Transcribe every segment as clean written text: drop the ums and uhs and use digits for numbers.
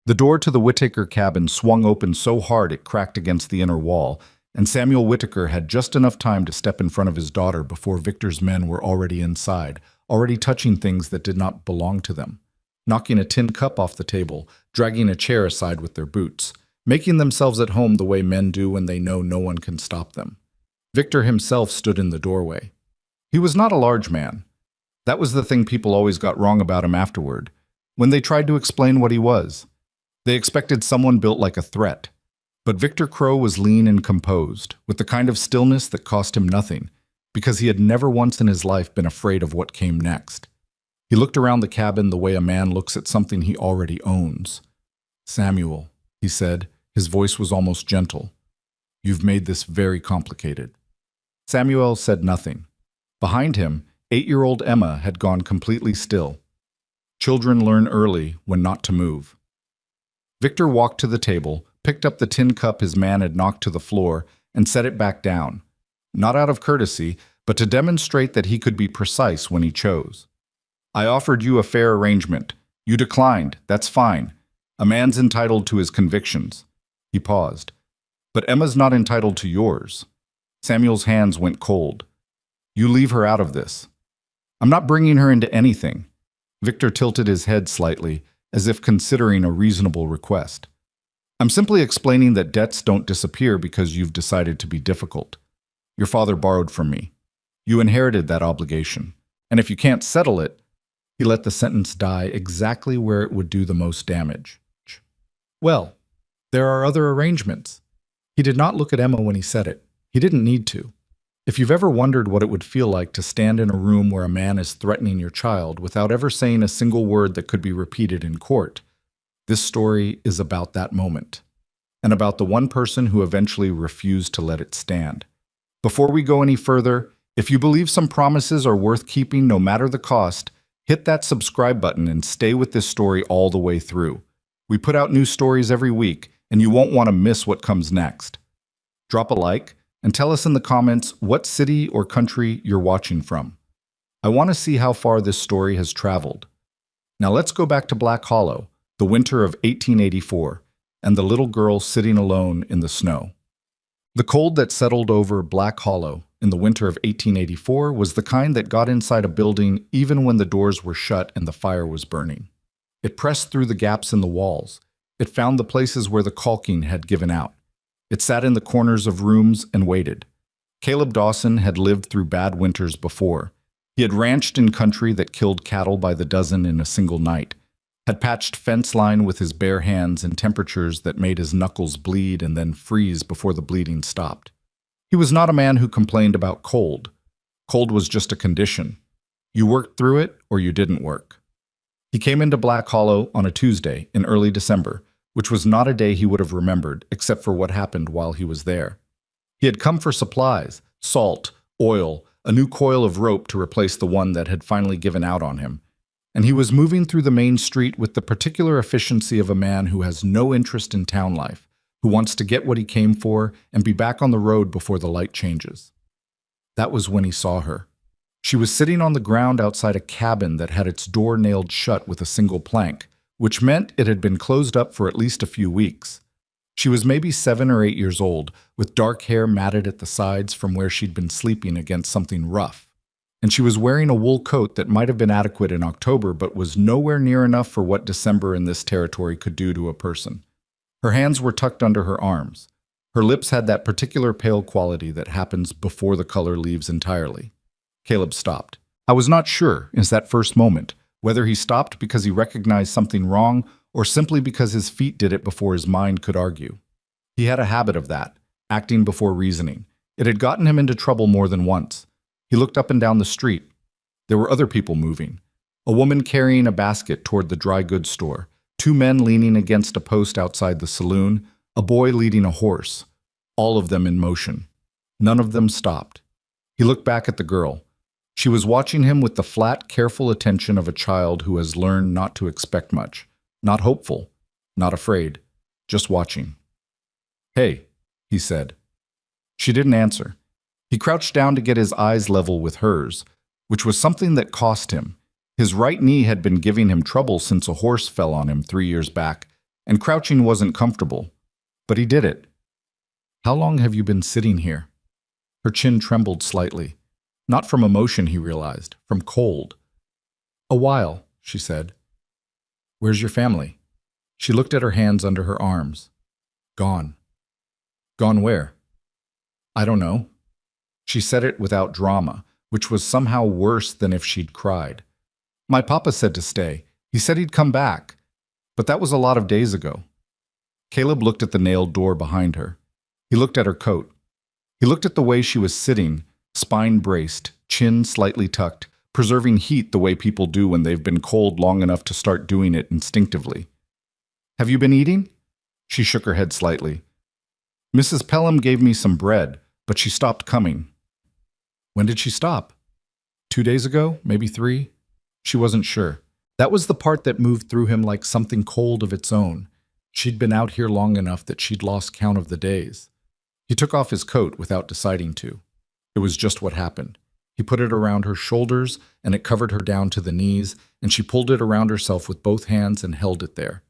The door to the Whittaker cabin swung open so hard it cracked against the inner wall, and Samuel Whittaker had just enough time to step in front of his daughter before Victor's men were already inside, already touching things that did not belong to them, knocking a tin cup off the table, dragging a chair aside with their boots, making themselves at home the way men do when they know no one can stop them. Victor himself stood in the doorway. He was not a large man. That was the thing people always got wrong about him afterward, when they tried to explain what he was. They expected someone built like a threat. But Victor Crow was lean and composed, with the kind of stillness that cost him nothing, because he had never once in his life been afraid of what came next. He looked around the cabin the way a man looks at something he already owns. "Samuel," he said, his voice was almost gentle. "You've made this very complicated." Samuel said nothing. Behind him, 8-year-old Emma had gone completely still. Children learn early when not to move. Victor walked to the table, picked up the tin cup his man had knocked to the floor, and set it back down, not out of courtesy, but to demonstrate that he could be precise when he chose. "I offered you a fair arrangement. You declined. That's fine. A man's entitled to his convictions." He paused. "But Emma's not entitled to yours." Samuel's hands went cold. "You leave her out of this." "I'm not bringing her into anything." Victor tilted his head slightly, as if considering a reasonable request. "I'm simply explaining that debts don't disappear because you've decided to be difficult. Your father borrowed from me. You inherited that obligation. And if you can't settle it..." He let the sentence die exactly where it would do the most damage. "Well, there are other arrangements." He did not look at Emma when he said it. He didn't need to. If you've ever wondered what it would feel like to stand in a room where a man is threatening your child without ever saying a single word that could be repeated in court, this story is about that moment, and about the one person who eventually refused to let it stand. Before we go any further, if you believe some promises are worth keeping no matter the cost, hit that subscribe button and stay with this story all the way through. We put out new stories every week, and you won't want to miss what comes next. Drop a like, and tell us in the comments what city or country you're watching from. I want to see how far this story has traveled. Now let's go back to Black Hollow, the winter of 1884, and the little girl sitting alone in the snow. The cold that settled over Black Hollow in the winter of 1884 was the kind that got inside a building even when the doors were shut and the fire was burning. It pressed through the gaps in the walls. It found the places where the caulking had given out. It sat in the corners of rooms and waited. Caleb Dawson had lived through bad winters before. He had ranched in country that killed cattle by the dozen in a single night, had patched fence line with his bare hands in temperatures that made his knuckles bleed and then freeze before the bleeding stopped. He was not a man who complained about cold. Cold was just a condition. You worked through it or you didn't work. He came into Black Hollow on a Tuesday in early December, which was not a day he would have remembered except for what happened while he was there. He had come for supplies, salt, oil, a new coil of rope to replace the one that had finally given out on him, and he was moving through the main street with the particular efficiency of a man who has no interest in town life, who wants to get what he came for and be back on the road before the light changes. That was when he saw her. She was sitting on the ground outside a cabin that had its door nailed shut with a single plank, which meant it had been closed up for at least a few weeks. She was maybe 7 or 8 years old, with dark hair matted at the sides from where she'd been sleeping against something rough. And she was wearing a wool coat that might have been adequate in October but was nowhere near enough for what December in this territory could do to a person. Her hands were tucked under her arms. Her lips had that particular pale quality that happens before the color leaves entirely. Caleb stopped. I was not sure, in that first moment, whether he stopped because he recognized something wrong or simply because his feet did it before his mind could argue. He had a habit of that, acting before reasoning. It had gotten him into trouble more than once. He looked up and down the street. There were other people moving. A woman carrying a basket toward the dry goods store, 2 men leaning against a post outside the saloon, a boy leading a horse, all of them in motion. None of them stopped. He looked back at the girl. She was watching him with the flat, careful attention of a child who has learned not to expect much, not hopeful, not afraid, just watching. "Hey," he said. She didn't answer. He crouched down to get his eyes level with hers, which was something that cost him. His right knee had been giving him trouble since a horse fell on him 3 years back, and crouching wasn't comfortable. But he did it. How long have you been sitting here? Her chin trembled slightly. Not from emotion, he realized, from cold. A while, she said. Where's your family? She looked at her hands under her arms. Gone. Gone where? I don't know. She said it without drama, which was somehow worse than if she'd cried. My papa said to stay. He said he'd come back. But that was a lot of days ago. Caleb looked at the nailed door behind her. He looked at her coat. He looked at the way she was sitting, spine braced, chin slightly tucked, preserving heat the way people do when they've been cold long enough to start doing it instinctively. Have you been eating? She shook her head slightly. Mrs. Pelham gave me some bread, but she stopped coming. When did she stop? 2 days ago? Maybe 3? She wasn't sure. That was the part that moved through him like something cold of its own. She'd been out here long enough that she'd lost count of the days. He took off his coat without deciding to. It was just what happened. He put it around her shoulders, and it covered her down to the knees, and she pulled it around herself with both hands and held it there.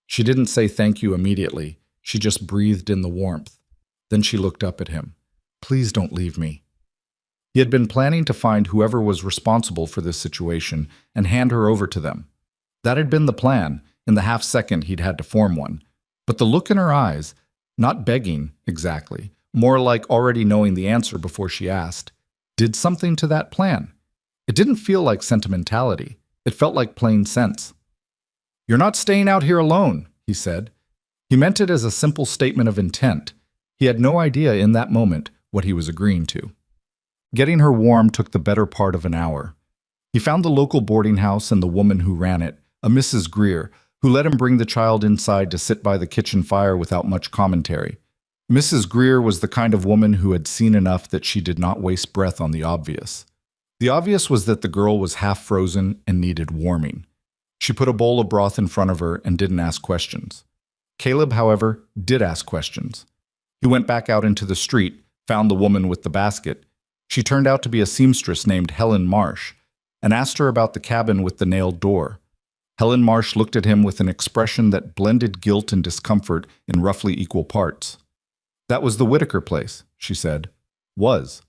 She didn't say thank you immediately. She just breathed in the warmth. Then she looked up at him. Please don't leave me. He had been planning to find whoever was responsible for this situation and hand her over to them. That had been the plan. In the half-second he'd had to form one. But the look in her eyes, not begging, exactly, more like already knowing the answer before she asked, did something to that plan. It didn't feel like sentimentality. It felt like plain sense. You're not staying out here alone, he said. He meant it as a simple statement of intent. He had no idea in that moment what he was agreeing to. Getting her warm took the better part of an hour. He found the local boarding house and the woman who ran it, a Mrs. Greer, who let him bring the child inside to sit by the kitchen fire without much commentary. Mrs. Greer was the kind of woman who had seen enough that she did not waste breath on the obvious. The obvious was that the girl was half frozen and needed warming. She put a bowl of broth in front of her and didn't ask questions. Caleb, however, did ask questions. He went back out into the street, found the woman with the basket. She turned out to be a seamstress named Helen Marsh, and asked her about the cabin with the nailed door. Helen Marsh looked at him with an expression that blended guilt and discomfort in roughly equal parts. That was the Whitaker place, she said. Was.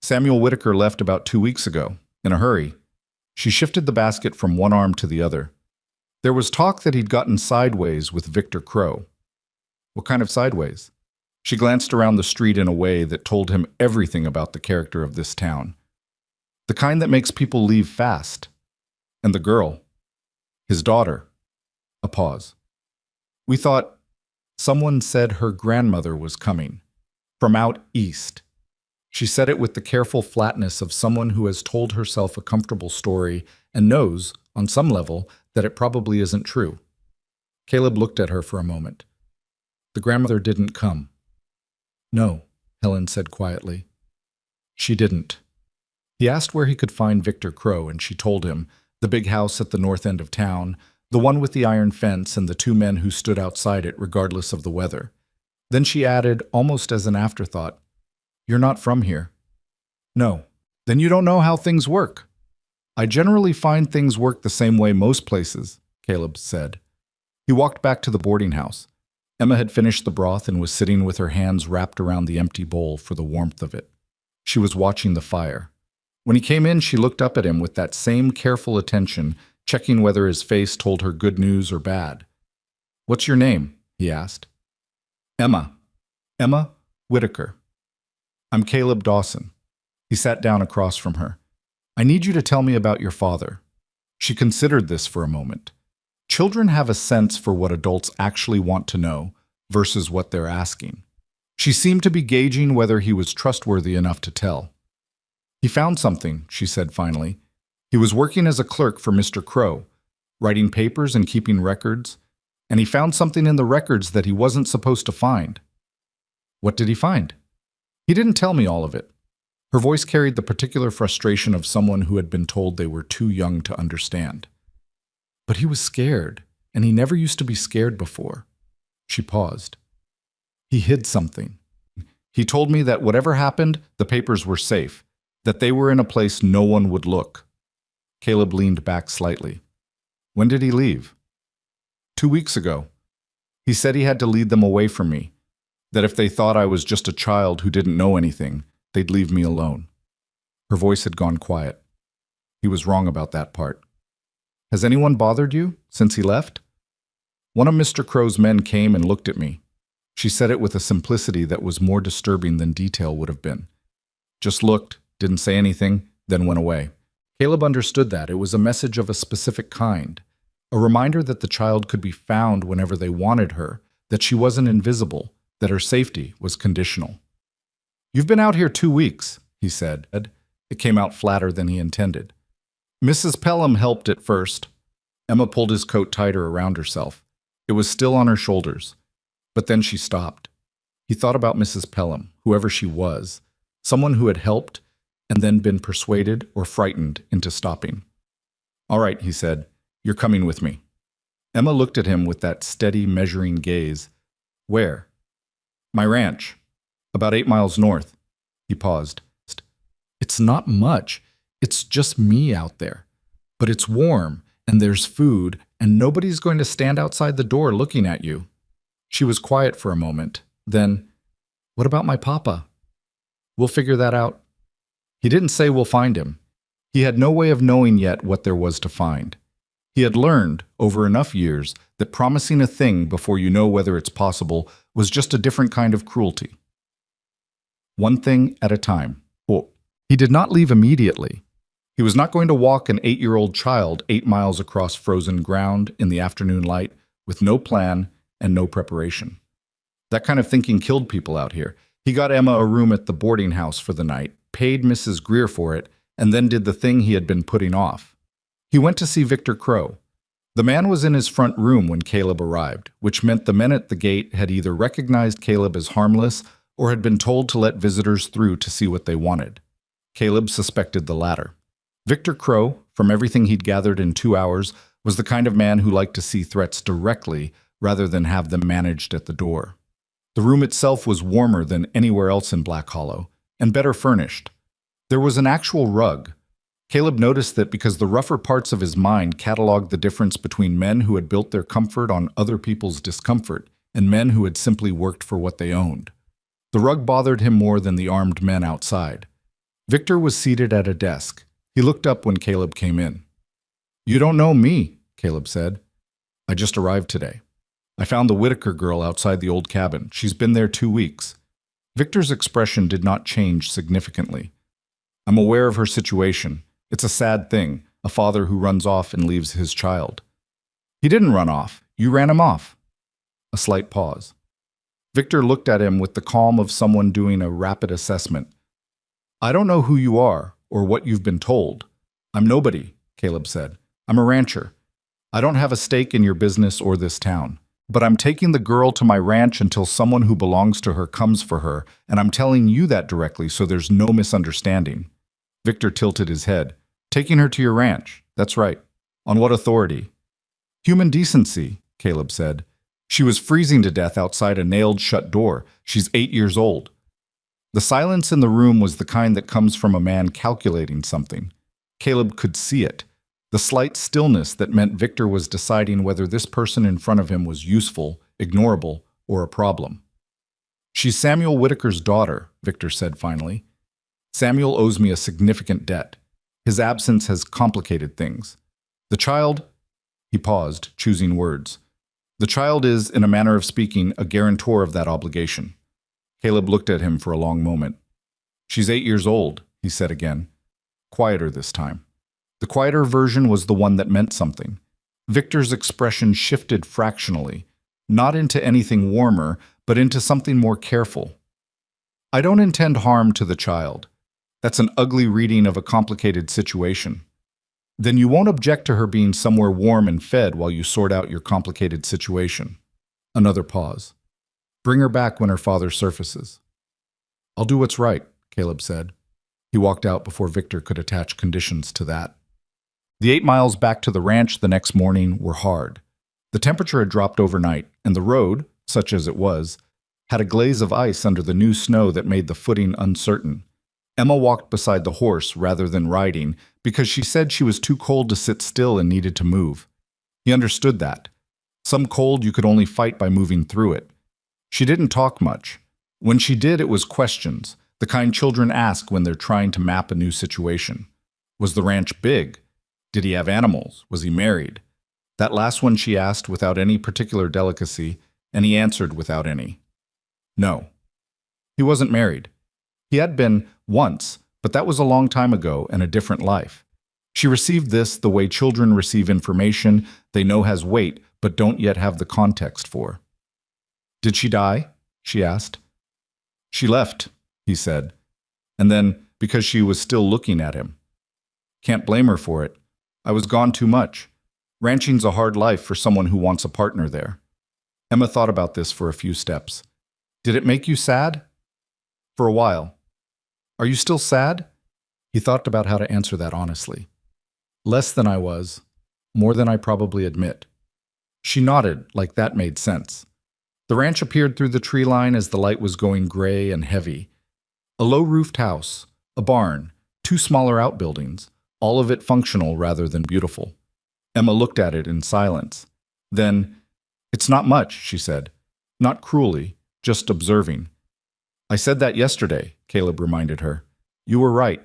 Samuel Whitaker left about 2 weeks ago, in a hurry. She shifted the basket from one arm to the other. There was talk that he'd gotten sideways with Victor Crow. What kind of sideways? She glanced around the street in a way that told him everything about the character of this town. The kind that makes people leave fast. And the girl. His daughter. A pause. We thought, someone said her grandmother was coming. From out east. She said it with the careful flatness of someone who has told herself a comfortable story and knows, on some level, that it probably isn't true. Caleb looked at her for a moment. The grandmother didn't come. No, Helen said quietly. She didn't. He asked where he could find Victor Crow, and she told him, the big house at the north end of town, the one with the iron fence and the 2 men who stood outside it regardless of the weather. Then she added, almost as an afterthought, You're not from here. No. Then you don't know how things work. I generally find things work the same way most places, Caleb said. He walked back to the boarding house. Emma had finished the broth and was sitting with her hands wrapped around the empty bowl for the warmth of it. She was watching the fire. When he came in, she looked up at him with that same careful attention, checking whether his face told her good news or bad. What's your name? He asked. Emma. Emma Whitaker. I'm Caleb Dawson. He sat down across from her. I need you to tell me about your father. She considered this for a moment. Children have a sense for what adults actually want to know versus what they're asking. She seemed to be gauging whether he was trustworthy enough to tell. He found something, she said finally. He was working as a clerk for Mr. Crow, writing papers and keeping records, and he found something in the records that he wasn't supposed to find. What did he find? He didn't tell me all of it. Her voice carried the particular frustration of someone who had been told they were too young to understand. But he was scared, and he never used to be scared before. She paused. He hid something. He told me that whatever happened, the papers were safe, that they were in a place no one would look. Caleb leaned back slightly. When did he leave? 2 weeks ago. He said he had to lead them away from me, that if they thought I was just a child who didn't know anything, they'd leave me alone. Her voice had gone quiet. He was wrong about that part. Has anyone bothered you since he left? One of Mr. Crow's men came and looked at me. She said it with a simplicity that was more disturbing than detail would have been. Just looked, didn't say anything, then went away. Caleb understood that. It was a message of a specific kind. A reminder that the child could be found whenever they wanted her, that she wasn't invisible, that her safety was conditional. You've been out here 2 weeks, he said. It came out flatter than he intended. Mrs. Pelham helped at first. Emma pulled his coat tighter around herself. It was still on her shoulders. But then she stopped. He thought about Mrs. Pelham, whoever she was, someone who had helped and then been persuaded or frightened into stopping. All right, he said, you're coming with me. Emma looked at him with that steady, measuring gaze. Where? My ranch. About 8 miles north. He paused. It's not much. It's just me out there. But it's warm, and there's food, and nobody's going to stand outside the door looking at you. She was quiet for a moment. Then, what about my papa? We'll figure that out. He didn't say we'll find him. He had no way of knowing yet what there was to find. He had learned, over enough years, that promising a thing before you know whether it's possible was just a different kind of cruelty. One thing at a time. He did not leave immediately. He was not going to walk an 8-year-old child 8 miles across frozen ground in the afternoon light with no plan and no preparation. That kind of thinking killed people out here. He got Emma a room at the boarding house for the night, paid Mrs. Greer for it, and then did the thing he had been putting off. He went to see Victor Crow. The man was in his front room when Caleb arrived, which meant the men at the gate had either recognized Caleb as harmless or had been told to let visitors through to see what they wanted. Caleb suspected the latter. Victor Crow, from everything he'd gathered in 2 hours, was the kind of man who liked to see threats directly rather than have them managed at the door. The room itself was warmer than anywhere else in Black Hollow, and better furnished. There was an actual rug. Caleb noticed that because the rougher parts of his mind cataloged the difference between men who had built their comfort on other people's discomfort and men who had simply worked for what they owned. The rug bothered him more than the armed men outside. Victor was seated at a desk. He looked up when Caleb came in. You don't know me, Caleb said. I just arrived today. I found the Whitaker girl outside the old cabin. She's been there 2 weeks. Victor's expression did not change significantly. I'm aware of her situation. It's a sad thing, a father who runs off and leaves his child. He didn't run off. You ran him off. A slight pause. Victor looked at him with the calm of someone doing a rapid assessment. I don't know who you are or what you've been told. I'm nobody, Caleb said. I'm a rancher. I don't have a stake in your business or this town. But I'm taking the girl to my ranch until someone who belongs to her comes for her, and I'm telling you that directly so there's no misunderstanding. Victor tilted his head. Taking her to your ranch. That's right. On what authority? Human decency, Caleb said. She was freezing to death outside a nailed-shut door. She's 8 years old. The silence in the room was the kind that comes from a man calculating something. Caleb could see it. The slight stillness that meant Victor was deciding whether this person in front of him was useful, ignorable, or a problem. She's Samuel Whitaker's daughter, Victor said finally. Samuel owes me a significant debt. His absence has complicated things. The child, he paused, choosing words. The child is, in a manner of speaking, a guarantor of that obligation. Caleb looked at him for a long moment. She's 8 years old, he said again. Quieter this time. The quieter version was the one that meant something. Victor's expression shifted fractionally, not into anything warmer, but into something more careful. I don't intend harm to the child. That's an ugly reading of a complicated situation. Then you won't object to her being somewhere warm and fed while you sort out your complicated situation. Another pause. Bring her back when her father surfaces. I'll do what's right, Caleb said. He walked out before Victor could attach conditions to that. The 8 miles back to the ranch the next morning were hard. The temperature had dropped overnight, and the road, such as it was, had a glaze of ice under the new snow that made the footing uncertain. Emma walked beside the horse rather than riding because she said she was too cold to sit still and needed to move. He understood that. Some cold you could only fight by moving through it. She didn't talk much. When she did, it was questions, the kind children ask when they're trying to map a new situation. Was the ranch big? Did he have animals? Was he married? That last one she asked without any particular delicacy, and he answered without any. No. He wasn't married. He had been once, but that was a long time ago and a different life. She received this the way children receive information they know has weight but don't yet have the context for. Did she die? She asked. She left, he said, and then because she was still looking at him. Can't blame her for it. I was gone too much. Ranching's a hard life for someone who wants a partner there. Emma thought about this for a few steps. Did it make you sad? For a while. Are you still sad? He thought about how to answer that honestly. Less than I was. More than I probably admit. She nodded, like that made sense. The ranch appeared through the tree line as the light was going gray and heavy. A low-roofed house, a barn, 2 smaller outbuildings, all of it functional rather than beautiful. Emma looked at it in silence. Then, "It's not much," she said. Not cruelly, just observing. "I said that yesterday," Caleb reminded her. "You were right."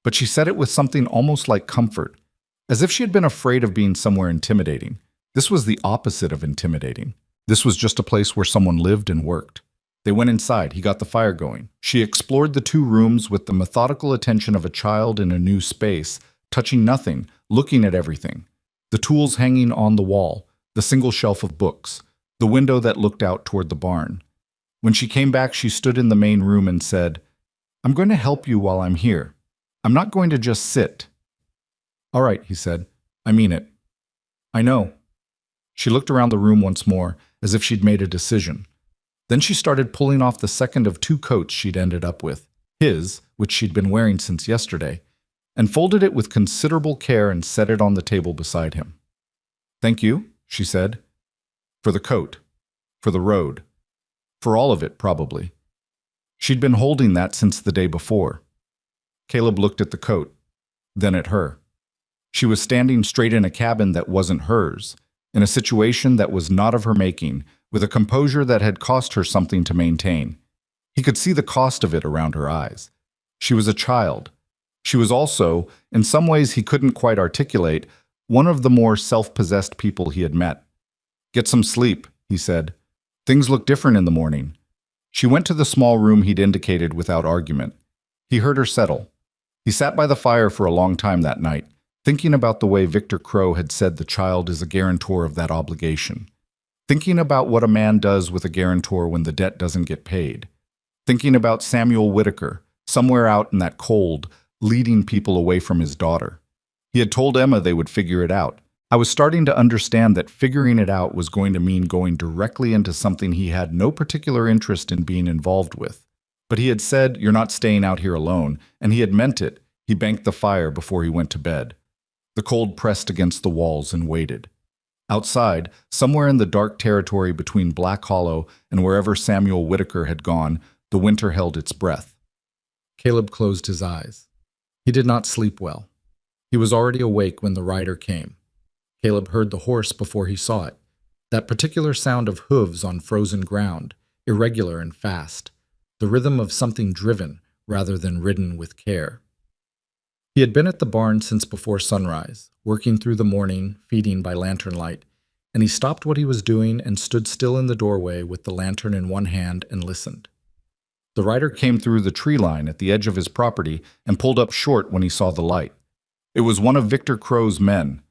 But she said it with something almost like comfort, as if she had been afraid of being somewhere intimidating. This was the opposite of intimidating. This was just a place where someone lived and worked. They went inside. He got the fire going. She explored the 2 rooms with the methodical attention of a child in a new space, touching nothing, looking at everything. The tools hanging on the wall, the single shelf of books, the window that looked out toward the barn. When she came back, she stood in the main room and said, "I'm going to help you while I'm here. I'm not going to just sit." "All right," he said. "I mean it." "I know." She looked around the room once more, as if she'd made a decision. Then she started pulling off the second of 2 coats she'd ended up with, his, which she'd been wearing since yesterday, and folded it with considerable care and set it on the table beside him. "Thank you," she said. "For the coat. For the road. For all of it, probably." She'd been holding that since the day before. Caleb looked at the coat, then at her. She was standing straight in a cabin that wasn't hers, in a situation that was not of her making, with a composure that had cost her something to maintain. He could see the cost of it around her eyes. She was a child. She was also, in some ways he couldn't quite articulate, one of the more self-possessed people he had met. "Get some sleep," he said. "Things look different in the morning." She went to the small room he'd indicated without argument. He heard her settle. He sat by the fire for a long time that night, thinking about the way Victor Crow had said the child is a guarantor of that obligation. Thinking about what a man does with a guarantor when the debt doesn't get paid. Thinking about Samuel Whitaker, somewhere out in that cold, leading people away from his daughter. He had told Emma they would figure it out. I was starting to understand that figuring it out was going to mean going directly into something he had no particular interest in being involved with. But he had said, "You're not staying out here alone," and he had meant it. He banked the fire before he went to bed. The cold pressed against the walls and waited. Outside, somewhere in the dark territory between Black Hollow and wherever Samuel Whitaker had gone, the winter held its breath. Caleb closed his eyes. He did not sleep well. He was already awake when the rider came. Caleb heard the horse before he saw it. That particular sound of hooves on frozen ground, irregular and fast. The rhythm of something driven rather than ridden with care. He had been at the barn since before sunrise, working through the morning, feeding by lantern light, and he stopped what he was doing and stood still in the doorway with the lantern in one hand and listened. The rider came through the tree line at the edge of his property and pulled up short when he saw the light. It was one of Victor Crow's men.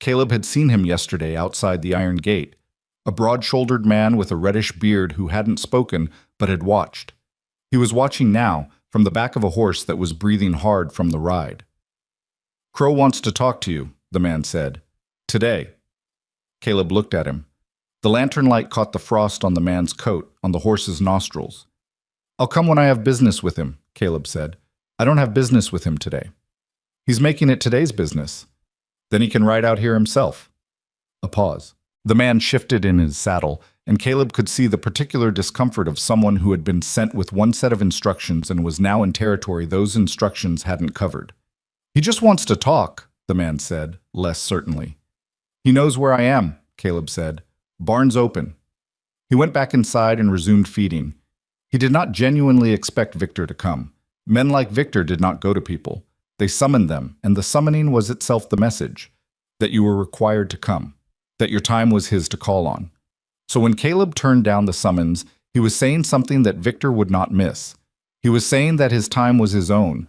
Caleb had seen him yesterday outside the iron gate, a broad-shouldered man with a reddish beard who hadn't spoken but had watched. He was watching now from the back of a horse that was breathing hard from the ride. "Crow wants to talk to you," the man said. "Today." Caleb looked at him. The lantern light caught the frost on the man's coat, on the horse's nostrils. "I'll come when I have business with him," Caleb said. "I don't have business with him today." "He's making it today's business. Then he can ride out here himself." A pause. The man shifted in his saddle, and Caleb could see the particular discomfort of someone who had been sent with one set of instructions and was now in territory those instructions hadn't covered. "He just wants to talk," the man said, less certainly. "He knows where I am," Caleb said. Barns open. He went back inside and resumed feeding. He did not genuinely expect Victor to come. Men like Victor did not go to people. They summoned them, and the summoning was itself the message that you were required to come, that your time was his to call on. So when Caleb turned down the summons, he was saying something that Victor would not miss. He was saying that his time was his own.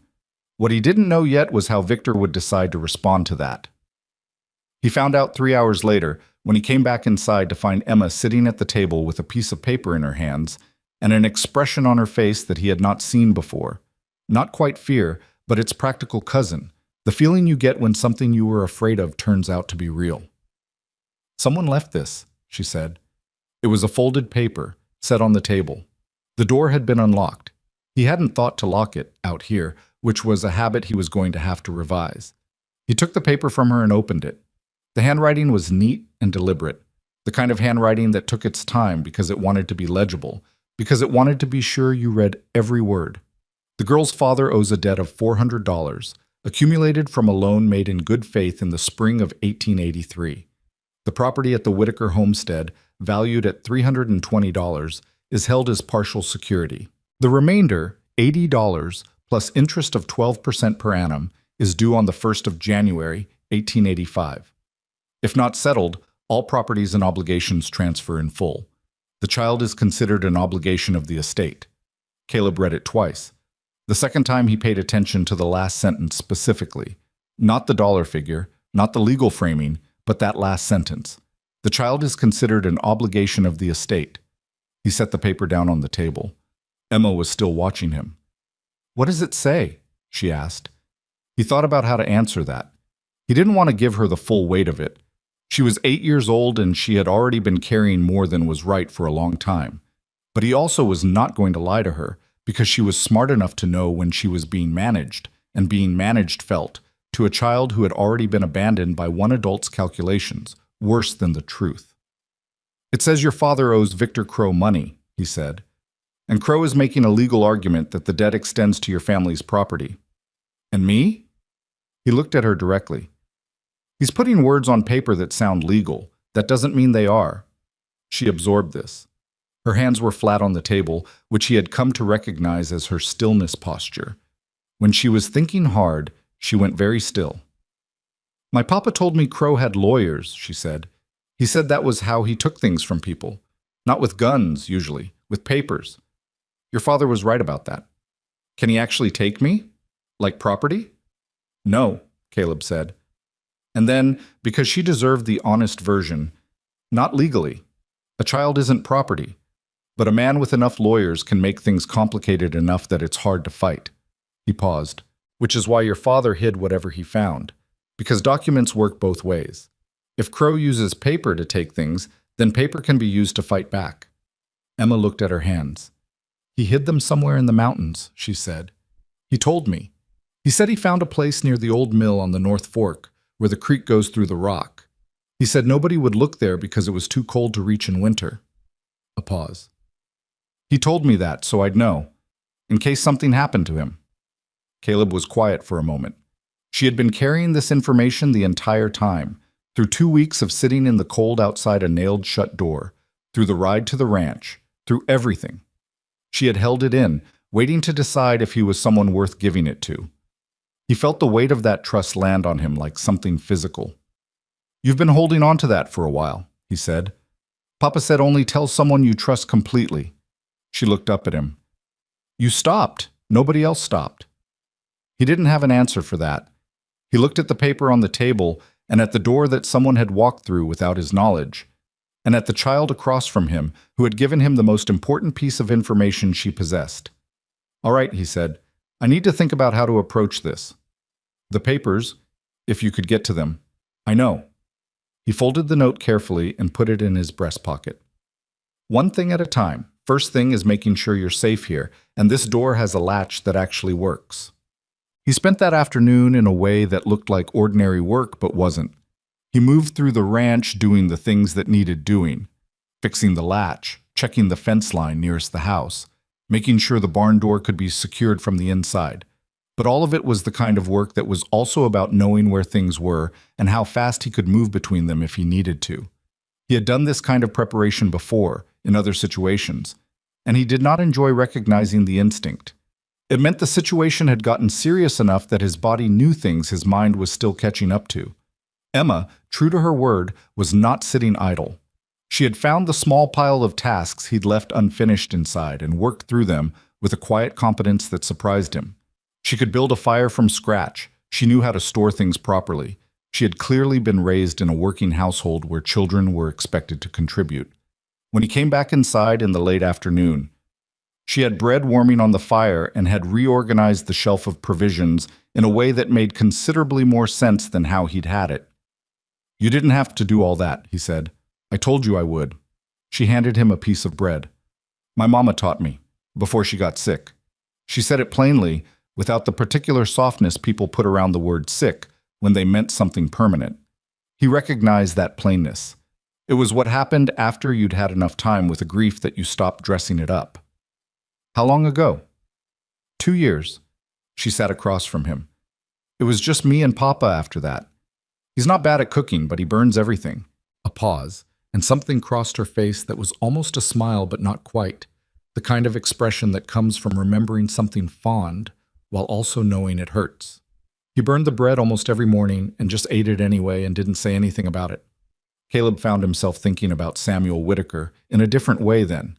What he didn't know yet was how Victor would decide to respond to that. He found out 3 hours later, when he came back inside to find Emma sitting at the table with a piece of paper in her hands and an expression on her face that he had not seen before. Not quite fear, but its practical cousin, the feeling you get when something you were afraid of turns out to be real. "Someone left this," she said. It was a folded paper, set on the table. The door had been unlocked. He hadn't thought to lock it, out here, which was a habit he was going to have to revise. He took the paper from her and opened it. The handwriting was neat and deliberate, the kind of handwriting that took its time because it wanted to be legible, because it wanted to be sure you read every word. The girl's father owes a debt of $400, accumulated from a loan made in good faith in the spring of 1883. The property at the Whitaker homestead, valued at $320, is held as partial security. The remainder, $80 plus interest of 12% per annum, is due on the 1st of January, 1885. If not settled, all properties and obligations transfer in full. The child is considered an obligation of the estate. Caleb read it twice. The second time he paid attention to the last sentence specifically. Not the dollar figure, not the legal framing, but that last sentence. The child is considered an obligation of the estate. He set the paper down on the table. Emma was still watching him. "What does it say?" she asked. He thought about how to answer that. He didn't want to give her the full weight of it. She was 8 years old and she had already been carrying more than was right for a long time. But he also was not going to lie to her, because she was smart enough to know when she was being managed, and being managed felt, to a child who had already been abandoned by one adult's calculations, worse than the truth. "It says your father owes Victor Crow money," he said. "And Crow is making a legal argument that the debt extends to your family's property." "And me?" He looked at her directly. "He's putting words on paper that sound legal. That doesn't mean they are." She absorbed this. Her hands were flat on the table, which he had come to recognize as her stillness posture. When she was thinking hard, she went very still. "My papa told me Crow had lawyers," she said. "He said that was how he took things from people. Not with guns, usually, with papers. Your father was right about that. Can he actually take me? Like property?" "No," Caleb said. And then, because she deserved the honest version, "Not legally. A child isn't property. But a man with enough lawyers can make things complicated enough that it's hard to fight." He paused. "Which is why your father hid whatever he found. Because documents work both ways. If Crow uses paper to take things, then paper can be used to fight back." Emma looked at her hands. "He hid them somewhere in the mountains," she said. "He told me. He said he found a place near the old mill on the North Fork, where the creek goes through the rock. He said nobody would look there because it was too cold to reach in winter." A pause. "He told me that, so I'd know, in case something happened to him." Caleb was quiet for a moment. She had been carrying this information the entire time, through 2 weeks of sitting in the cold outside a nailed-shut door, through the ride to the ranch, through everything. She had held it in, waiting to decide if he was someone worth giving it to. He felt the weight of that trust land on him like something physical. "You've been holding on to that for a while," he said. "Papa said only tell someone you trust completely." She looked up at him. "You stopped. Nobody else stopped." He didn't have an answer for that. He looked at the paper on the table and at the door that someone had walked through without his knowledge, and at the child across from him who had given him the most important piece of information she possessed. "All right," he said. "I need to think about how to approach this. The papers, if you could get to them. I know." He folded the note carefully and put it in his breast pocket. "One thing at a time. First thing is making sure you're safe here, and this door has a latch that actually works." He spent that afternoon in a way that looked like ordinary work but wasn't. He moved through the ranch doing the things that needed doing. Fixing the latch, checking the fence line nearest the house, making sure the barn door could be secured from the inside. But all of it was the kind of work that was also about knowing where things were and how fast he could move between them if he needed to. He had done this kind of preparation before, in other situations, and he did not enjoy recognizing the instinct. It meant the situation had gotten serious enough that his body knew things his mind was still catching up to. Emma, true to her word, was not sitting idle. She had found the small pile of tasks he'd left unfinished inside and worked through them with a quiet competence that surprised him. She could build a fire from scratch. She knew how to store things properly. She had clearly been raised in a working household where children were expected to contribute. When he came back inside in the late afternoon, she had bread warming on the fire and had reorganized the shelf of provisions in a way that made considerably more sense than how he'd had it. "You didn't have to do all that," he said. "I told you I would." She handed him a piece of bread. "My mama taught me, before she got sick." She said it plainly, without the particular softness people put around the word sick when they meant something permanent. He recognized that plainness. It was what happened after you'd had enough time with a grief that you stopped dressing it up. "How long ago?" 2 years. She sat across from him. "It was just me and Papa after that. He's not bad at cooking, but he burns everything." A pause, and something crossed her face that was almost a smile but not quite, the kind of expression that comes from remembering something fond while also knowing it hurts. He burned the bread almost every morning and just ate it anyway and didn't say anything about it. Caleb found himself thinking about Samuel Whitaker in a different way then.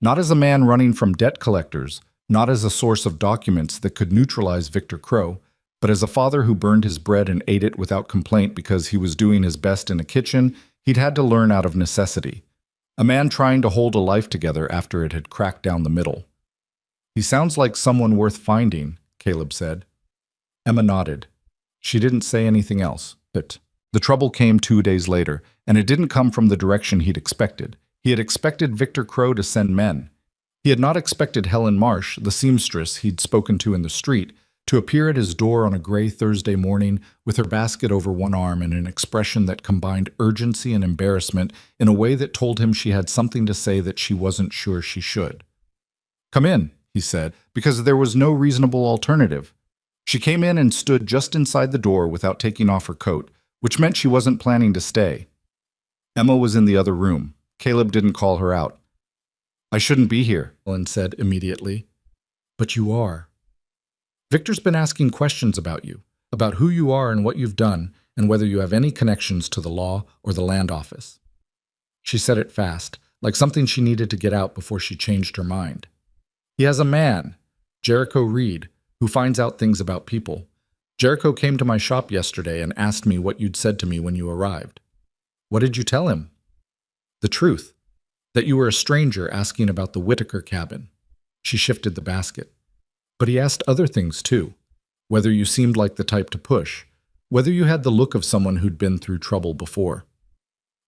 Not as a man running from debt collectors, not as a source of documents that could neutralize Victor Crow, but as a father who burned his bread and ate it without complaint because he was doing his best in a kitchen he'd had to learn out of necessity. A man trying to hold a life together after it had cracked down the middle. "He sounds like someone worth finding," Caleb said. Emma nodded. She didn't say anything else. But the trouble came 2 days later, and it didn't come from the direction he'd expected. He had expected Victor Crow to send men. He had not expected Helen Marsh, the seamstress he'd spoken to in the street, to appear at his door on a gray Thursday morning with her basket over one arm and an expression that combined urgency and embarrassment in a way that told him she had something to say that she wasn't sure she should. "Come in," he said, because there was no reasonable alternative. She came in and stood just inside the door without taking off her coat, which meant she wasn't planning to stay. Emma was in the other room. Caleb didn't call her out. "I shouldn't be here," Helen said immediately. "But you are. Victor's been asking questions about you, about who you are and what you've done, and whether you have any connections to the law or the land office." She said it fast, like something she needed to get out before she changed her mind. "He has a man, Jericho Reed, who finds out things about people. Jericho came to my shop yesterday and asked me what you'd said to me when you arrived." "What did you tell him?" "The truth. That you were a stranger asking about the Whitaker cabin." She shifted the basket. "But he asked other things too. Whether you seemed like the type to push. Whether you had the look of someone who'd been through trouble before."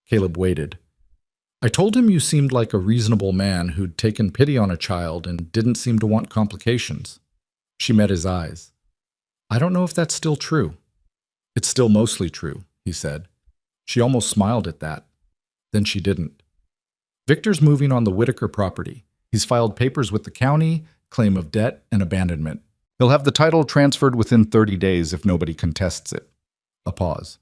Caleb waited. "I told him you seemed like a reasonable man who'd taken pity on a child and didn't seem to want complications." She met his eyes. "I don't know if that's still true." "It's still mostly true," he said. She almost smiled at that. Then she didn't. "Victor's moving on the Whitaker property. He's filed papers with the county, claim of debt, and abandonment. He'll have the title transferred within 30 days if nobody contests it." A pause.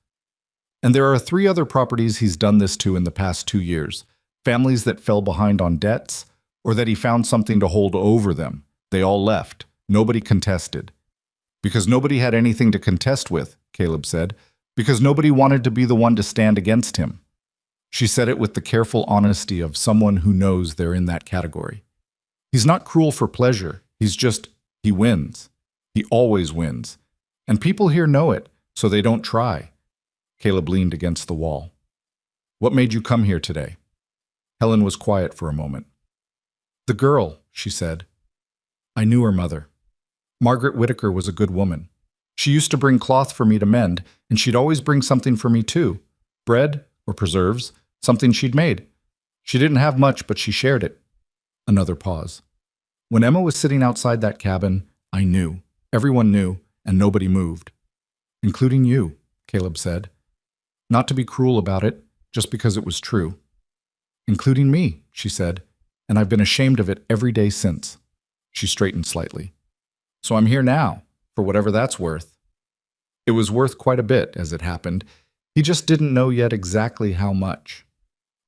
"And there are 3 other properties he's done this to in the past 2 years. Families that fell behind on debts, or that he found something to hold over them. They all left. Nobody contested." "Because nobody had anything to contest with," Caleb said. "Because nobody wanted to be the one to stand against him." She said it with the careful honesty of someone who knows they're in that category. "He's not cruel for pleasure. He wins. He always wins. And people here know it, so they don't try." Caleb leaned against the wall. "What made you come here today?" Helen was quiet for a moment. "The girl," she said. "I knew her mother. Margaret Whitaker was a good woman. She used to bring cloth for me to mend, and she'd always bring something for me too. Bread or preserves, something she'd made. She didn't have much, but she shared it." Another pause. "When Emma was sitting outside that cabin, I knew. Everyone knew, and nobody moved." "Including you," Caleb said. Not to be cruel about it, just because it was true. "Including me," she said, "and I've been ashamed of it every day since." She straightened slightly. "So I'm here now, for whatever that's worth." It was worth quite a bit, as it happened. He just didn't know yet exactly how much.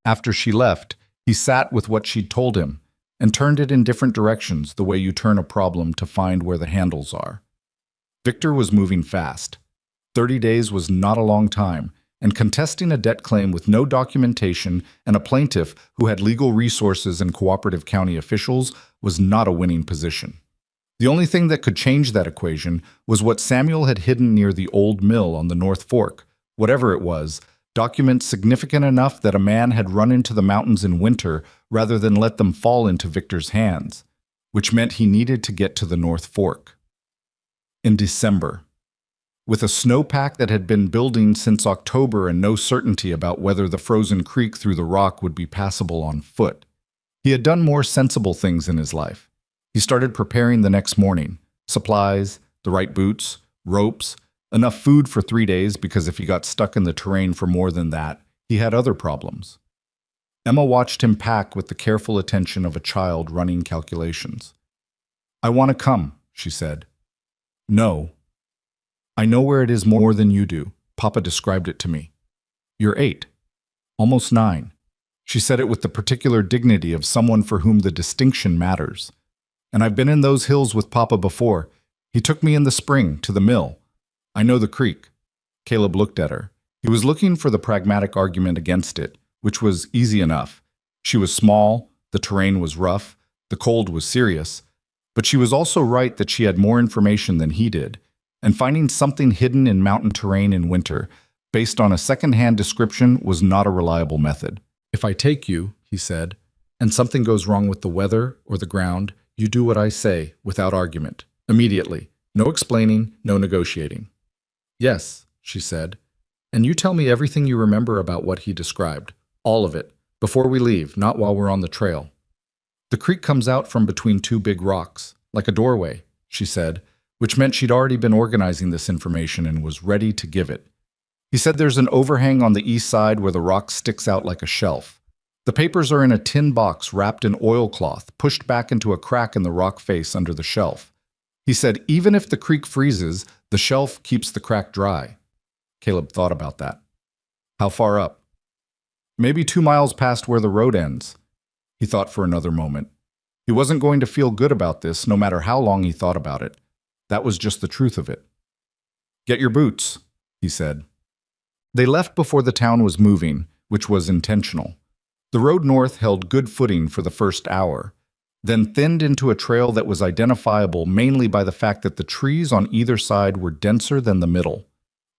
After she left, he sat with what she'd told him and turned it in different directions the way you turn a problem to find where the handles are. Victor was moving fast. 30 days was not a long time, and contesting a debt claim with no documentation and a plaintiff who had legal resources and cooperative county officials was not a winning position. The only thing that could change that equation was what Samuel had hidden near the old mill on the North Fork. Whatever it was, documents significant enough that a man had run into the mountains in winter rather than let them fall into Victor's hands, which meant he needed to get to the North Fork. In December, with a snowpack that had been building since October and no certainty about whether the frozen creek through the rock would be passable on foot, he had done more sensible things in his life. He started preparing the next morning. Supplies, the right boots, ropes, enough food for 3 days because if he got stuck in the terrain for more than that, he had other problems. Emma watched him pack with the careful attention of a child running calculations. "I want to come," she said. "No. I know where it is more than you do. Papa described it to me. You're 8. Almost 9. She said it with the particular dignity of someone for whom the distinction matters. "And I've been in those hills with Papa before. He took me in the spring to the mill. I know the creek." Caleb looked at her. He was looking for the pragmatic argument against it, which was easy enough. She was small, the terrain was rough, the cold was serious, but she was also right that she had more information than he did, and finding something hidden in mountain terrain in winter, based on a second-hand description, was not a reliable method. "If I take you," he said, "and something goes wrong with the weather or the ground, you do what I say, without argument, immediately. No explaining, no negotiating." "Yes," she said, "and you tell me everything you remember about what he described. All of it. Before we leave, not while we're on the trail." "The creek comes out from between 2 big rocks, like a doorway," she said, which meant she'd already been organizing this information and was ready to give it. He said there's an overhang on the east side where the rock sticks out like a shelf. The papers are in a tin box wrapped in oilcloth, pushed back into a crack in the rock face under the shelf. He said even if the creek freezes, the shelf keeps the crack dry. Caleb thought about that. "How far up?" "Maybe 2 miles past where the road ends." He thought for another moment. He wasn't going to feel good about this, no matter how long he thought about it. That was just the truth of it. "Get your boots," he said. They left before the town was moving, which was intentional. The road north held good footing for the first hour, then thinned into a trail that was identifiable mainly by the fact that the trees on either side were denser than the middle.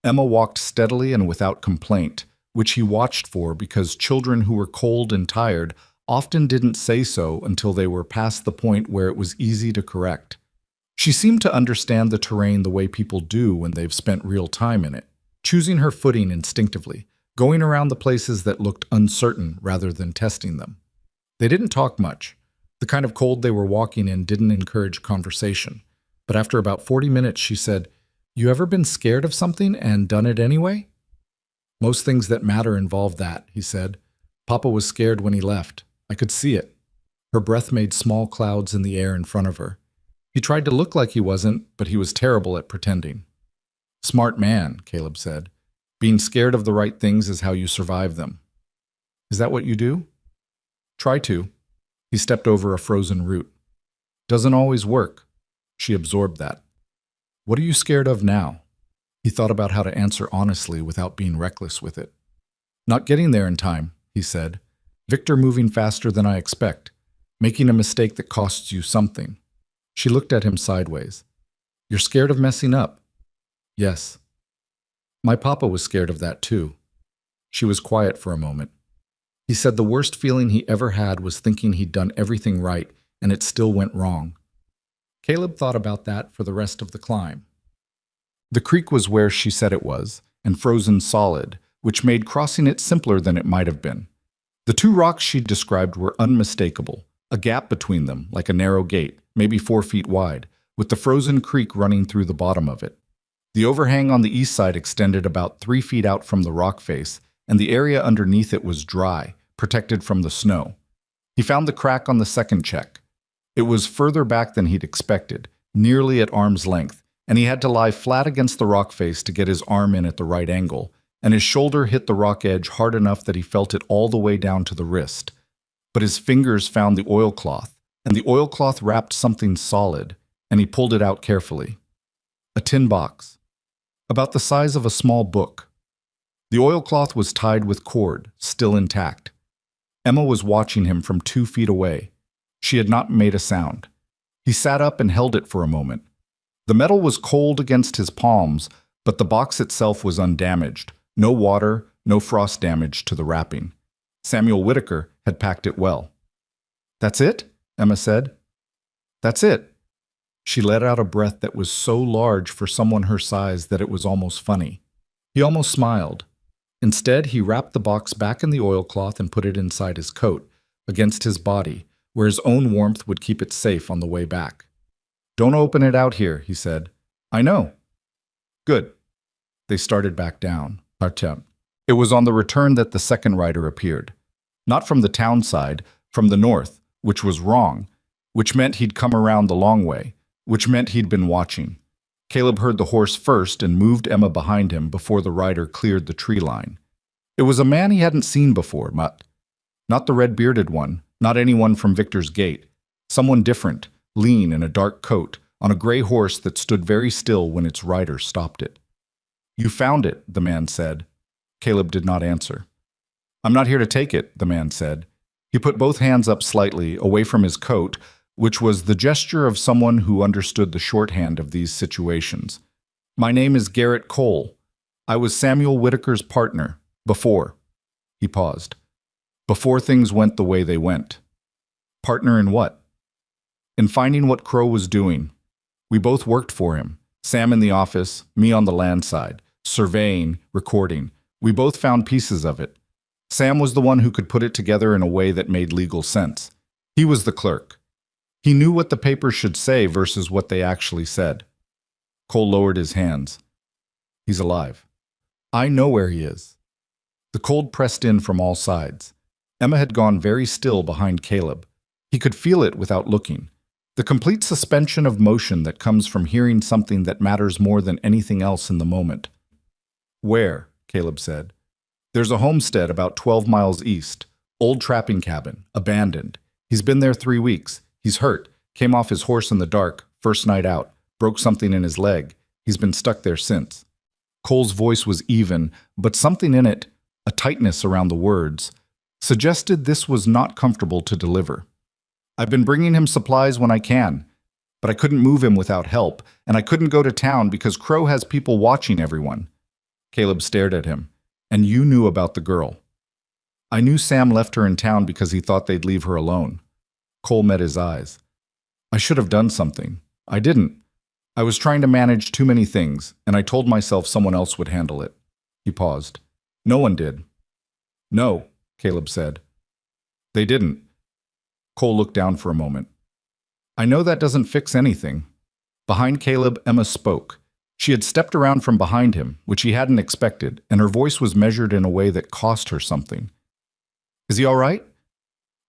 Emma walked steadily and without complaint, which he watched for because children who were cold and tired often didn't say so until they were past the point where it was easy to correct. She seemed to understand the terrain the way people do when they've spent real time in it, choosing her footing instinctively, going around the places that looked uncertain rather than testing them. They didn't talk much. The kind of cold they were walking in didn't encourage conversation. But after about 40 minutes, she said, "You ever been scared of something and done it anyway?" "Most things that matter involve that," he said. "Papa was scared when he left. I could see it." Her breath made small clouds in the air in front of her. He tried to look like he wasn't, but he was terrible at pretending. "Smart man," Caleb said. "Being scared of the right things is how you survive them." "Is that what you do?" "Try to." He stepped over a frozen root. "Doesn't always work." She absorbed that. "What are you scared of now?" He thought about how to answer honestly without being reckless with it. "Not getting there in time," he said. "Victor moving faster than I expect. Making a mistake that costs you something." She looked at him sideways. "You're scared of messing up?" "Yes." "My papa was scared of that too." She was quiet for a moment. He said the worst feeling he ever had was thinking he'd done everything right and it still went wrong. Caleb thought about that for the rest of the climb. The creek was where she said it was, and frozen solid, which made crossing it simpler than it might have been. The 2 rocks she described were unmistakable, a gap between them, like a narrow gate, maybe 4 feet wide, with the frozen creek running through the bottom of it. The overhang on the east side extended about 3 feet out from the rock face, and the area underneath it was dry, protected from the snow. He found the crack on the second check. It was further back than he'd expected, nearly at arm's length, and he had to lie flat against the rock face to get his arm in at the right angle, and his shoulder hit the rock edge hard enough that he felt it all the way down to the wrist. But his fingers found the oilcloth, and the oilcloth wrapped something solid, and he pulled it out carefully. A tin box, about the size of a small book. The oilcloth was tied with cord, still intact. Emma was watching him from 2 feet away. She had not made a sound. He sat up and held it for a moment. The metal was cold against his palms, but the box itself was undamaged. No water, no frost damage to the wrapping. Samuel Whitaker had packed it well. "That's it?" Emma said. "That's it." She let out a breath that was so large for someone her size that it was almost funny. He almost smiled. Instead, he wrapped the box back in the oilcloth and put it inside his coat, against his body, where his own warmth would keep it safe on the way back. "Don't open it out here," he said. "I know." "Good." They started back down. It was on the return that the second rider appeared. Not from the town side, from the north, which was wrong, which meant he'd come around the long way, which meant he'd been watching. Caleb heard the horse first and moved Emma behind him before the rider cleared the tree line. It was a man he hadn't seen before, not the red-bearded one, not anyone from Victor's Gate. Someone different, lean in a dark coat, on a gray horse that stood very still when its rider stopped it. "You found it," the man said. Caleb did not answer. "I'm not here to take it," the man said. He put both hands up slightly, away from his coat, which was the gesture of someone who understood the shorthand of these situations. "My name is Garrett Cole. I was Samuel Whitaker's partner, before." He paused. "Before things went the way they went." "Partner in what?" "In finding what Crow was doing. We both worked for him. Sam in the office, me on the land side, surveying, recording. We both found pieces of it. Sam was the one who could put it together in a way that made legal sense. He was the clerk. He knew what the papers should say versus what they actually said." Cole lowered his hands. "He's alive. I know where he is." The cold pressed in from all sides. Emma had gone very still behind Caleb. He could feel it without looking. The complete suspension of motion that comes from hearing something that matters more than anything else in the moment. "Where?" Caleb said. "There's a homestead about 12 miles east. Old trapping cabin, abandoned. He's been there 3 weeks. He's hurt, came off his horse in the dark, first night out, broke something in his leg. He's been stuck there since." Cole's voice was even, but something in it, a tightness around the words, suggested this was not comfortable to deliver. "I've been bringing him supplies when I can, but I couldn't move him without help, and I couldn't go to town because Crow has people watching everyone." Caleb stared at him. "And you knew about the girl." "I knew Sam left her in town because he thought they'd leave her alone." Cole met his eyes. "I should have done something. I didn't. I was trying to manage too many things, and I told myself someone else would handle it." He paused. "No one did." "No," Caleb said. "They didn't." Cole looked down for a moment. "I know that doesn't fix anything." Behind Caleb, Emma spoke. She had stepped around from behind him, which he hadn't expected, and her voice was measured in a way that cost her something. "Is he all right?"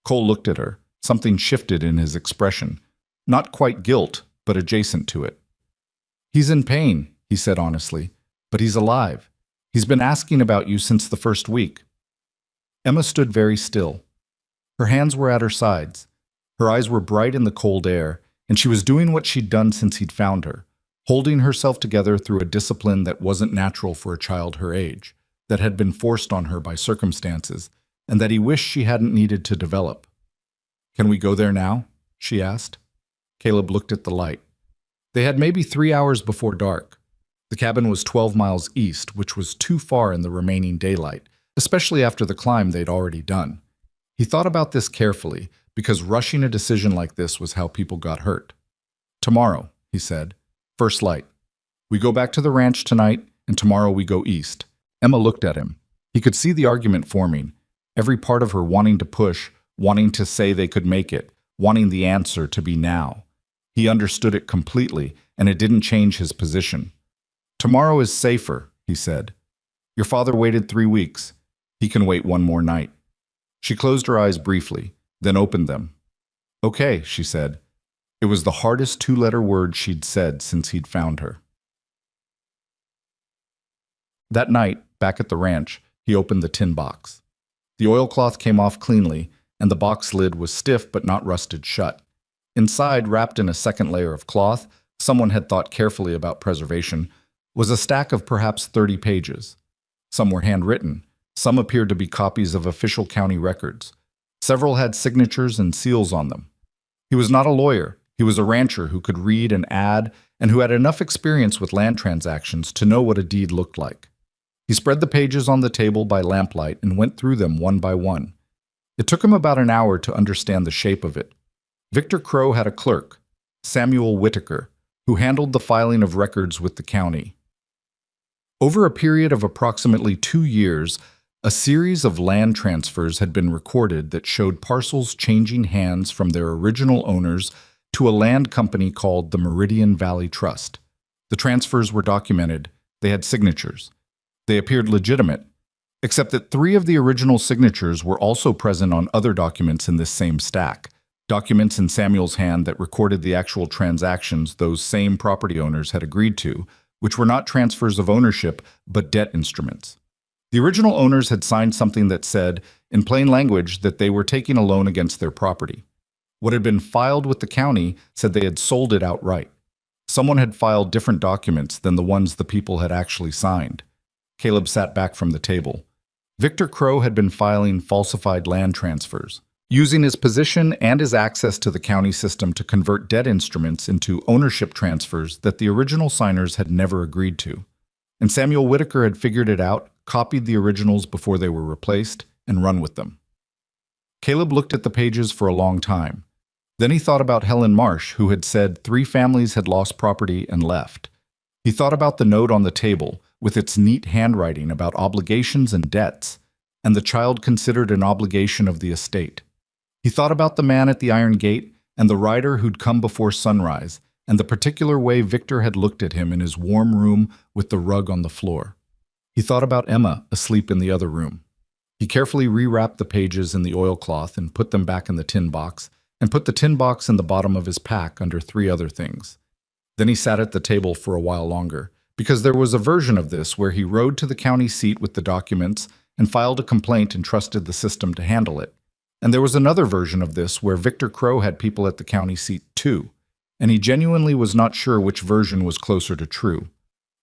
Cole looked at her. Something shifted in his expression. Not quite guilt, but adjacent to it. "He's in pain," he said honestly, "but he's alive. He's been asking about you since the first week." Emma stood very still. Her hands were at her sides. Her eyes were bright in the cold air, and she was doing what she'd done since he'd found her, holding herself together through a discipline that wasn't natural for a child her age, that had been forced on her by circumstances, and that he wished she hadn't needed to develop. "Can we go there now?" she asked. Caleb looked at the light. They had maybe 3 hours before dark. The cabin was 12 miles east, which was too far in the remaining daylight, especially after the climb they'd already done. He thought about this carefully, because rushing a decision like this was how people got hurt. "Tomorrow," he said. "First light. We go back to the ranch tonight, and tomorrow we go east." Emma looked at him. He could see the argument forming, every part of her wanting to push, wanting to say they could make it, wanting the answer to be now. He understood it completely, and it didn't change his position. "Tomorrow is safer," he said. "Your father waited 3 weeks. He can wait 1 more night." She closed her eyes briefly, then opened them. "Okay," she said. It was the hardest 2-letter word she'd said since he'd found her. That night, back at the ranch, he opened the tin box. The oilcloth came off cleanly, and the box lid was stiff but not rusted shut. Inside, wrapped in a second layer of cloth, someone had thought carefully about preservation, was a stack of perhaps 30 pages. Some were handwritten. Some appeared to be copies of official county records. Several had signatures and seals on them. He was not a lawyer. He was a rancher who could read and add, and who had enough experience with land transactions to know what a deed looked like. He spread the pages on the table by lamplight and went through them one by one. It took him about an hour to understand the shape of it. Victor Crow had a clerk, Samuel Whitaker, who handled the filing of records with the county. Over a period of approximately 2 years, a series of land transfers had been recorded that showed parcels changing hands from their original owners to a land company called the Meridian Valley Trust. The transfers were documented. They had signatures. They appeared legitimate, except that 3 of the original signatures were also present on other documents in this same stack, documents in Samuel's hand that recorded the actual transactions those same property owners had agreed to, which were not transfers of ownership, but debt instruments. The original owners had signed something that said, in plain language, that they were taking a loan against their property. What had been filed with the county said they had sold it outright. Someone had filed different documents than the ones the people had actually signed. Caleb sat back from the table. Victor Crow had been filing falsified land transfers, using his position and his access to the county system to convert debt instruments into ownership transfers that the original signers had never agreed to. And Samuel Whitaker had figured it out, copied the originals before they were replaced, and run with them. Caleb looked at the pages for a long time. Then he thought about Helen Marsh, who had said 3 families had lost property and left. He thought about the note on the table, with its neat handwriting about obligations and debts, and the child considered an obligation of the estate. He thought about the man at the iron gate and the rider who'd come before sunrise, and the particular way Victor had looked at him in his warm room with the rug on the floor. He thought about Emma asleep in the other room. He carefully rewrapped the pages in the oilcloth and put them back in the tin box, and put the tin box in the bottom of his pack under 3 other things. Then he sat at the table for a while longer, because there was a version of this where he rode to the county seat with the documents and filed a complaint and trusted the system to handle it. And there was another version of this where Victor Crow had people at the county seat too, and he genuinely was not sure which version was closer to true.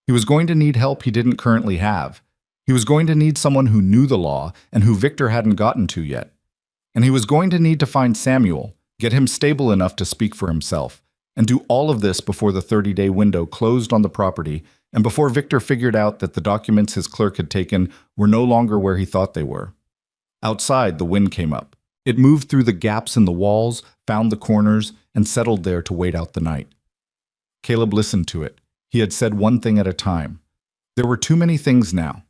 He was going to need help he didn't currently have. He was going to need someone who knew the law and who Victor hadn't gotten to yet. And he was going to need to find Samuel, get him stable enough to speak for himself, and do all of this before the 30-day window closed on the property and before Victor figured out that the documents his clerk had taken were no longer where he thought they were. Outside, the wind came up. It moved through the gaps in the walls, found the corners, and settled there to wait out the night. Caleb listened to it. He had said one thing at a time. There were too many things now.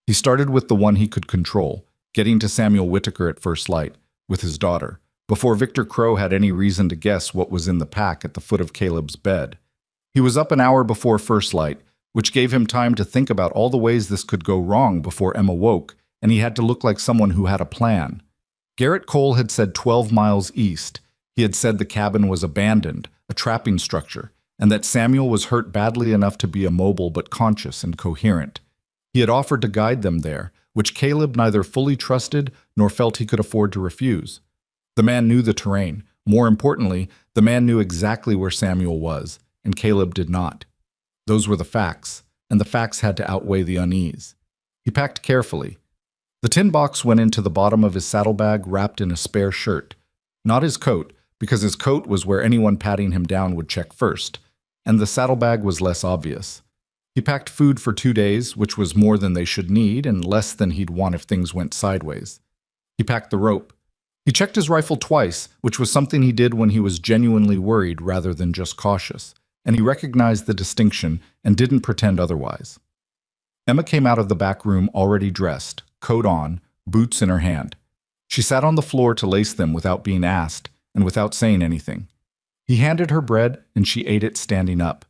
He started with the one he could control, getting to Samuel Whitaker at first light, with his daughter, before Victor Crow had any reason to guess what was in the pack at the foot of Caleb's bed. He was up an hour before first light, which gave him time to think about all the ways this could go wrong before Emma woke, and he had to look like someone who had a plan. Garrett Cole had said 12 miles east. He had said the cabin was abandoned, a trapping structure, and that Samuel was hurt badly enough to be immobile but conscious and coherent. He had offered to guide them there, which Caleb neither fully trusted nor felt he could afford to refuse. The man knew the terrain. More importantly, the man knew exactly where Samuel was, and Caleb did not. Those were the facts, and the facts had to outweigh the unease. He packed carefully. The tin box went into the bottom of his saddlebag wrapped in a spare shirt. Not his coat, because his coat was where anyone patting him down would check first, and the saddlebag was less obvious. He packed food for 2 days, which was more than they should need and less than he'd want if things went sideways. He packed the rope. He checked his rifle twice, which was something he did when he was genuinely worried rather than just cautious, and he recognized the distinction and didn't pretend otherwise. Emma came out of the back room already dressed, coat on, boots in her hand. She sat on the floor to lace them without being asked and without saying anything. He handed her bread and she ate it standing up.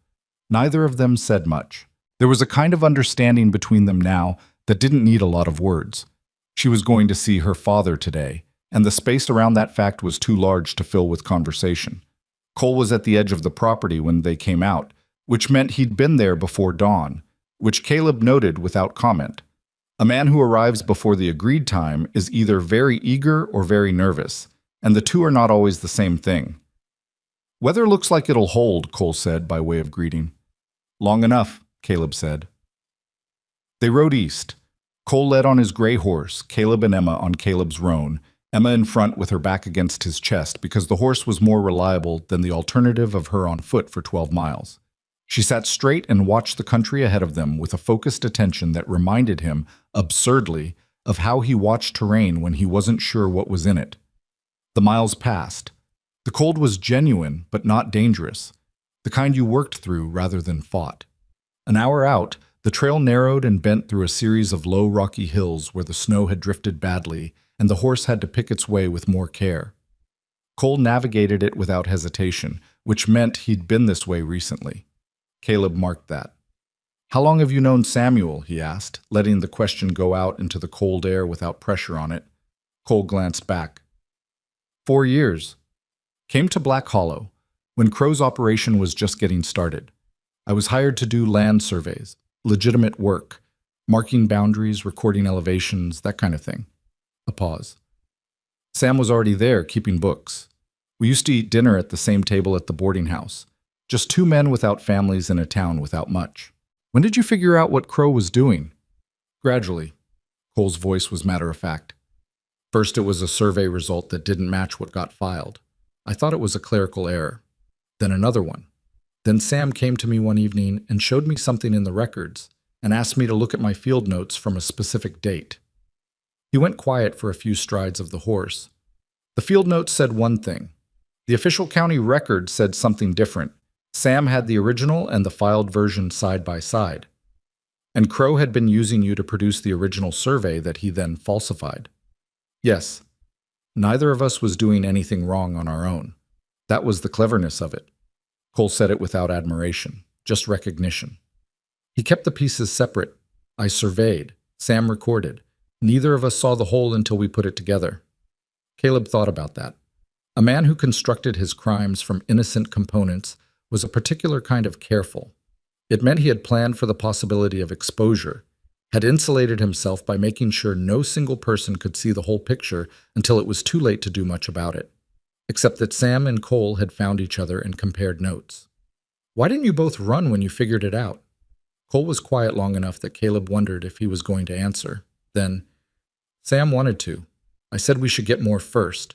Neither of them said much. There was a kind of understanding between them now that didn't need a lot of words. She was going to see her father today, and the space around that fact was too large to fill with conversation. Cole was at the edge of the property when they came out, which meant he'd been there before dawn, which Caleb noted without comment. A man who arrives before the agreed time is either very eager or very nervous, and the two are not always the same thing. Weather looks like it'll hold, Cole said by way of greeting. Long enough, Caleb said. They rode east. Cole led on his gray horse, Caleb and Emma on Caleb's roan, Emma in front with her back against his chest because the horse was more reliable than the alternative of her on foot for 12 miles. She sat straight and watched the country ahead of them with a focused attention that reminded him, absurdly, of how he watched terrain when he wasn't sure what was in it. The miles passed. The cold was genuine, but not dangerous, the kind you worked through rather than fought. An hour out, the trail narrowed and bent through a series of low rocky hills where the snow had drifted badly, and the horse had to pick its way with more care. Cole navigated it without hesitation, which meant he'd been this way recently. Caleb marked that. How long have you known Samuel? He asked, letting the question go out into the cold air without pressure on it. Cole glanced back. 4 years. Came to Black Hollow, when Crow's operation was just getting started. I was hired to do land surveys, legitimate work, marking boundaries, recording elevations, that kind of thing. A pause. Sam was already there, keeping books. We used to eat dinner at the same table at the boarding house. Just two men without families in a town without much. When did you figure out what Crow was doing? Gradually. Cole's voice was matter-of-fact. First, it was a survey result that didn't match what got filed. I thought it was a clerical error. Then another one. Then Sam came to me one evening and showed me something in the records and asked me to look at my field notes from a specific date. He went quiet for a few strides of the horse. The field notes said one thing. The official county record said something different. Sam had the original and the filed version side by side. And Crow had been using you to produce the original survey that he then falsified. Yes, neither of us was doing anything wrong on our own. That was the cleverness of it. Cole said it without admiration, just recognition. He kept the pieces separate. I surveyed. Sam recorded. Neither of us saw the whole until we put it together. Caleb thought about that. A man who constructed his crimes from innocent components was a particular kind of careful. It meant he had planned for the possibility of exposure, had insulated himself by making sure no single person could see the whole picture until it was too late to do much about it. Except that Sam and Cole had found each other and compared notes. Why didn't you both run when you figured it out? Cole was quiet long enough that Caleb wondered if he was going to answer. Then, Sam wanted to. I said we should get more first.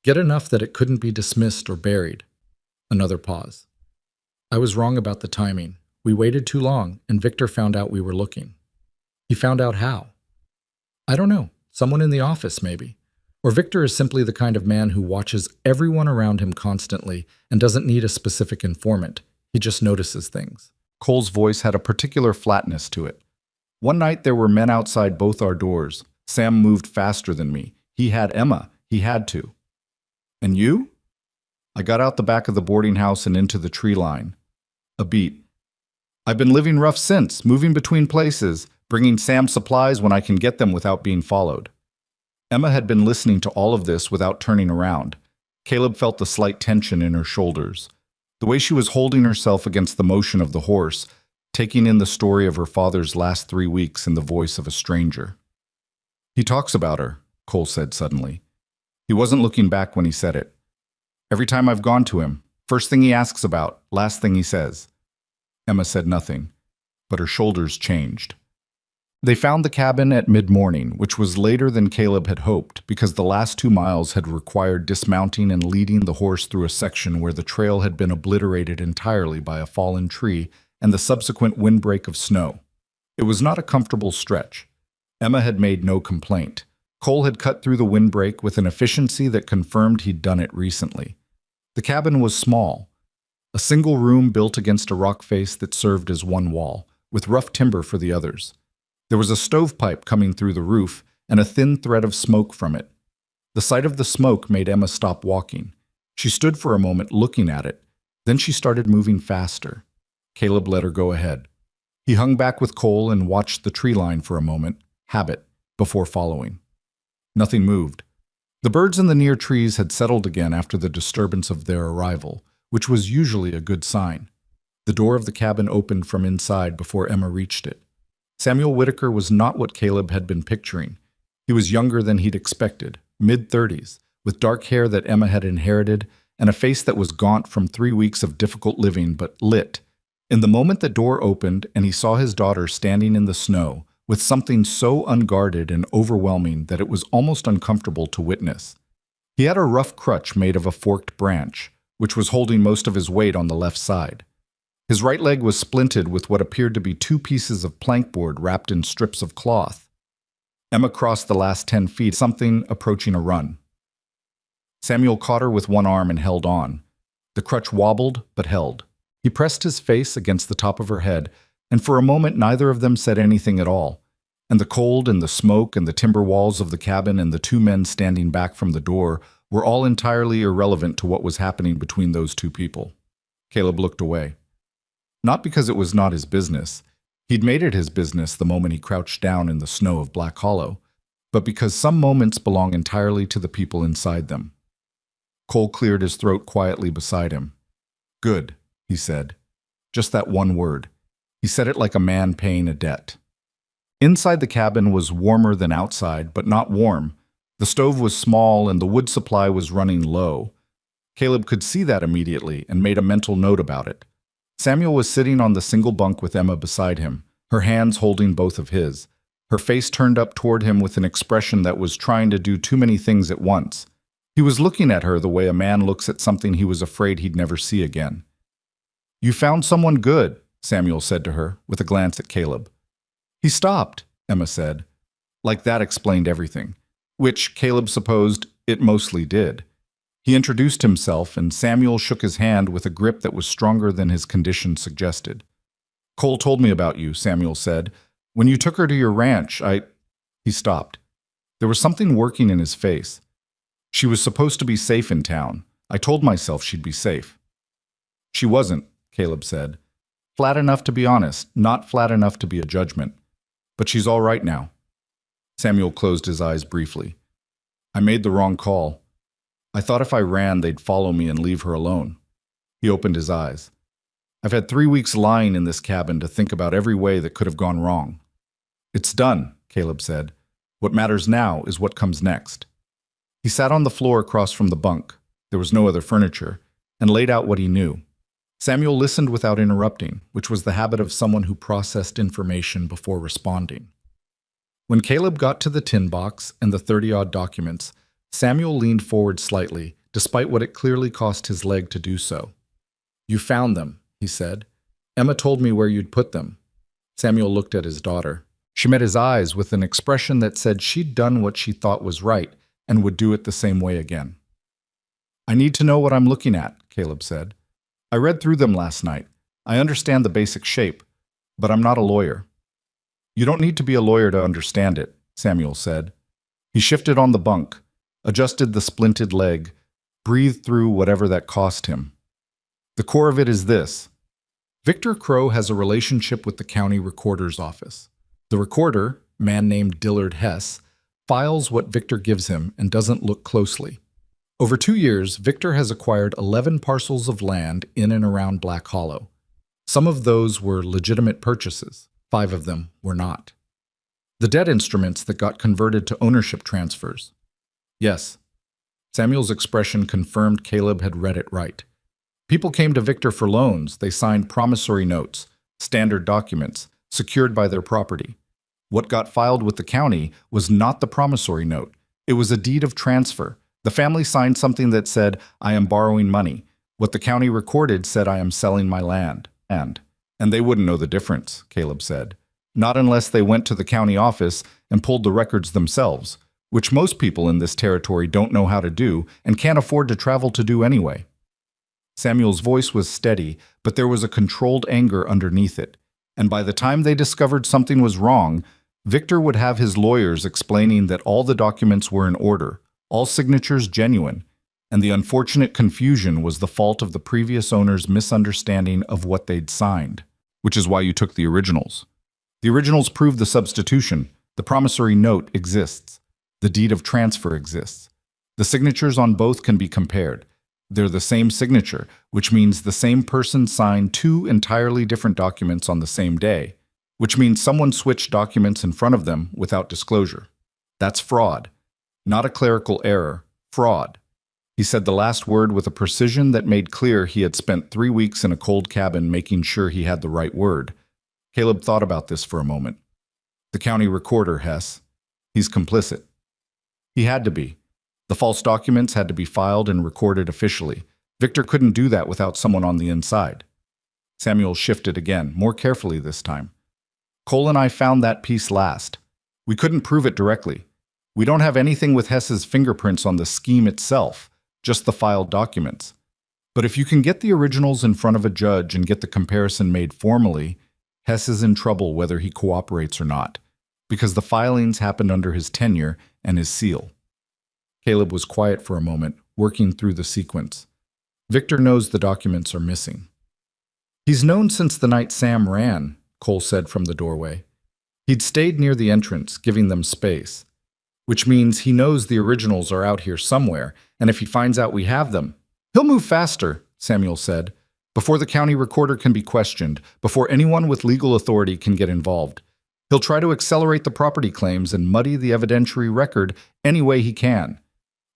Get enough that it couldn't be dismissed or buried. Another pause. I was wrong about the timing. We waited too long, and Victor found out we were looking. He found out how? I don't know. Someone in the office, maybe. Or Victor is simply the kind of man who watches everyone around him constantly and doesn't need a specific informant. He just notices things. Cole's voice had a particular flatness to it. One night there were men outside both our doors. Sam moved faster than me. He had Emma. He had to. And you? I got out the back of the boarding house and into the tree line. A beat. I've been living rough since, moving between places, bringing Sam supplies when I can get them without being followed. Emma had been listening to all of this without turning around. Caleb felt the slight tension in her shoulders. The way she was holding herself against the motion of the horse, taking in the story of her father's last 3 weeks in the voice of a stranger. He talks about her, Cole said suddenly. He wasn't looking back when he said it. Every time I've gone to him, first thing he asks about, last thing he says. Emma said nothing, but her shoulders changed. They found the cabin at mid-morning, which was later than Caleb had hoped because the last 2 miles had required dismounting and leading the horse through a section where the trail had been obliterated entirely by a fallen tree and the subsequent windbreak of snow. It was not a comfortable stretch. Emma had made no complaint. Cole had cut through the windbreak with an efficiency that confirmed he'd done it recently. The cabin was small, a single room built against a rock face that served as one wall, with rough timber for the others. There was a stovepipe coming through the roof and a thin thread of smoke from it. The sight of the smoke made Emma stop walking. She stood for a moment looking at it. Then she started moving faster. Caleb let her go ahead. He hung back with Cole and watched the tree line for a moment, habit, before following. Nothing moved. The birds in the near trees had settled again after the disturbance of their arrival, which was usually a good sign. The door of the cabin opened from inside before Emma reached it. Samuel Whitaker was not what Caleb had been picturing. He was younger than he'd expected, mid-30s, with dark hair that Emma had inherited, and a face that was gaunt from 3 weeks of difficult living but lit. In the moment the door opened and he saw his daughter standing in the snow, with something so unguarded and overwhelming that it was almost uncomfortable to witness. He had a rough crutch made of a forked branch, which was holding most of his weight on the left side. His right leg was splinted with what appeared to be 2 pieces of plankboard wrapped in strips of cloth. Emma crossed the last 10 feet, something approaching a run. Samuel caught her with one arm and held on. The crutch wobbled, but held. He pressed his face against the top of her head, and for a moment neither of them said anything at all. And the cold and the smoke and the timber walls of the cabin and the 2 men standing back from the door were all entirely irrelevant to what was happening between those 2 people. Caleb looked away. Not because it was not his business. He'd made it his business the moment he crouched down in the snow of Black Hollow, but because some moments belong entirely to the people inside them. Cole cleared his throat quietly beside him. "Good," he said. Just that one word. He said it like a man paying a debt. Inside the cabin was warmer than outside, but not warm. The stove was small and the wood supply was running low. Caleb could see that immediately and made a mental note about it. Samuel was sitting on the single bunk with Emma beside him, her hands holding both of his, her face turned up toward him with an expression that was trying to do too many things at once. He was looking at her the way a man looks at something he was afraid he'd never see again. "You found someone good," Samuel said to her, with a glance at Caleb. "He stopped," Emma said. Like that explained everything, which Caleb supposed it mostly did. He introduced himself, and Samuel shook his hand with a grip that was stronger than his condition suggested. "Cole told me about you," Samuel said. "When you took her to your ranch, He stopped. There was something working in his face. "She was supposed to be safe in town. I told myself she'd be safe." "She wasn't," Caleb said. "Flat enough to be honest, not flat enough to be a judgment. But she's all right now." Samuel closed his eyes briefly. "I made the wrong call. I thought if I ran, they'd follow me and leave her alone." He opened his eyes. "I've had 3 weeks lying in this cabin to think about every way that could have gone wrong." "It's done," Caleb said. "What matters now is what comes next." He sat on the floor across from the bunk, there was no other furniture, and laid out what he knew. Samuel listened without interrupting, which was the habit of someone who processed information before responding. When Caleb got to the tin box and the 30-odd documents, Samuel leaned forward slightly, despite what it clearly cost his leg to do so. "You found them," he said. "Emma told me where you'd put them." Samuel looked at his daughter. She met his eyes with an expression that said she'd done what she thought was right and would do it the same way again. "I need to know what I'm looking at," Caleb said. "I read through them last night. I understand the basic shape, but I'm not a lawyer." "You don't need to be a lawyer to understand it," Samuel said. He shifted on the bunk, adjusted the splinted leg, breathed through whatever that cost him. "The core of it is this. Victor Crow has a relationship with the county recorder's office. The recorder, a man named Dillard Hess, files what Victor gives him and doesn't look closely. Over 2 years, Victor has acquired 11 parcels of land in and around Black Hollow. Some of those were legitimate purchases. 5 of them were not. The debt instruments that got converted to ownership transfers. Yes. Samuel's expression confirmed Caleb had read it right. People came to Victor for loans. They signed promissory notes, standard documents, secured by their property. What got filed with the county was not the promissory note. It was a deed of transfer. The family signed something that said, "I am borrowing money." What the county recorded said, "I am selling my land." And they wouldn't know the difference, Caleb said. Not unless they went to the county office and pulled the records themselves, which most people in this territory don't know how to do and can't afford to travel to do anyway. Samuel's voice was steady, but there was a controlled anger underneath it. And by the time they discovered something was wrong, Victor would have his lawyers explaining that all the documents were in order, all signatures genuine, and the unfortunate confusion was the fault of the previous owner's misunderstanding of what they'd signed, which is why you took the originals. The originals prove the substitution. The promissory note exists. The deed of transfer exists. The signatures on both can be compared. They're the same signature, which means the same person signed 2 entirely different documents on the same day. which means someone switched documents in front of them without disclosure. That's fraud. Not a clerical error. Fraud. He said the last word with a precision that made clear he had spent 3 weeks in a cold cabin making sure he had the right word. Caleb thought about this for a moment. The county recorder, Hess. He's complicit. He had to be. The false documents had to be filed and recorded officially. Victor couldn't do that without someone on the inside. Samuel shifted again, more carefully this time. Cole and I found that piece last. We couldn't prove it directly. We don't have anything with Hess's fingerprints on the scheme itself, just the filed documents. But if you can get the originals in front of a judge and get the comparison made formally, Hess is in trouble whether he cooperates or not, because the filings happened under his tenure and his seal. Caleb was quiet for a moment, working through the sequence. Victor knows the documents are missing. He's known since the night Sam ran, Cole said from the doorway. He'd stayed near the entrance, giving them space, which means he knows the originals are out here somewhere, and if he finds out we have them, he'll move faster, Samuel said, before the county recorder can be questioned, before anyone with legal authority can get involved. He'll try to accelerate the property claims and muddy the evidentiary record any way he can.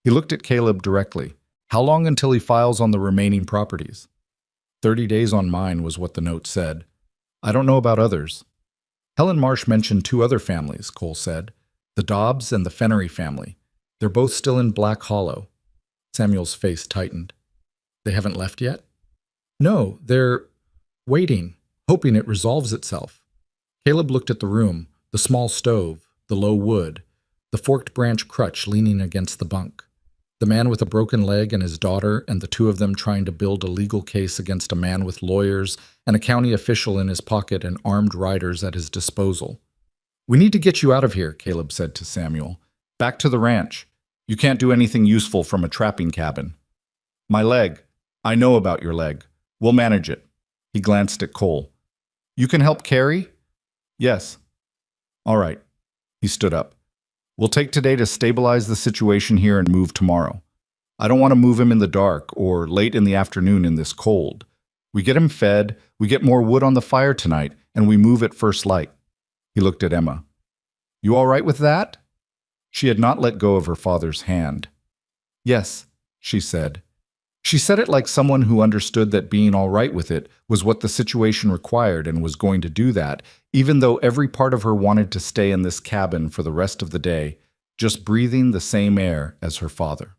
He looked at Caleb directly. How long until he files on the remaining properties? 30 days on mine was what the note said. I don't know about others. Helen Marsh mentioned 2 other families, Cole said. The Dobbs and the Fennery family. They're both still in Black Hollow. Samuel's face tightened. They haven't left yet? No, they're waiting, hoping it resolves itself. Caleb looked at the room, the small stove, the low wood, the forked branch crutch leaning against the bunk. The man with a broken leg and his daughter, and the 2 of them trying to build a legal case against a man with lawyers and a county official in his pocket and armed riders at his disposal. We need to get you out of here, Caleb said to Samuel. Back to the ranch. You can't do anything useful from a trapping cabin. My leg. I know about your leg. We'll manage it. He glanced at Cole. You can help carry? Yes. All right. He stood up. We'll take today to stabilize the situation here and move tomorrow. I don't want to move him in the dark or late in the afternoon in this cold. We get him fed, we get more wood on the fire tonight, and we move at first light. He looked at Emma. You all right with that? She had not let go of her father's hand. Yes, she said. She said it like someone who understood that being all right with it was what the situation required and was going to do that, even though every part of her wanted to stay in this cabin for the rest of the day, just breathing the same air as her father.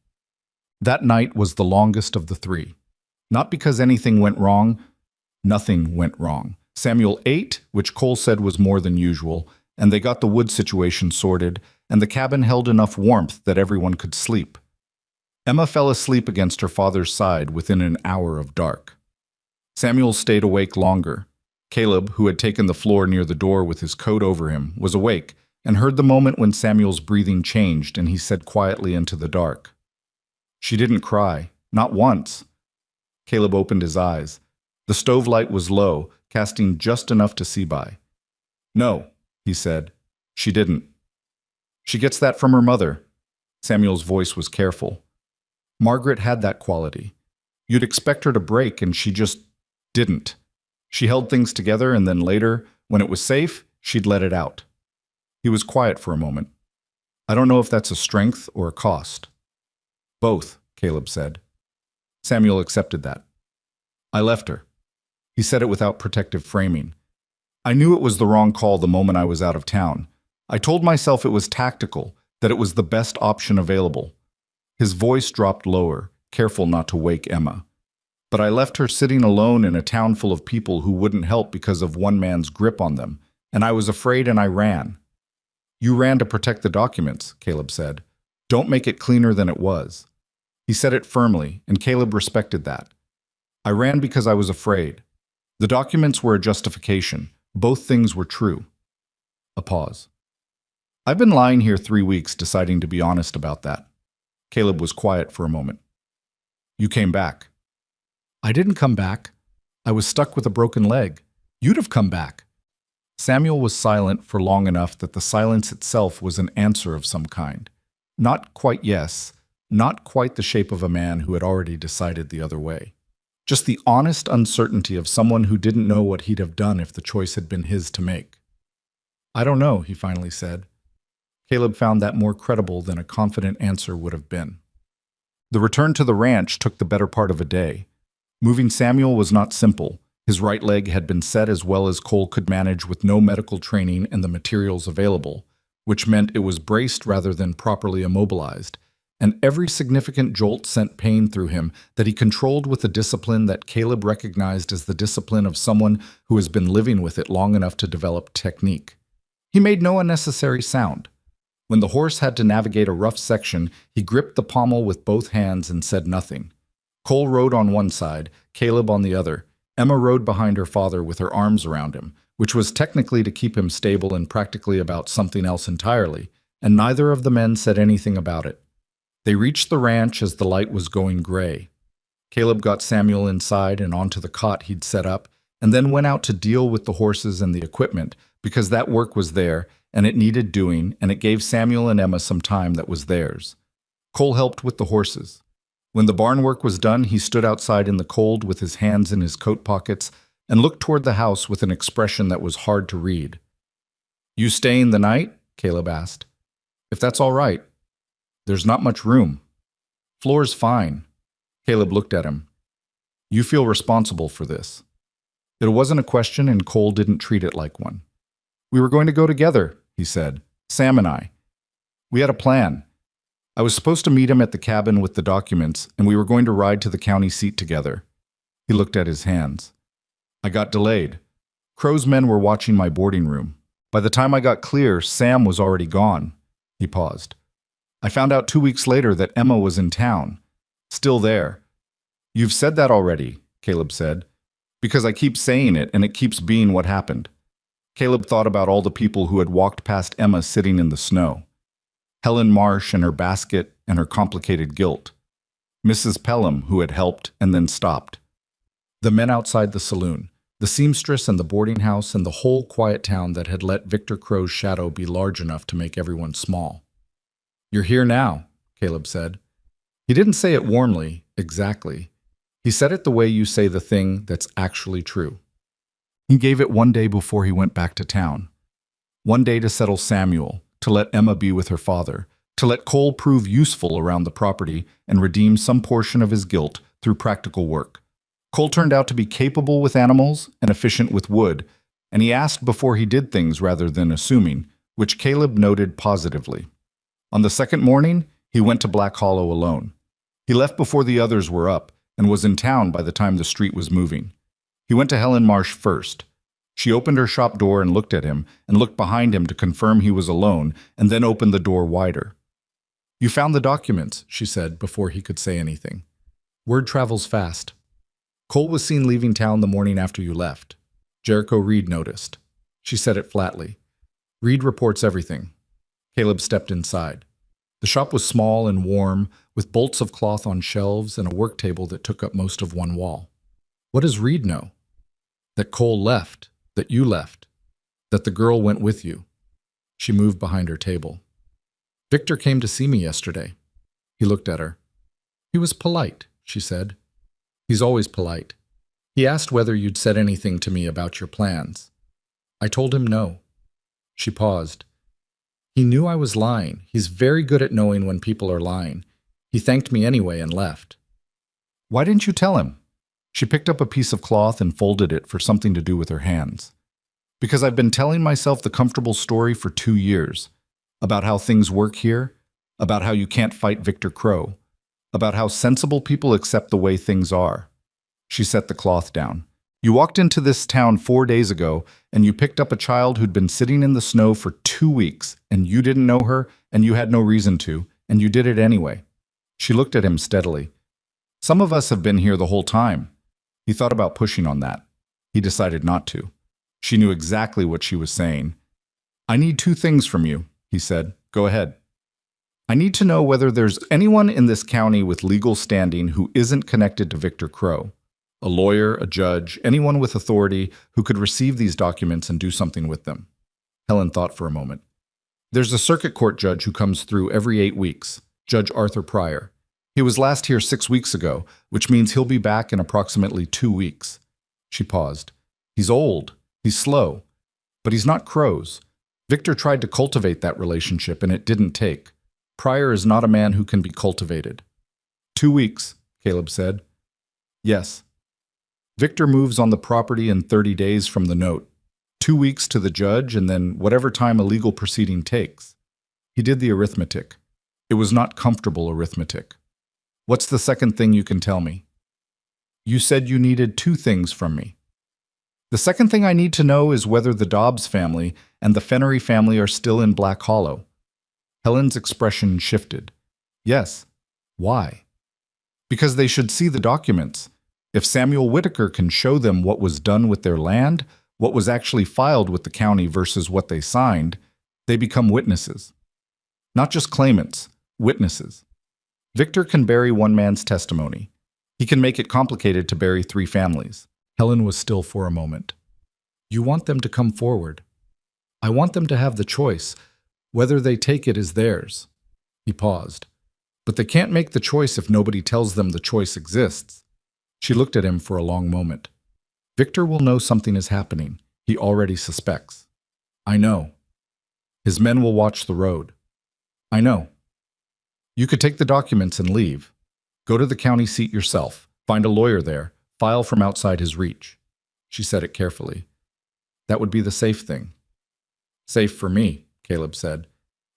That night was the longest of the 3. Not because anything went wrong. Nothing went wrong. Samuel ate, which Cole said was more than usual, and they got the wood situation sorted, and the cabin held enough warmth that everyone could sleep. Emma fell asleep against her father's side within an hour of dark. Samuel stayed awake longer. Caleb, who had taken the floor near the door with his coat over him, was awake and heard the moment when Samuel's breathing changed and he said quietly into the dark, She didn't cry, not once. Caleb opened his eyes. The stove light was low, casting just enough to see by. No, he said. She didn't. She gets that from her mother. Samuel's voice was careful. Margaret had that quality. You'd expect her to break, and she just didn't. She held things together, and then later, when it was safe, she'd let it out. He was quiet for a moment. I don't know if that's a strength or a cost. Both, Caleb said. Samuel accepted that. I left her. He said it without protective framing. I knew it was the wrong call the moment I was out of town. I told myself it was tactical, that it was the best option available. His voice dropped lower, careful not to wake Emma. But I left her sitting alone in a town full of people who wouldn't help because of one man's grip on them, and I was afraid and I ran. You ran to protect the documents, Caleb said. Don't make it cleaner than it was. He said it firmly, and Caleb respected that. I ran because I was afraid. The documents were a justification. Both things were true. A pause. I've been lying here 3 weeks deciding to be honest about that. Caleb was quiet for a moment. You came back. I didn't come back. I was stuck with a broken leg. You'd have come back. Samuel was silent for long enough that the silence itself was an answer of some kind. Not quite yes, not quite the shape of a man who had already decided the other way. Just the honest uncertainty of someone who didn't know what he'd have done if the choice had been his to make. I don't know, he finally said. Caleb found that more credible than a confident answer would have been. The return to the ranch took the better part of a day. Moving Samuel was not simple. His right leg had been set as well as Cole could manage with no medical training and the materials available, which meant it was braced rather than properly immobilized, and every significant jolt sent pain through him that he controlled with a discipline that Caleb recognized as the discipline of someone who has been living with it long enough to develop technique. He made no unnecessary sound. When the horse had to navigate a rough section, he gripped the pommel with both hands and said nothing. Cole rode on one side, Caleb on the other. Emma rode behind her father with her arms around him, which was technically to keep him stable and practically about something else entirely, and neither of the men said anything about it. They reached the ranch as the light was going gray. Caleb got Samuel inside and onto the cot he'd set up, and then went out to deal with the horses and the equipment, because that work was there, and it needed doing, and it gave Samuel and Emma some time that was theirs. Cole helped with the horses. When the barn work was done, he stood outside in the cold with his hands in his coat pockets and looked toward the house with an expression that was hard to read. "You staying the night?" Caleb asked. "If that's all right. There's not much room." "Floor's fine." Caleb looked at him. "You feel responsible for this." It wasn't a question, and Cole didn't treat it like one. "We were going to go together," he said. "Sam and I. We had a plan. I was supposed to meet him at the cabin with the documents, and we were going to ride to the county seat together." He looked at his hands. "I got delayed. Crow's men were watching my boarding room. By the time I got clear, Sam was already gone." He paused. "I found out 2 weeks later that Emma was in town. Still there." "You've said that already," Caleb said. "Because I keep saying it, and it keeps being what happened." Caleb thought about all the people who had walked past Emma sitting in the snow. Helen Marsh and her basket and her complicated guilt. Mrs. Pelham, who had helped and then stopped. The men outside the saloon, the seamstress and the boarding house, and the whole quiet town that had let Victor Crow's shadow be large enough to make everyone small. "You're here now," Caleb said. He didn't say it warmly, exactly. He said it the way you say the thing that's actually true. He gave it one day before he went back to town. One day to settle Samuel, to let Emma be with her father, to let Cole prove useful around the property and redeem some portion of his guilt through practical work. Cole turned out to be capable with animals and efficient with wood, and he asked before he did things rather than assuming, which Caleb noted positively. On the second morning, he went to Black Hollow alone. He left before the others were up and was in town by the time the street was moving. He went to Helen Marsh first. She opened her shop door and looked at him, and looked behind him to confirm he was alone, and then opened the door wider. "You found the documents," she said before he could say anything. "Word travels fast. Cole was seen leaving town the morning after you left. Jericho Reed noticed." She said it flatly. "Reed reports everything." Caleb stepped inside. The shop was small and warm, with bolts of cloth on shelves and a work table that took up most of one wall. "What does Reed know?" "That Cole left. That you left. That the girl went with you." She moved behind her table. "Victor came to see me yesterday." He looked at her. "He was polite," she said. "He's always polite. He asked whether you'd said anything to me about your plans. I told him no." She paused. "He knew I was lying. He's very good at knowing when people are lying. He thanked me anyway and left." "Why didn't you tell him?" She picked up a piece of cloth and folded it for something to do with her hands. "Because I've been telling myself the comfortable story for 2 years. About how things work here. About how you can't fight Victor Crow. About how sensible people accept the way things are." She set the cloth down. "You walked into this town 4 days ago, and you picked up a child who'd been sitting in the snow for 2 weeks, and you didn't know her, and you had no reason to, and you did it anyway." She looked at him steadily. "Some of us have been here the whole time." He thought about pushing on that. He decided not to. She knew exactly what she was saying. "I need 2 things from you," he said. "Go ahead." "I need to know whether there's anyone in this county with legal standing who isn't connected to Victor Crow. A lawyer, a judge, anyone with authority who could receive these documents and do something with them." Helen thought for a moment. "There's a circuit court judge who comes through every 8 weeks, Judge Arthur Pryor. He was last here 6 weeks ago, which means he'll be back in approximately 2 weeks. She paused. "He's old. He's slow. But he's not Crow's. Victor tried to cultivate that relationship, and it didn't take. Pryor is not a man who can be cultivated. 2 weeks, Caleb said. Yes. Victor moves on the property in 30 days from the note. 2 weeks to the judge, and then whatever time a legal proceeding takes. He did the arithmetic. It was not comfortable arithmetic. What's the second thing you can tell me? You said you needed 2 things from me. The second thing I need to know is whether the Dobbs family and the Fennery family are still in Black Hollow. Helen's expression shifted. Yes. Why? Because they should see the documents. If Samuel Whitaker can show them what was done with their land, what was actually filed with the county versus what they signed, they become witnesses. Not just claimants, witnesses. Victor can bury one man's testimony. He can make it complicated to bury 3 families. Helen was still for a moment. You want them to come forward. I want them to have the choice. Whether they take it is theirs. He paused. But they can't make the choice if nobody tells them the choice exists. She looked at him for a long moment. Victor will know something is happening. He already suspects. I know. His men will watch the road. I know. You could take the documents and leave. Go to the county seat yourself. Find a lawyer there. File from outside his reach. She said it carefully. That would be the safe thing. Safe for me, Caleb said.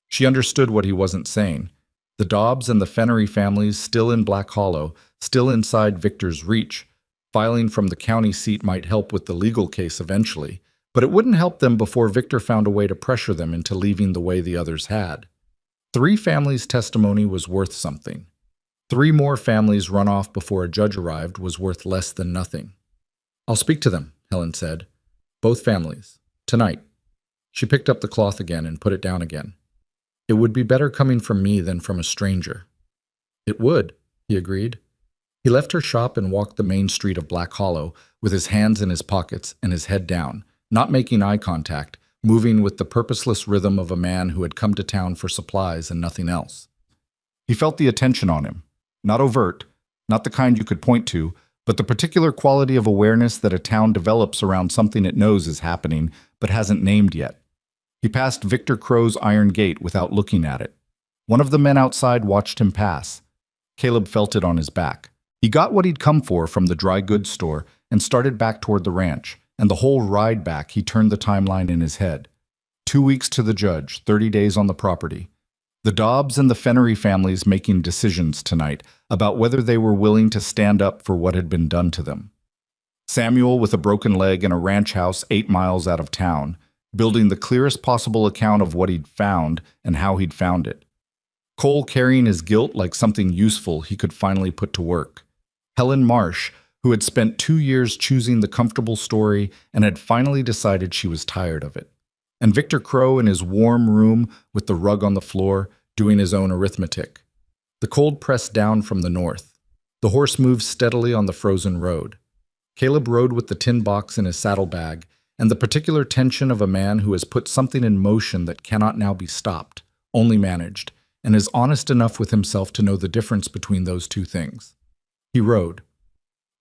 She understood what he wasn't saying. The Dobbs and the Fennery families still in Black Hollow, still inside Victor's reach. Filing from the county seat might help with the legal case eventually, but it wouldn't help them before Victor found a way to pressure them into leaving the way the others had. 3 families' testimony was worth something. 3 more families run off before a judge arrived was worth less than nothing. I'll speak to them, Helen said. Both families. Tonight. She picked up the cloth again and put it down again. It would be better coming from me than from a stranger. It would, he agreed. He left her shop and walked the main street of Black Hollow with his hands in his pockets and his head down, not making eye contact, moving with the purposeless rhythm of a man who had come to town for supplies and nothing else. He felt the attention on him. Not overt, not the kind you could point to, but the particular quality of awareness that a town develops around something it knows is happening but hasn't named yet. He passed Victor Crow's iron gate without looking at it. One of the men outside watched him pass. Caleb felt it on his back. He got what he'd come for from the dry goods store and started back toward the ranch, and the whole ride back he turned the timeline in his head. 2 weeks to the judge, 30 days on the property. The Dobbs and the Fennery families making decisions tonight about whether they were willing to stand up for what had been done to them. Samuel with a broken leg in a ranch house 8 miles out of town, building the clearest possible account of what he'd found and how he'd found it. Cole carrying his guilt like something useful he could finally put to work. Helen Marsh, who had spent 2 years choosing the comfortable story and had finally decided she was tired of it. And Victor Crow in his warm room with the rug on the floor, doing his own arithmetic. The cold pressed down from the north. The horse moved steadily on the frozen road. Caleb rode with the tin box in his saddlebag and the particular tension of a man who has put something in motion that cannot now be stopped, only managed, and is honest enough with himself to know the difference between those 2 things. He rode.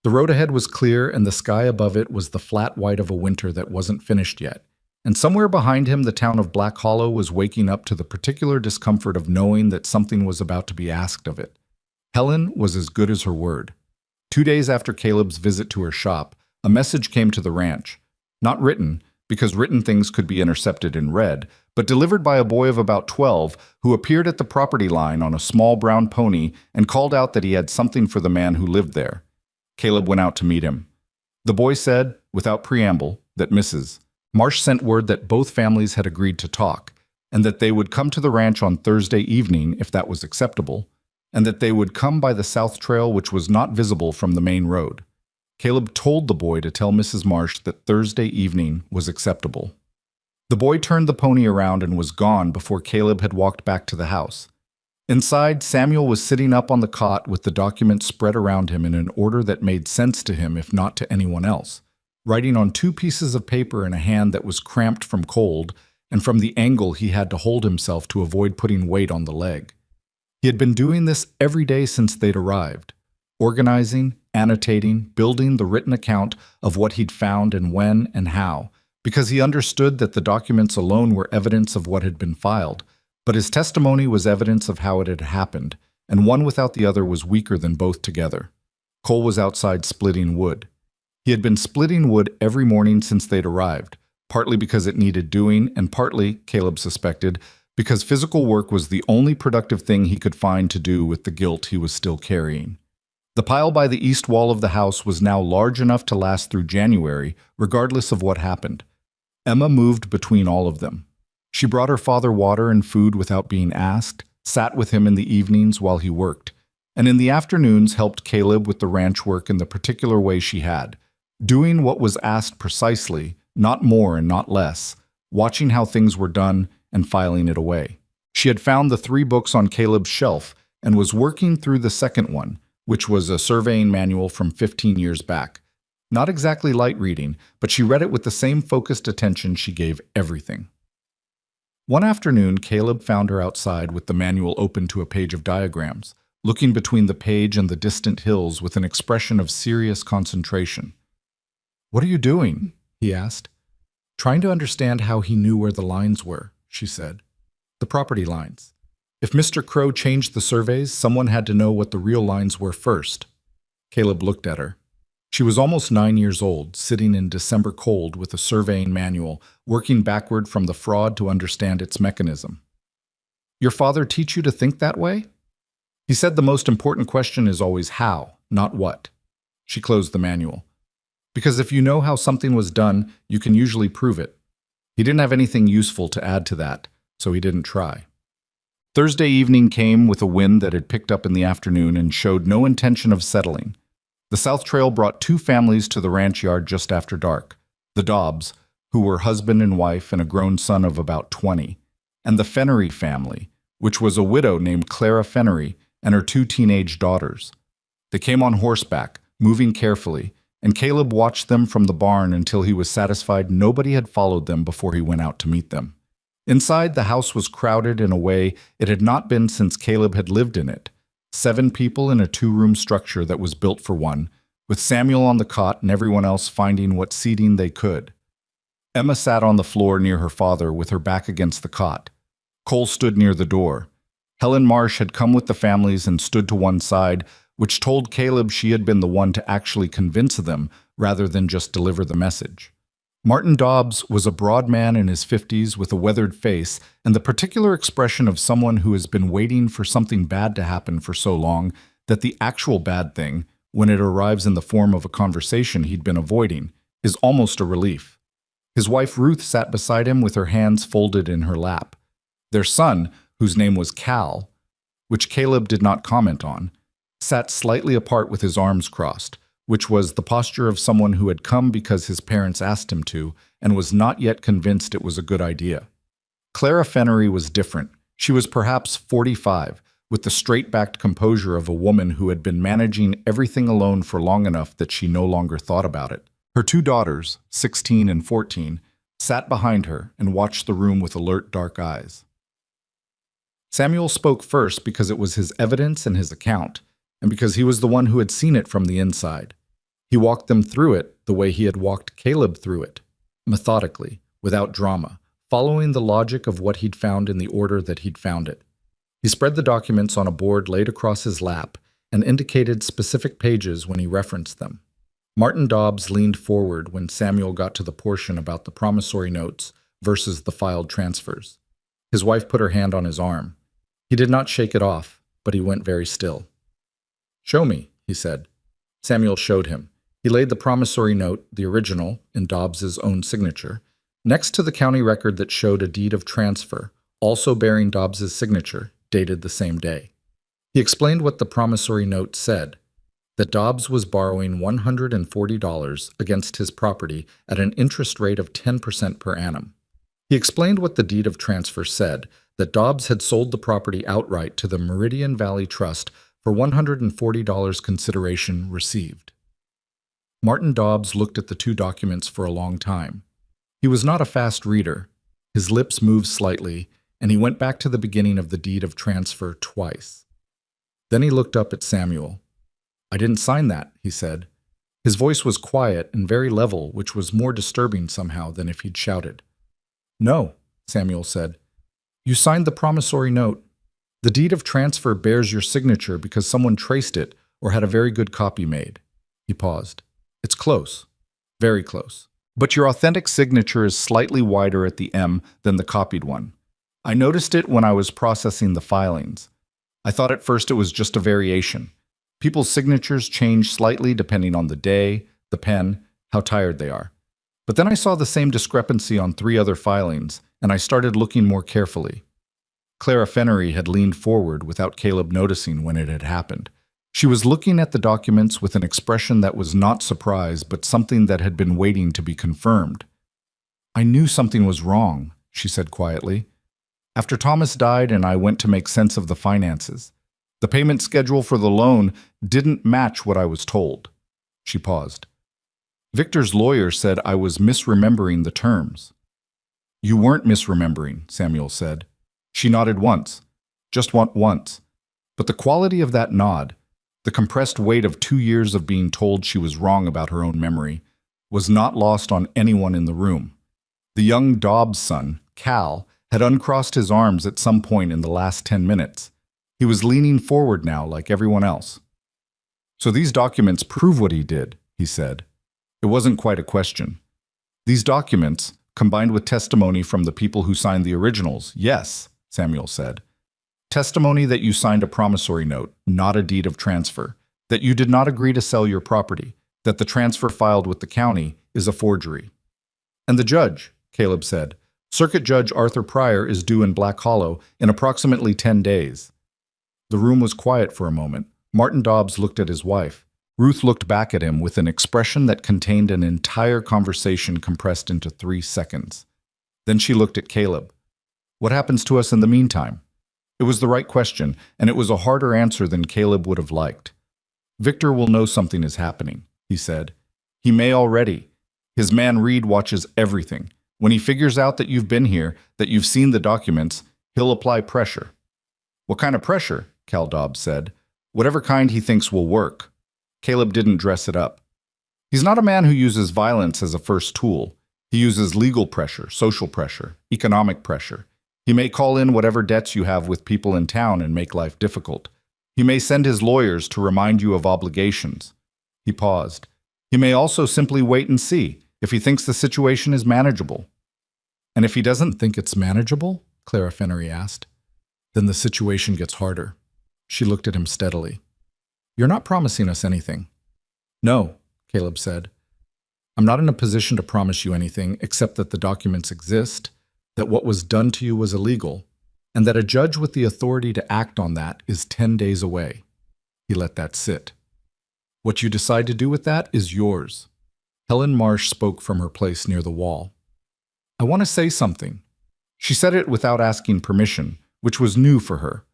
The road ahead was clear, and the sky above it was the flat white of a winter that wasn't finished yet. And somewhere behind him, the town of Black Hollow was waking up to the particular discomfort of knowing that something was about to be asked of it. Helen was as good as her word. 2 days after Caleb's visit to her shop, a message came to the ranch. Not written, because written things could be intercepted and read, but delivered by a boy of about 12 who appeared at the property line on a small brown pony and called out that he had something for the man who lived there. Caleb went out to meet him. The boy said, without preamble, that Mrs. Marsh sent word that both families had agreed to talk, and that they would come to the ranch on Thursday evening if that was acceptable, and that they would come by the south trail which was not visible from the main road. Caleb told the boy to tell Mrs. Marsh that Thursday evening was acceptable. The boy turned the pony around and was gone before Caleb had walked back to the house. Inside, Samuel was sitting up on the cot with the documents spread around him in an order that made sense to him if not to anyone else, writing on 2 pieces of paper in a hand that was cramped from cold and from the angle he had to hold himself to avoid putting weight on the leg. He had been doing this every day since they'd arrived, organizing, annotating, building the written account of what he'd found and when and how, because he understood that the documents alone were evidence of what had been filed, but his testimony was evidence of how it had happened, and one without the other was weaker than both together. Cole was outside splitting wood. He had been splitting wood every morning since they'd arrived, partly because it needed doing, and partly, Caleb suspected, because physical work was the only productive thing he could find to do with the guilt he was still carrying. The pile by the east wall of the house was now large enough to last through January, regardless of what happened. Emma moved between all of them. She brought her father water and food without being asked, sat with him in the evenings while he worked, and in the afternoons helped Caleb with the ranch work in the particular way she had, doing what was asked precisely, not more and not less, watching how things were done and filing it away. She had found the 3 books on Caleb's shelf and was working through the second one, which was a surveying manual from 15 years back. Not exactly light reading, but she read it with the same focused attention she gave everything. One afternoon, Caleb found her outside with the manual open to a page of diagrams, looking between the page and the distant hills with an expression of serious concentration. "What are you doing?" he asked. "Trying to understand how he knew where the lines were," she said. "The property lines. If Mr. Crow changed the surveys, someone had to know what the real lines were first." Caleb looked at her. She was almost 9 years old, sitting in December cold with a surveying manual, working backward from the fraud to understand its mechanism. "Your father teach you to think that way?" "He said the most important question is always how, not what." She closed the manual. "Because if you know how something was done, you can usually prove it." He didn't have anything useful to add to that, so he didn't try. Thursday evening came with a wind that had picked up in the afternoon and showed no intention of settling. The South Trail brought 2 families to the ranch yard just after dark: the Dobbs, who were husband and wife and a grown son of about 20, and the Fennery family, which was a widow named Clara Fennery and her 2 teenage daughters. They came on horseback, moving carefully, and Caleb watched them from the barn until he was satisfied nobody had followed them before he went out to meet them. Inside, the house was crowded in a way it had not been since Caleb had lived in it. 7 people in a 2-room structure that was built for one, with Samuel on the cot and everyone else finding what seating they could. Emma sat on the floor near her father with her back against the cot. Cole stood near the door. Helen Marsh had come with the families and stood to one side, which told Caleb she had been the one to actually convince them rather than just deliver the message. Martin Dobbs was a broad man in his 50s with a weathered face and the particular expression of someone who has been waiting for something bad to happen for so long that the actual bad thing, when it arrives in the form of a conversation he'd been avoiding, is almost a relief. His wife Ruth sat beside him with her hands folded in her lap. Their son, whose name was Cal, which Caleb did not comment on, sat slightly apart with his arms crossed, which was the posture of someone who had come because his parents asked him to and was not yet convinced it was a good idea. Clara Fennery was different. She was perhaps 45, with the straight-backed composure of a woman who had been managing everything alone for long enough that she no longer thought about it. Her 2 daughters, 16 and 14, sat behind her and watched the room with alert, dark eyes. Samuel spoke first because it was his evidence and his account, and because he was the one who had seen it from the inside. He walked them through it the way he had walked Caleb through it, methodically, without drama, following the logic of what he'd found in the order that he'd found it. He spread the documents on a board laid across his lap and indicated specific pages when he referenced them. Martin Dobbs leaned forward when Samuel got to the portion about the promissory notes versus the filed transfers. His wife put her hand on his arm. He did not shake it off, but he went very still. "Show me," he said. Samuel showed him. He laid the promissory note, the original, in Dobbs's own signature, next to the county record that showed a deed of transfer, also bearing Dobbs's signature, dated the same day. He explained what the promissory note said, that Dobbs was borrowing $140 against his property at an interest rate of 10% per annum. He explained what the deed of transfer said, that Dobbs had sold the property outright to the Meridian Valley Trust for $140 consideration received. Martin Dobbs looked at the 2 documents for a long time. He was not a fast reader. His lips moved slightly, and he went back to the beginning of the deed of transfer twice. Then he looked up at Samuel. "I didn't sign that," he said. His voice was quiet and very level, which was more disturbing somehow than if he'd shouted. "No," Samuel said. "You signed the promissory note. The deed of transfer bears your signature because someone traced it or had a very good copy made." He paused. "It's close. Very close. But your authentic signature is slightly wider at the M than the copied one. I noticed it when I was processing the filings. I thought at first it was just a variation. People's signatures change slightly depending on the day, the pen, how tired they are. But then I saw the same discrepancy on 3 other filings, and I started looking more carefully." Clara Fennery had leaned forward without Caleb noticing when it had happened. She was looking at the documents with an expression that was not surprise, but something that had been waiting to be confirmed. "I knew something was wrong," she said quietly. "After Thomas died and I went to make sense of the finances, the payment schedule for the loan didn't match what I was told." She paused. "Victor's lawyer said I was misremembering the terms." "You weren't misremembering," Samuel said. She nodded once, just once. But the quality of that nod, the compressed weight of 2 years of being told she was wrong about her own memory, was not lost on anyone in the room. The young Dobbs' son, Cal, had uncrossed his arms at some point in the last 10 minutes. He was leaning forward now like everyone else. "So these documents prove what he did," he said. It wasn't quite a question. "These documents, combined with testimony from the people who signed the originals, yes," Samuel said. "Testimony that you signed a promissory note, not a deed of transfer, that you did not agree to sell your property, that the transfer filed with the county is a forgery." "And the judge," Caleb said. "Circuit Judge Arthur Pryor is due in Black Hollow in approximately 10 days. The room was quiet for a moment. Martin Dobbs looked at his wife. Ruth looked back at him with an expression that contained an entire conversation compressed into 3 seconds. Then she looked at Caleb. "What happens to us in the meantime?" It was the right question, and it was a harder answer than Caleb would have liked. "Victor will know something is happening," he said. "He may already. His man Reed watches everything. When he figures out that you've been here, that you've seen the documents, he'll apply pressure." "What kind of pressure?" Cal Dobbs said. "Whatever kind he thinks will work." Caleb didn't dress it up. "He's not a man who uses violence as a first tool. He uses legal pressure, social pressure, economic pressure. He may call in whatever debts you have with people in town and make life difficult. He may send his lawyers to remind you of obligations." He paused. "He may also simply wait and see if he thinks the situation is manageable." "And if he doesn't think it's manageable?" Clara Fennery asked. "Then the situation gets harder." She looked at him steadily. "You're not promising us anything." "No," Caleb said. "I'm not in a position to promise you anything except that the documents exist, that what was done to you was illegal, and that a judge with the authority to act on that is 10 days away." He let that sit. "What you decide to do with that is yours." Helen Marsh spoke from her place near the wall. "I want to say something." She said it without asking permission, which was new for her,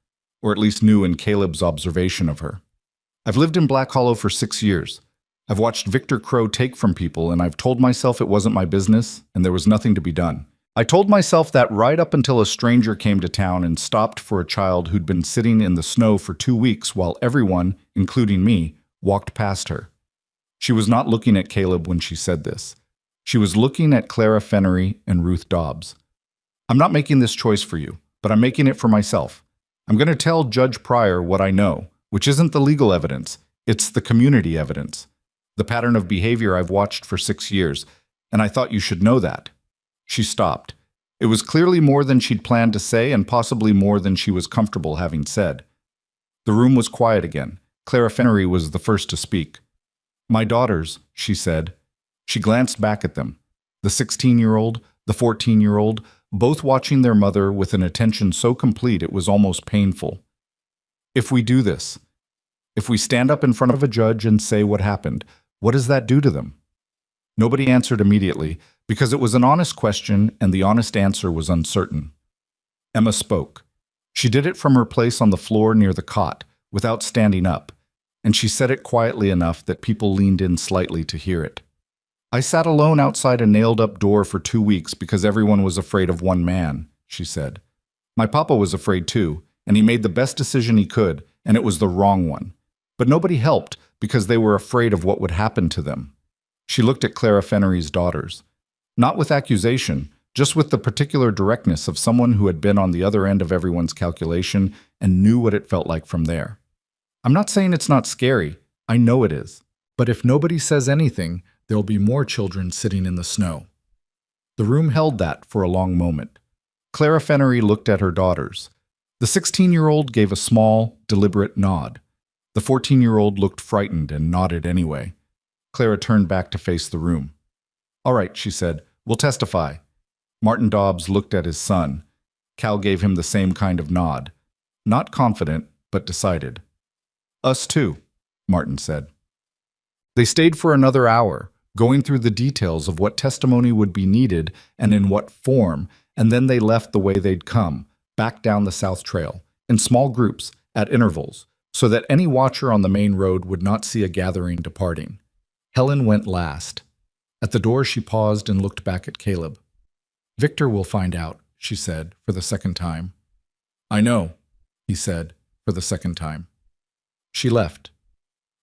or at least new in Caleb's observation of her. "I've lived in Black Hollow for 6 years. I've watched Victor Crow take from people, and I've told myself it wasn't my business, and there was nothing to be done. I told myself that right up until a stranger came to town and stopped for a child who'd been sitting in the snow for 2 weeks while everyone, including me, walked past her." She was not looking at Caleb when she said this. She was looking at Clara Fennery and Ruth Dobbs. "I'm not making this choice for you, but I'm making it for myself. I'm going to tell Judge Pryor what I know, which isn't the legal evidence, it's the community evidence. The pattern of behavior I've watched for 6 years, and I thought you should know that." She stopped. It was clearly more than she'd planned to say and possibly more than she was comfortable having said. The room was quiet again. Clara Fennery was the first to speak. "My daughters," she said. She glanced back at them. The 16-year-old, the 14-year-old, both watching their mother with an attention so complete it was almost painful. "If we do this, if we stand up in front of a judge and say what happened, what does that do to them?" Nobody answered immediately, because it was an honest question and the honest answer was uncertain. Emma spoke. She did it from her place on the floor near the cot, without standing up, and she said it quietly enough that people leaned in slightly to hear it. "I sat alone outside a nailed-up door for 2 weeks because everyone was afraid of one man," she said. "My papa was afraid too, and he made the best decision he could, and it was the wrong one. But nobody helped because they were afraid of what would happen to them. She looked at Clara Fennery's daughters, not with accusation, just with the particular directness of someone who had been on the other end of everyone's calculation and knew what it felt like from there. I'm not saying it's not scary. I know it is. But if nobody says anything, there'll be more children sitting in the snow. The room held that for a long moment. Clara Fennery looked at her daughters. The 16-year-old gave a small, deliberate nod. The 14-year-old looked frightened and nodded anyway. Clara turned back to face the room. "All right," she said, "we'll testify." Martin Dobbs looked at his son. Cal gave him the same kind of nod. Not confident, but decided. "Us too," Martin said. They stayed for another hour, going through the details of what testimony would be needed and in what form, and then they left the way they'd come, back down the South Trail, in small groups, at intervals, so that any watcher on the main road would not see a gathering departing. Helen went last. At the door she paused and looked back at Caleb. "Victor will find out," she said, for the second time. "I know," he said, for the second time. She left.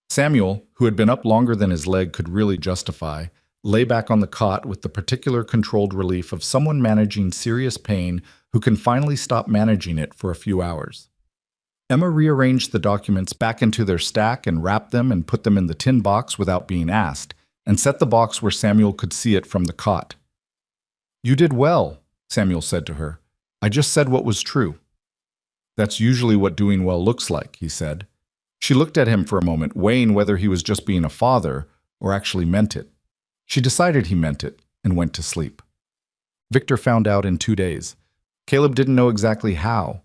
Samuel, who had been up longer than his leg could really justify, lay back on the cot with the particular controlled relief of someone managing serious pain who can finally stop managing it for a few hours. Emma rearranged the documents back into their stack and wrapped them and put them in the tin box without being asked, and set the box where Samuel could see it from the cot. "You did well," Samuel said to her. "I just said what was true." "That's usually what doing well looks like," he said. She looked at him for a moment, weighing whether he was just being a father or actually meant it. She decided he meant it and went to sleep. Victor found out in 2 days. Caleb didn't know exactly how,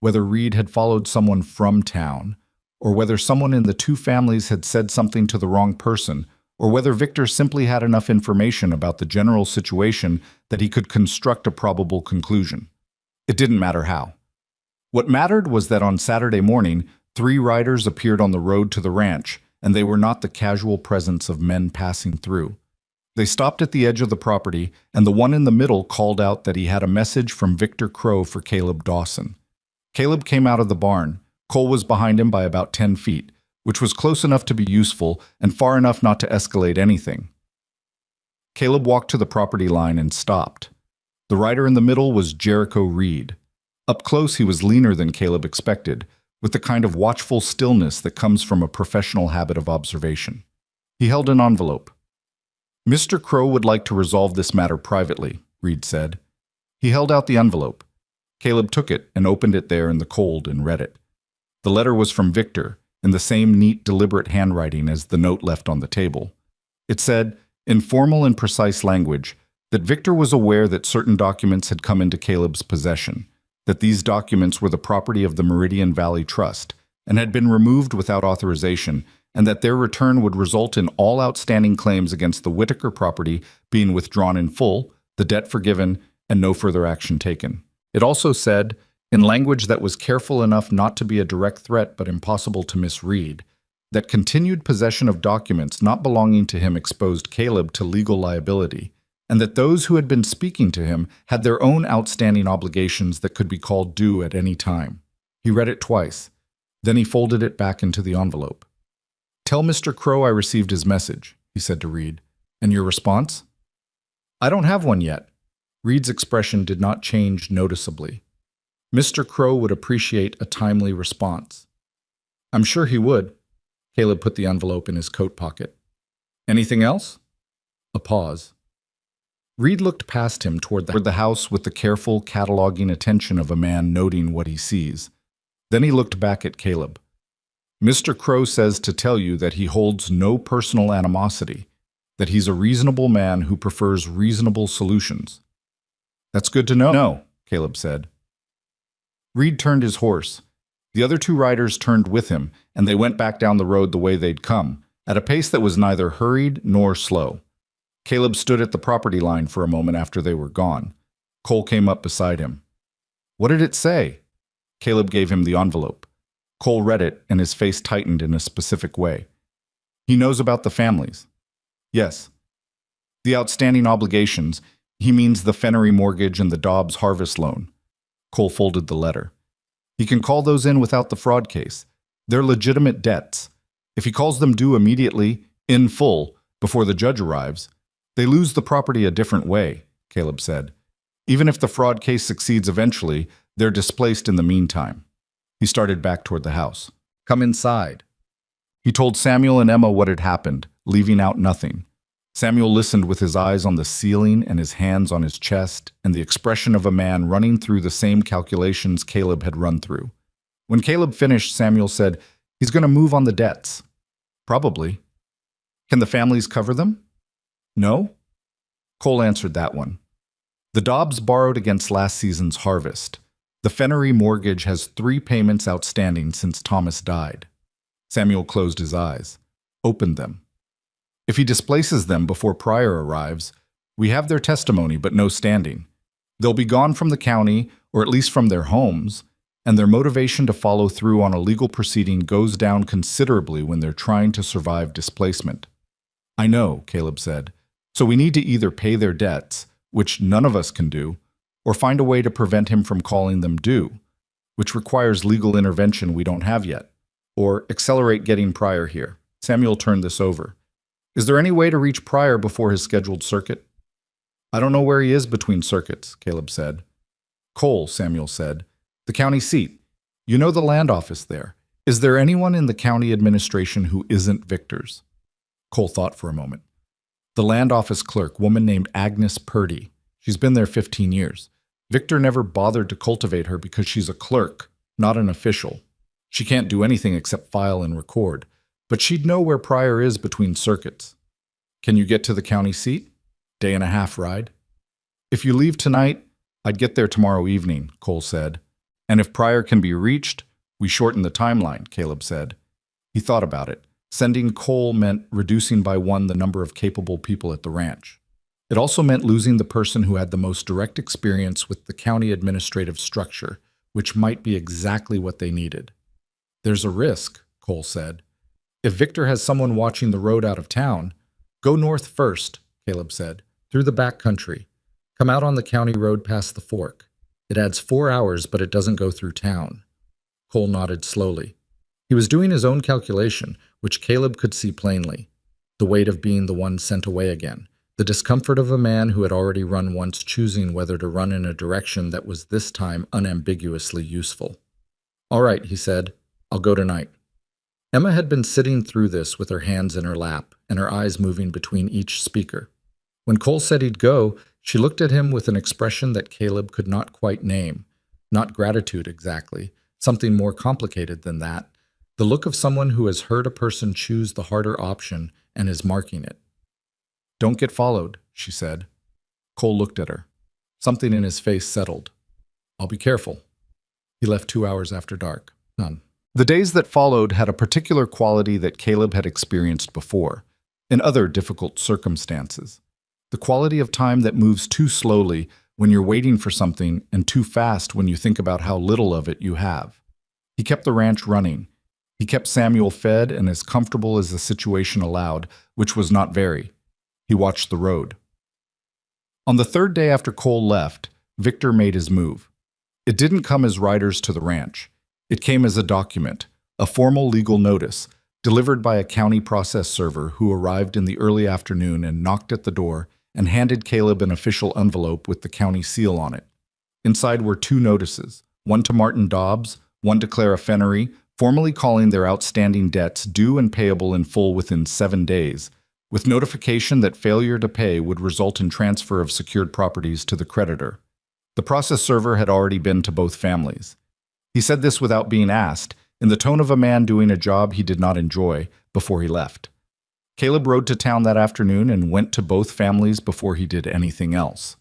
whether Reed had followed someone from town, or whether someone in the two families had said something to the wrong person, or whether Victor simply had enough information about the general situation that he could construct a probable conclusion. It didn't matter how. What mattered was that on Saturday morning, 3 riders appeared on the road to the ranch, and they were not the casual presence of men passing through. They stopped at the edge of the property, and the one in the middle called out that he had a message from Victor Crow for Caleb Dawson. Caleb came out of the barn. Cole was behind him by about 10 feet, which was close enough to be useful and far enough not to escalate anything. Caleb walked to the property line and stopped. The rider in the middle was Jericho Reed. Up close, he was leaner than Caleb expected, with the kind of watchful stillness that comes from a professional habit of observation. He held an envelope. "Mr. Crow would like to resolve this matter privately," Reed said. He held out the envelope. Caleb took it and opened it there in the cold and read it. The letter was from Victor, in the same neat, deliberate handwriting as the note left on the table. It said, in formal and precise language, that Victor was aware that certain documents had come into Caleb's possession, that these documents were the property of the Meridian Valley Trust and had been removed without authorization, and that their return would result in all outstanding claims against the Whitaker property being withdrawn in full, the debt forgiven, and no further action taken. It also said, in language that was careful enough not to be a direct threat but impossible to misread, that continued possession of documents not belonging to him exposed Caleb to legal liability, and that those who had been speaking to him had their own outstanding obligations that could be called due at any time. He read it twice. Then he folded it back into the envelope. "Tell Mr. Crow I received his message," he said to Reed. "And your response?" "I don't have one yet." Reed's expression did not change noticeably. Mr. Crow would appreciate a timely response. "I'm sure he would." Caleb put the envelope in his coat pocket. "Anything else?" A pause. Reed looked past him toward the house with the careful, cataloging attention of a man noting what he sees. Then he looked back at Caleb. "Mr. Crow says to tell you that he holds no personal animosity, that he's a reasonable man who prefers reasonable solutions." "That's good to know." "No," Caleb said. Reed turned his horse. The other 2 riders turned with him, and they went back down the road the way they'd come, at a pace that was neither hurried nor slow. Caleb stood at the property line for a moment after they were gone. Cole came up beside him. "What did it say?" Caleb gave him the envelope. Cole read it, and his face tightened in a specific way. "He knows about the families." "Yes." "The outstanding obligations. He means the Fennery mortgage and the Dobbs harvest loan." Cole folded the letter. "He can call those in without the fraud case. They're legitimate debts. If he calls them due immediately, in full, before the judge arrives, they lose the property a different way, Caleb said. Even if the fraud case succeeds eventually, they're displaced in the meantime. He started back toward the house. Come inside. He told Samuel and Emma what had happened, leaving out nothing. Samuel listened with his eyes on the ceiling and his hands on his chest and the expression of a man running through the same calculations Caleb had run through. When Caleb finished, Samuel said, "He's going to move on the debts." "Probably." "Can the families cover them?" "No." Cole answered that one. The Dobbs borrowed against last season's harvest. The Fennery mortgage has 3 payments outstanding since Thomas died. Samuel closed his eyes, opened them. If he displaces them before Pryor arrives, we have their testimony but no standing. They'll be gone from the county, or at least from their homes, and their motivation to follow through on a legal proceeding goes down considerably when they're trying to survive displacement. "I know," Caleb said. "So we need to either pay their debts, which none of us can do, or find a way to prevent him from calling them due, which requires legal intervention we don't have yet, or accelerate getting Pryor here." Samuel turned this over. "Is there any way to reach Pryor before his scheduled circuit?" "I don't know where he is between circuits," Caleb said. "Cole," Samuel said, "the county seat. You know the land office there. Is there anyone in the county administration who isn't Victor's?" Cole thought for a moment. "The land office clerk, woman named Agnes Purdy. She's been there 15 years. Victor never bothered to cultivate her because she's a clerk, not an official. She can't do anything except file and record, but she'd know where Pryor is between circuits." "Can you get to the county seat?" "Day-and-a-half ride." "If you leave tonight, I'd get there tomorrow evening," Cole said. "And if Pryor can be reached, we shorten the timeline," Caleb said. He thought about it. Sending Cole meant reducing by 1 the number of capable people at the ranch. It also meant losing the person who had the most direct experience with the county administrative structure, which might be exactly what they needed. "There's a risk," Cole said. "If Victor has someone watching the road out of town, go north first," Caleb said, "through the back country. Come out on the county road past the fork. It adds 4 hours, but it doesn't go through town." Cole nodded slowly. He was doing his own calculation, which Caleb could see plainly. The weight of being the one sent away again. The discomfort of a man who had already run once, choosing whether to run in a direction that was this time unambiguously useful. "All right," he said. "I'll go tonight." Emma had been sitting through this with her hands in her lap and her eyes moving between each speaker. When Cole said he'd go, she looked at him with an expression that Caleb could not quite name. Not gratitude exactly, something more complicated than that. The look of someone who has heard a person choose the harder option and is marking it. "Don't get followed," she said. Cole looked at her. Something in his face settled. "I'll be careful." He left 2 hours after dark. None. The days that followed had a particular quality that Caleb had experienced before, in other difficult circumstances. The quality of time that moves too slowly when you're waiting for something and too fast when you think about how little of it you have. He kept the ranch running. He kept Samuel fed and as comfortable as the situation allowed, which was not very. He watched the road. On the 3rd day after Cole left, Victor made his move. It didn't come as riders to the ranch. It came as a document, a formal legal notice, delivered by a county process server who arrived in the early afternoon and knocked at the door and handed Caleb an official envelope with the county seal on it. Inside were 2 notices, one to Martin Dobbs, one to Clara Fennery, formally calling their outstanding debts due and payable in full within 7 days, with notification that failure to pay would result in transfer of secured properties to the creditor. The process server had already been to both families. He said this without being asked, in the tone of a man doing a job he did not enjoy, before he left. Caleb rode to town that afternoon and went to both families before he did anything else.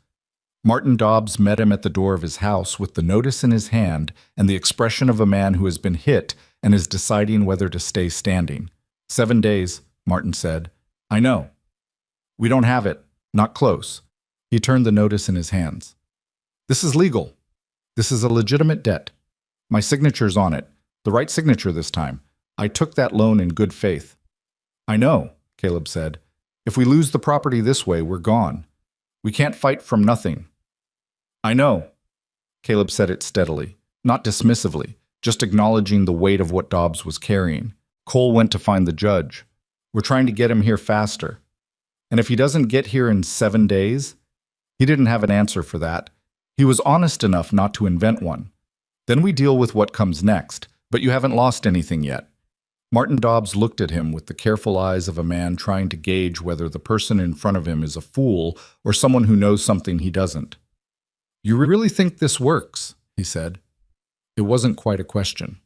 Martin Dobbs met him at the door of his house with the notice in his hand and the expression of a man who has been hit and is deciding whether to stay standing. 7 days, Martin said. "I know." "We don't have it. Not close." He turned the notice in his hands. "This is legal. This is a legitimate debt. My signature's on it. The right signature this time. I took that loan in good faith." "I know," Caleb said. "If we lose the property this way, we're gone. We can't fight from nothing." "I know." Caleb said it steadily, not dismissively, just acknowledging the weight of what Dobbs was carrying. Cole went to find the judge. We're trying to get him here faster. And if he doesn't get here in 7 days, he didn't have an answer for that. He was honest enough not to invent one. Then we deal with what comes next, but you haven't lost anything yet. Martin Dobbs looked at him with the careful eyes of a man trying to gauge whether the person in front of him is a fool or someone who knows something he doesn't. You really think this works? He said. It wasn't quite a question.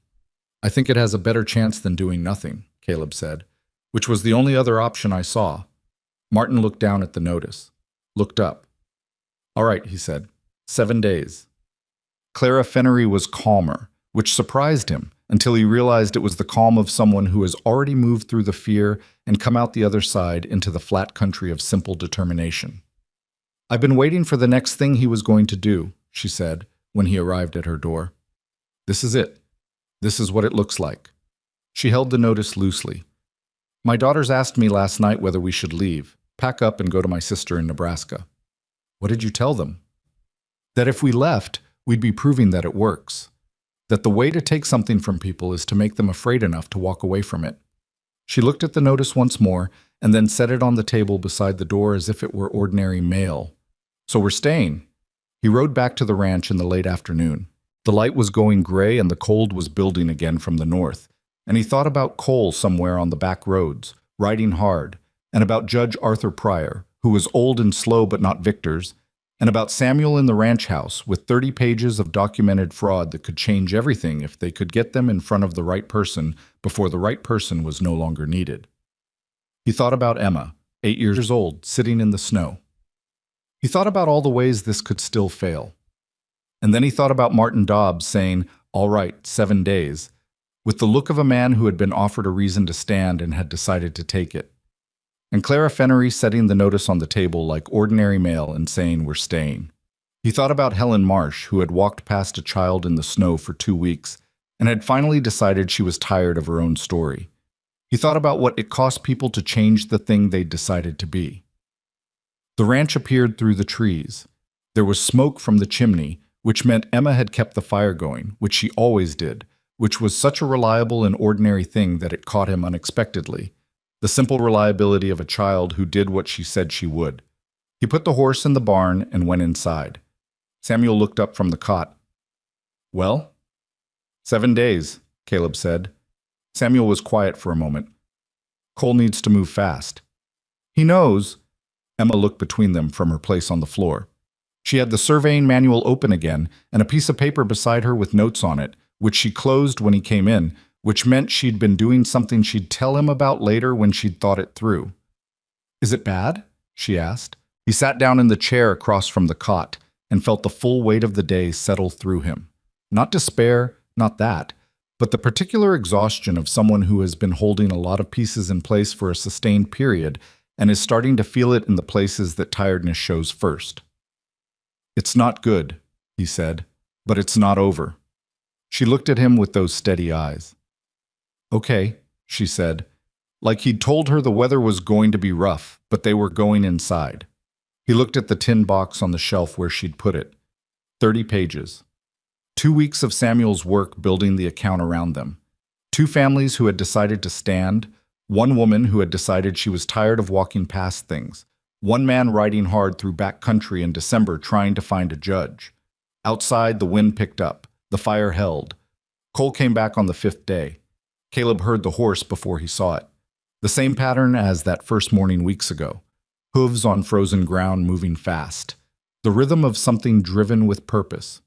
I think it has a better chance than doing nothing, Caleb said, which was the only other option I saw. Martin looked down at the notice, looked up. All right, he said. 7 days. Clara Fennery was calmer, which surprised him until he realized it was the calm of someone who has already moved through the fear and come out the other side into the flat country of simple determination. I've been waiting for the next thing he was going to do, she said when he arrived at her door. This is it. This is what it looks like. She held the notice loosely. My daughters asked me last night whether we should leave, pack up and go to my sister in Nebraska. What did you tell them? That if we left, we'd be proving that it works. That the way to take something from people is to make them afraid enough to walk away from it. She looked at the notice once more and then set it on the table beside the door as if it were ordinary mail. So we're staying. He rode back to the ranch in the late afternoon. The light was going gray and the cold was building again from the north, and he thought about Cole somewhere on the back roads, riding hard, and about Judge Arthur Pryor, who was old and slow but not Victor's, and about Samuel in the ranch house with 30 pages of documented fraud that could change everything if they could get them in front of the right person before the right person was no longer needed. He thought about Emma, 8 years old, sitting in the snow. He thought about all the ways this could still fail. And then he thought about Martin Dobbs saying, all right, 7 days, with the look of a man who had been offered a reason to stand and had decided to take it. And Clara Fennery setting the notice on the table like ordinary mail and saying, we're staying. He thought about Helen Marsh, who had walked past a child in the snow for 2 weeks and had finally decided she was tired of her own story. He thought about what it cost people to change the thing they'd decided to be. The ranch appeared through the trees. There was smoke from the chimney, which meant Emma had kept the fire going, which she always did, which was such a reliable and ordinary thing that it caught him unexpectedly. The simple reliability of a child who did what she said she would. He put the horse in the barn and went inside. Samuel looked up from the cot. Well? 7 days, Caleb said. Samuel was quiet for a moment. Cole needs to move fast. He knows. Emma looked between them from her place on the floor. She had the surveying manual open again and a piece of paper beside her with notes on it, which she closed when he came in, which meant she'd been doing something she'd tell him about later when she'd thought it through. Is it bad? She asked. He sat down in the chair across from the cot and felt the full weight of the day settle through him. Not despair, not that, but the particular exhaustion of someone who has been holding a lot of pieces in place for a sustained period and is starting to feel it in the places that tiredness shows first. It's not good, he said, but it's not over. She looked at him with those steady eyes. Okay, she said, like he'd told her the weather was going to be rough, but they were going inside. He looked at the tin box on the shelf where she'd put it. 30 pages. 2 weeks of Samuel's work building the account around them. 2 families who had decided to stand, 1 woman who had decided she was tired of walking past things, 1 man riding hard through back country in December trying to find a judge. Outside, the wind picked up. The fire held. Cole came back on the 5th day. Caleb heard the horse before he saw it. The same pattern as that first morning weeks ago. Hooves on frozen ground moving fast. The rhythm of something driven with purpose.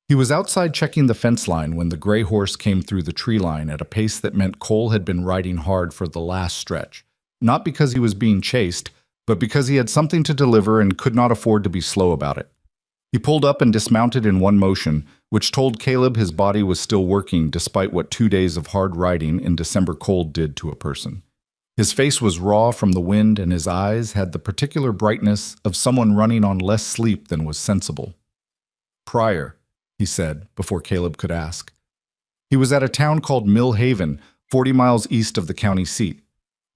He was outside checking the fence line when the gray horse came through the tree line at a pace that meant Cole had been riding hard for the last stretch. Not because he was being chased, but because he had something to deliver and could not afford to be slow about it. He pulled up and dismounted in one motion, which told Caleb his body was still working despite what 2 days of hard riding in December cold did to a person. His face was raw from the wind and his eyes had the particular brightness of someone running on less sleep than was sensible. Pryor, he said, before Caleb could ask. He was at a town called Mill Haven, 40 miles east of the county seat.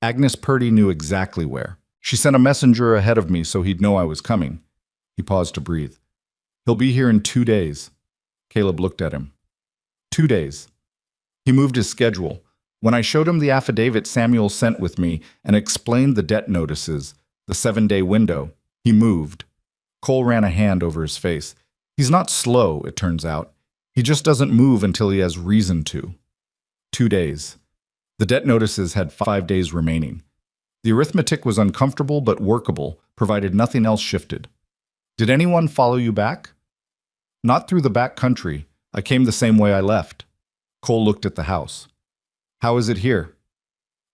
Agnes Purdy knew exactly where. She sent a messenger ahead of me so he'd know I was coming. He paused to breathe. He'll be here in 2 days. Caleb looked at him. 2 days. He moved his schedule. When I showed him the affidavit Samuel sent with me and explained the debt notices, the 7-day window, he moved. Cole ran a hand over his face. He's not slow, it turns out. He just doesn't move until he has reason to. 2 days. The debt notices had 5 days remaining. The arithmetic was uncomfortable but workable, provided nothing else shifted. Did anyone follow you back? Not through the back country. I came the same way I left. Cole looked at the house. How is it here?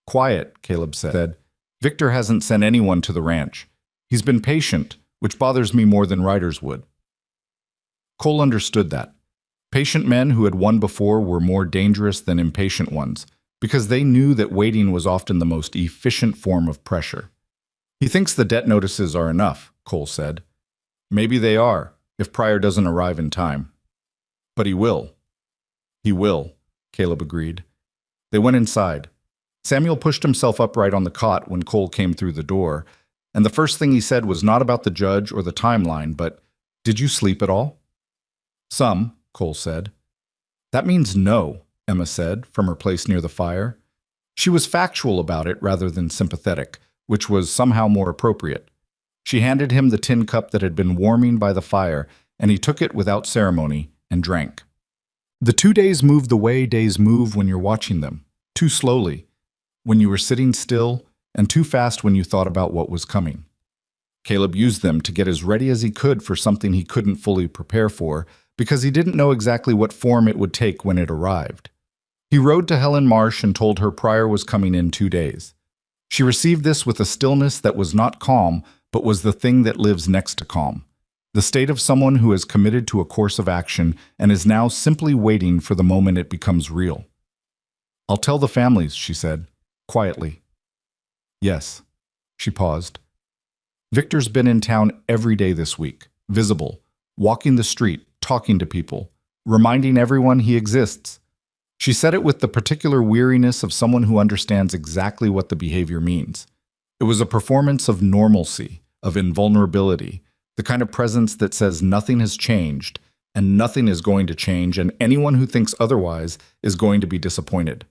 Quiet, Caleb said. Victor hasn't sent anyone to the ranch. He's been patient, which bothers me more than riders would. Cole understood that. Patient men who had won before were more dangerous than impatient ones, because they knew that waiting was often the most efficient form of pressure. He thinks the debt notices are enough, Cole said. Maybe they are, if Pryor doesn't arrive in time. But he will. He will, Caleb agreed. They went inside. Samuel pushed himself upright on the cot when Cole came through the door, and the first thing he said was not about the judge or the timeline, but, "Did you sleep at all?" "Some," Cole said. "That means no," Emma said, from her place near the fire. She was factual about it rather than sympathetic, which was somehow more appropriate. She handed him the tin cup that had been warming by the fire, and he took it without ceremony and drank. The 2 days moved the way days move when you're watching them, too slowly, when you were sitting still, and too fast when you thought about what was coming. Caleb used them to get as ready as he could for something he couldn't fully prepare for, because he didn't know exactly what form it would take when it arrived. He rode to Helen Marsh and told her Pryor was coming in 2 days. She received this with a stillness that was not calm, but was the thing that lives next to calm. The state of someone who has committed to a course of action and is now simply waiting for the moment it becomes real. "I'll tell the families," she said, quietly. "Yes." She paused. "Victor's been in town every day this week, visible, walking the street, talking to people, reminding everyone he exists." She said it with the particular weariness of someone who understands exactly what the behavior means. It was a performance of normalcy, of invulnerability, the kind of presence that says nothing has changed, and nothing is going to change, and anyone who thinks otherwise is going to be disappointed.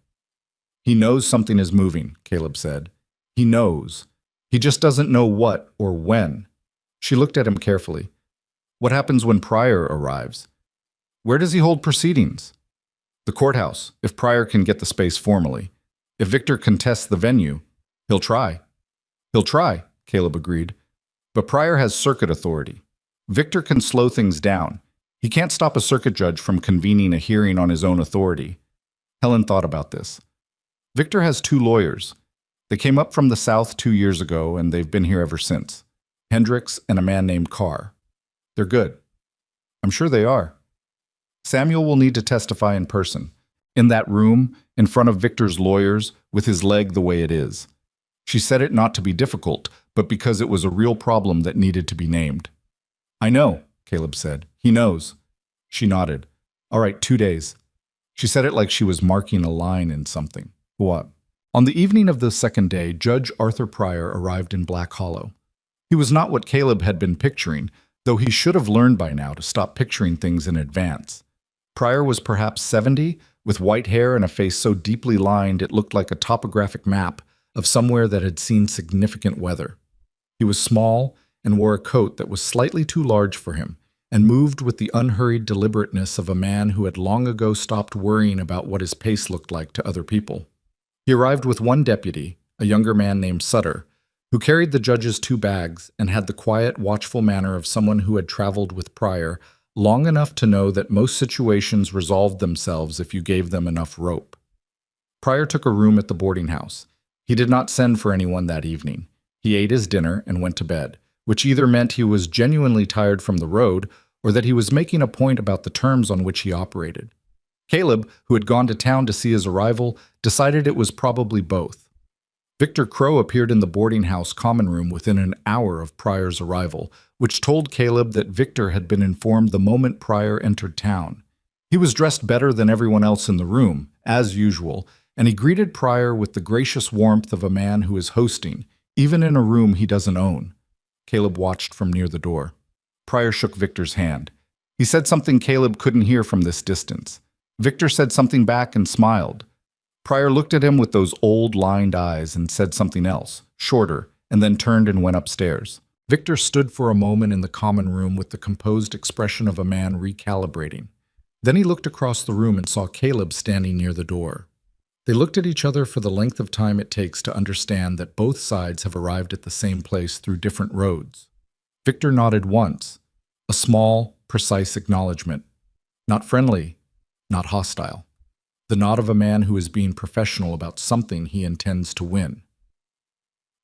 "He knows something is moving," Caleb said. "He knows. He just doesn't know what or when." She looked at him carefully. "What happens when Pryor arrives? Where does he hold proceedings?" "The courthouse, if Pryor can get the space formally. If Victor contests the venue, he'll try." "He'll try," Caleb agreed. "But Pryor has circuit authority. Victor can slow things down. He can't stop a circuit judge from convening a hearing on his own authority." Helen thought about this. "Victor has 2 lawyers. They came up from the South 2 years ago, and they've been here ever since. Hendricks and a man named Carr. They're good." "I'm sure they are." "Samuel will need to testify in person, in that room, in front of Victor's lawyers, with his leg the way it is." She said it not to be difficult, but because it was a real problem that needed to be named. "I know," Caleb said. "He knows." She nodded. "All right, 2 days." She said it like she was marking a line in something. "What?" On the evening of the 2nd day, Judge Arthur Pryor arrived in Black Hollow. He was not what Caleb had been picturing, though he should have learned by now to stop picturing things in advance. Pryor was perhaps 70, with white hair and a face so deeply lined it looked like a topographic map of somewhere that had seen significant weather. He was small and wore a coat that was slightly too large for him, and moved with the unhurried deliberateness of a man who had long ago stopped worrying about what his pace looked like to other people. He arrived with one deputy, a younger man named Sutter, who carried the judge's 2 bags and had the quiet, watchful manner of someone who had traveled with Pryor long enough to know that most situations resolved themselves if you gave them enough rope. Pryor took a room at the boarding house. He did not send for anyone that evening. He ate his dinner and went to bed, which either meant he was genuinely tired from the road or that he was making a point about the terms on which he operated. Caleb, who had gone to town to see his arrival, decided it was probably both. Victor Crow appeared in the boarding house common room within an hour of Pryor's arrival, which told Caleb that Victor had been informed the moment Pryor entered town. He was dressed better than everyone else in the room, as usual, and he greeted Pryor with the gracious warmth of a man who is hosting, even in a room he doesn't own. Caleb watched from near the door. Pryor shook Victor's hand. He said something Caleb couldn't hear from this distance. Victor said something back and smiled. Pryor looked at him with those old, lined eyes and said something else, shorter, and then turned and went upstairs. Victor stood for a moment in the common room with the composed expression of a man recalibrating. Then he looked across the room and saw Caleb standing near the door. They looked at each other for the length of time it takes to understand that both sides have arrived at the same place through different roads. Victor nodded once, a small, precise acknowledgement. Not friendly, not hostile. The nod of a man who is being professional about something he intends to win.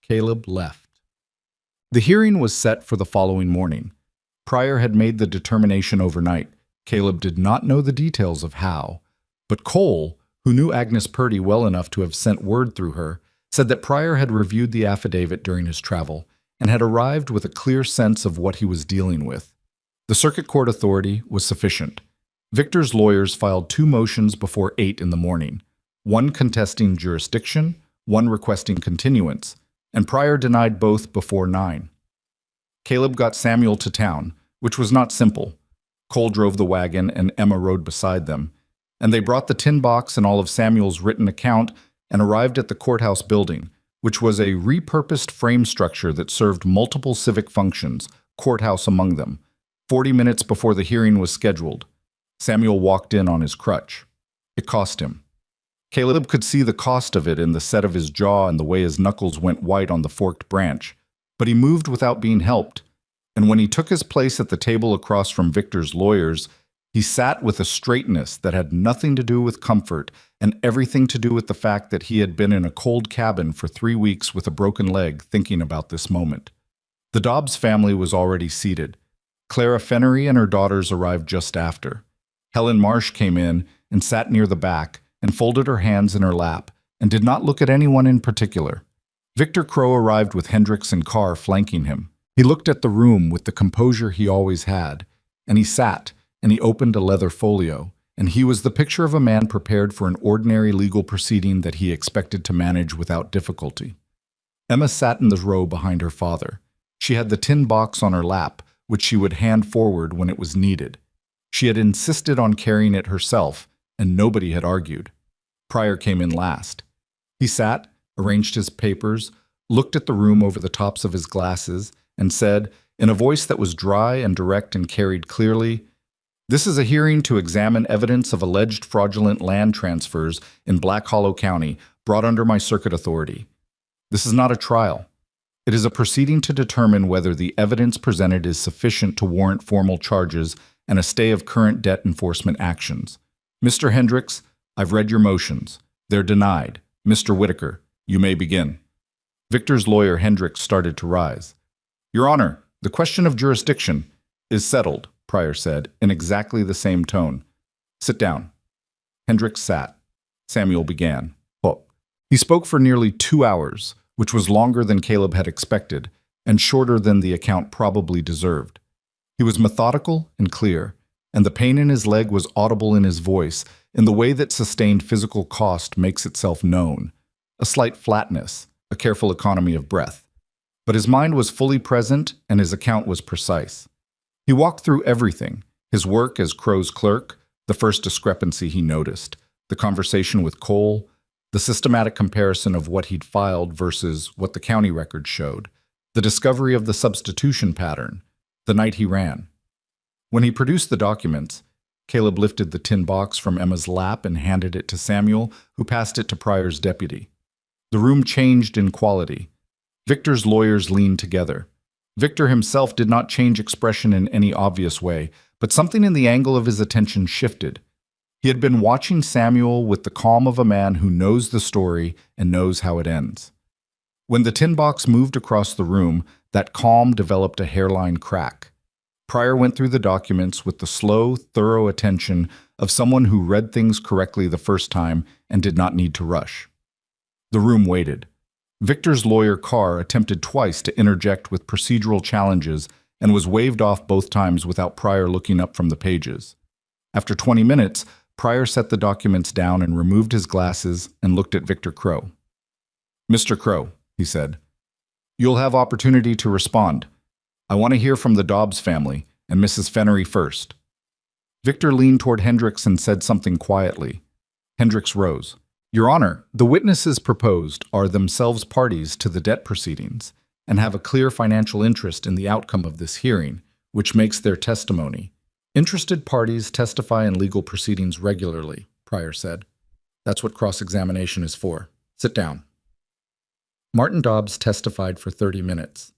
Caleb left. The hearing was set for the following morning. Pryor had made the determination overnight. Caleb did not know the details of how, but Cole, who knew Agnes Purdy well enough to have sent word through her, said that Pryor had reviewed the affidavit during his travel and had arrived with a clear sense of what he was dealing with. The circuit court authority was sufficient. Victor's lawyers filed 2 motions before 8 in the morning, one contesting jurisdiction, one requesting continuance, and Pryor denied both before 9. Caleb got Samuel to town, which was not simple. Cole drove the wagon and Emma rode beside them, and they brought the tin box and all of Samuel's written account and arrived at the courthouse building, which was a repurposed frame structure that served multiple civic functions, courthouse among them. 40 minutes before the hearing was scheduled, Samuel walked in on his crutch. It cost him. Caleb could see the cost of it in the set of his jaw and the way his knuckles went white on the forked branch, but he moved without being helped, and when he took his place at the table across from Victor's lawyers, he sat with a straightness that had nothing to do with comfort and everything to do with the fact that he had been in a cold cabin for 3 weeks with a broken leg thinking about this moment. The Dobbs family was already seated. Clara Fennery and her daughters arrived just after. Helen Marsh came in and sat near the back and folded her hands in her lap and did not look at anyone in particular. Victor Crow arrived with Hendricks and Carr flanking him. He looked at the room with the composure he always had, and he sat, and he opened a leather folio, and he was the picture of a man prepared for an ordinary legal proceeding that he expected to manage without difficulty. Emma sat in the row behind her father. She had the tin box on her lap, which she would hand forward when it was needed. She had insisted on carrying it herself, and nobody had argued. Pryor came in last. He sat, arranged his papers, looked at the room over the tops of his glasses, and said, in a voice that was dry and direct and carried clearly, "This is a hearing to examine evidence of alleged fraudulent land transfers in Black Hollow County brought under my circuit authority. This is not a trial. It is a proceeding to determine whether the evidence presented is sufficient to warrant formal charges and a stay of current debt enforcement actions. Mr. Hendricks, I've read your motions. They're denied. Mr. Whitaker, you may begin." Victor's lawyer Hendricks started to rise. "Your Honor, the question of jurisdiction is settled," Pryor said, in exactly the same tone. "Sit down." Hendricks sat. Samuel began. He spoke for nearly 2 hours, which was longer than Caleb had expected, and shorter than the account probably deserved. He was methodical and clear, and the pain in his leg was audible in his voice in the way that sustained physical cost makes itself known, a slight flatness, a careful economy of breath. But his mind was fully present and his account was precise. He walked through everything, his work as Crow's clerk, the first discrepancy he noticed, the conversation with Cole, the systematic comparison of what he'd filed versus what the county records showed, the discovery of the substitution pattern, the night he ran. When he produced the documents, Caleb lifted the tin box from Emma's lap and handed it to Samuel, who passed it to Pryor's deputy. The room changed in quality. Victor's lawyers leaned together. Victor himself did not change expression in any obvious way, but something in the angle of his attention shifted. He had been watching Samuel with the calm of a man who knows the story and knows how it ends. When the tin box moved across the room, that calm developed a hairline crack. Pryor went through the documents with the slow, thorough attention of someone who read things correctly the first time and did not need to rush. The room waited. Victor's lawyer Carr attempted twice to interject with procedural challenges and was waved off both times without Pryor looking up from the pages. After 20 minutes, Pryor set the documents down and removed his glasses and looked at Victor Crow. "Mr. Crow," he said, "you'll have opportunity to respond. I want to hear from the Dobbs family and Mrs. Fennery first." Victor leaned toward Hendricks and said something quietly. Hendricks rose. Your Honor, the witnesses proposed are themselves parties to the debt proceedings and have a clear financial interest in the outcome of this hearing, which makes their testimony. Interested parties testify in legal proceedings regularly, Pryor said. That's what cross-examination is for. Sit down. Martin Dobbs testified for 30 minutes.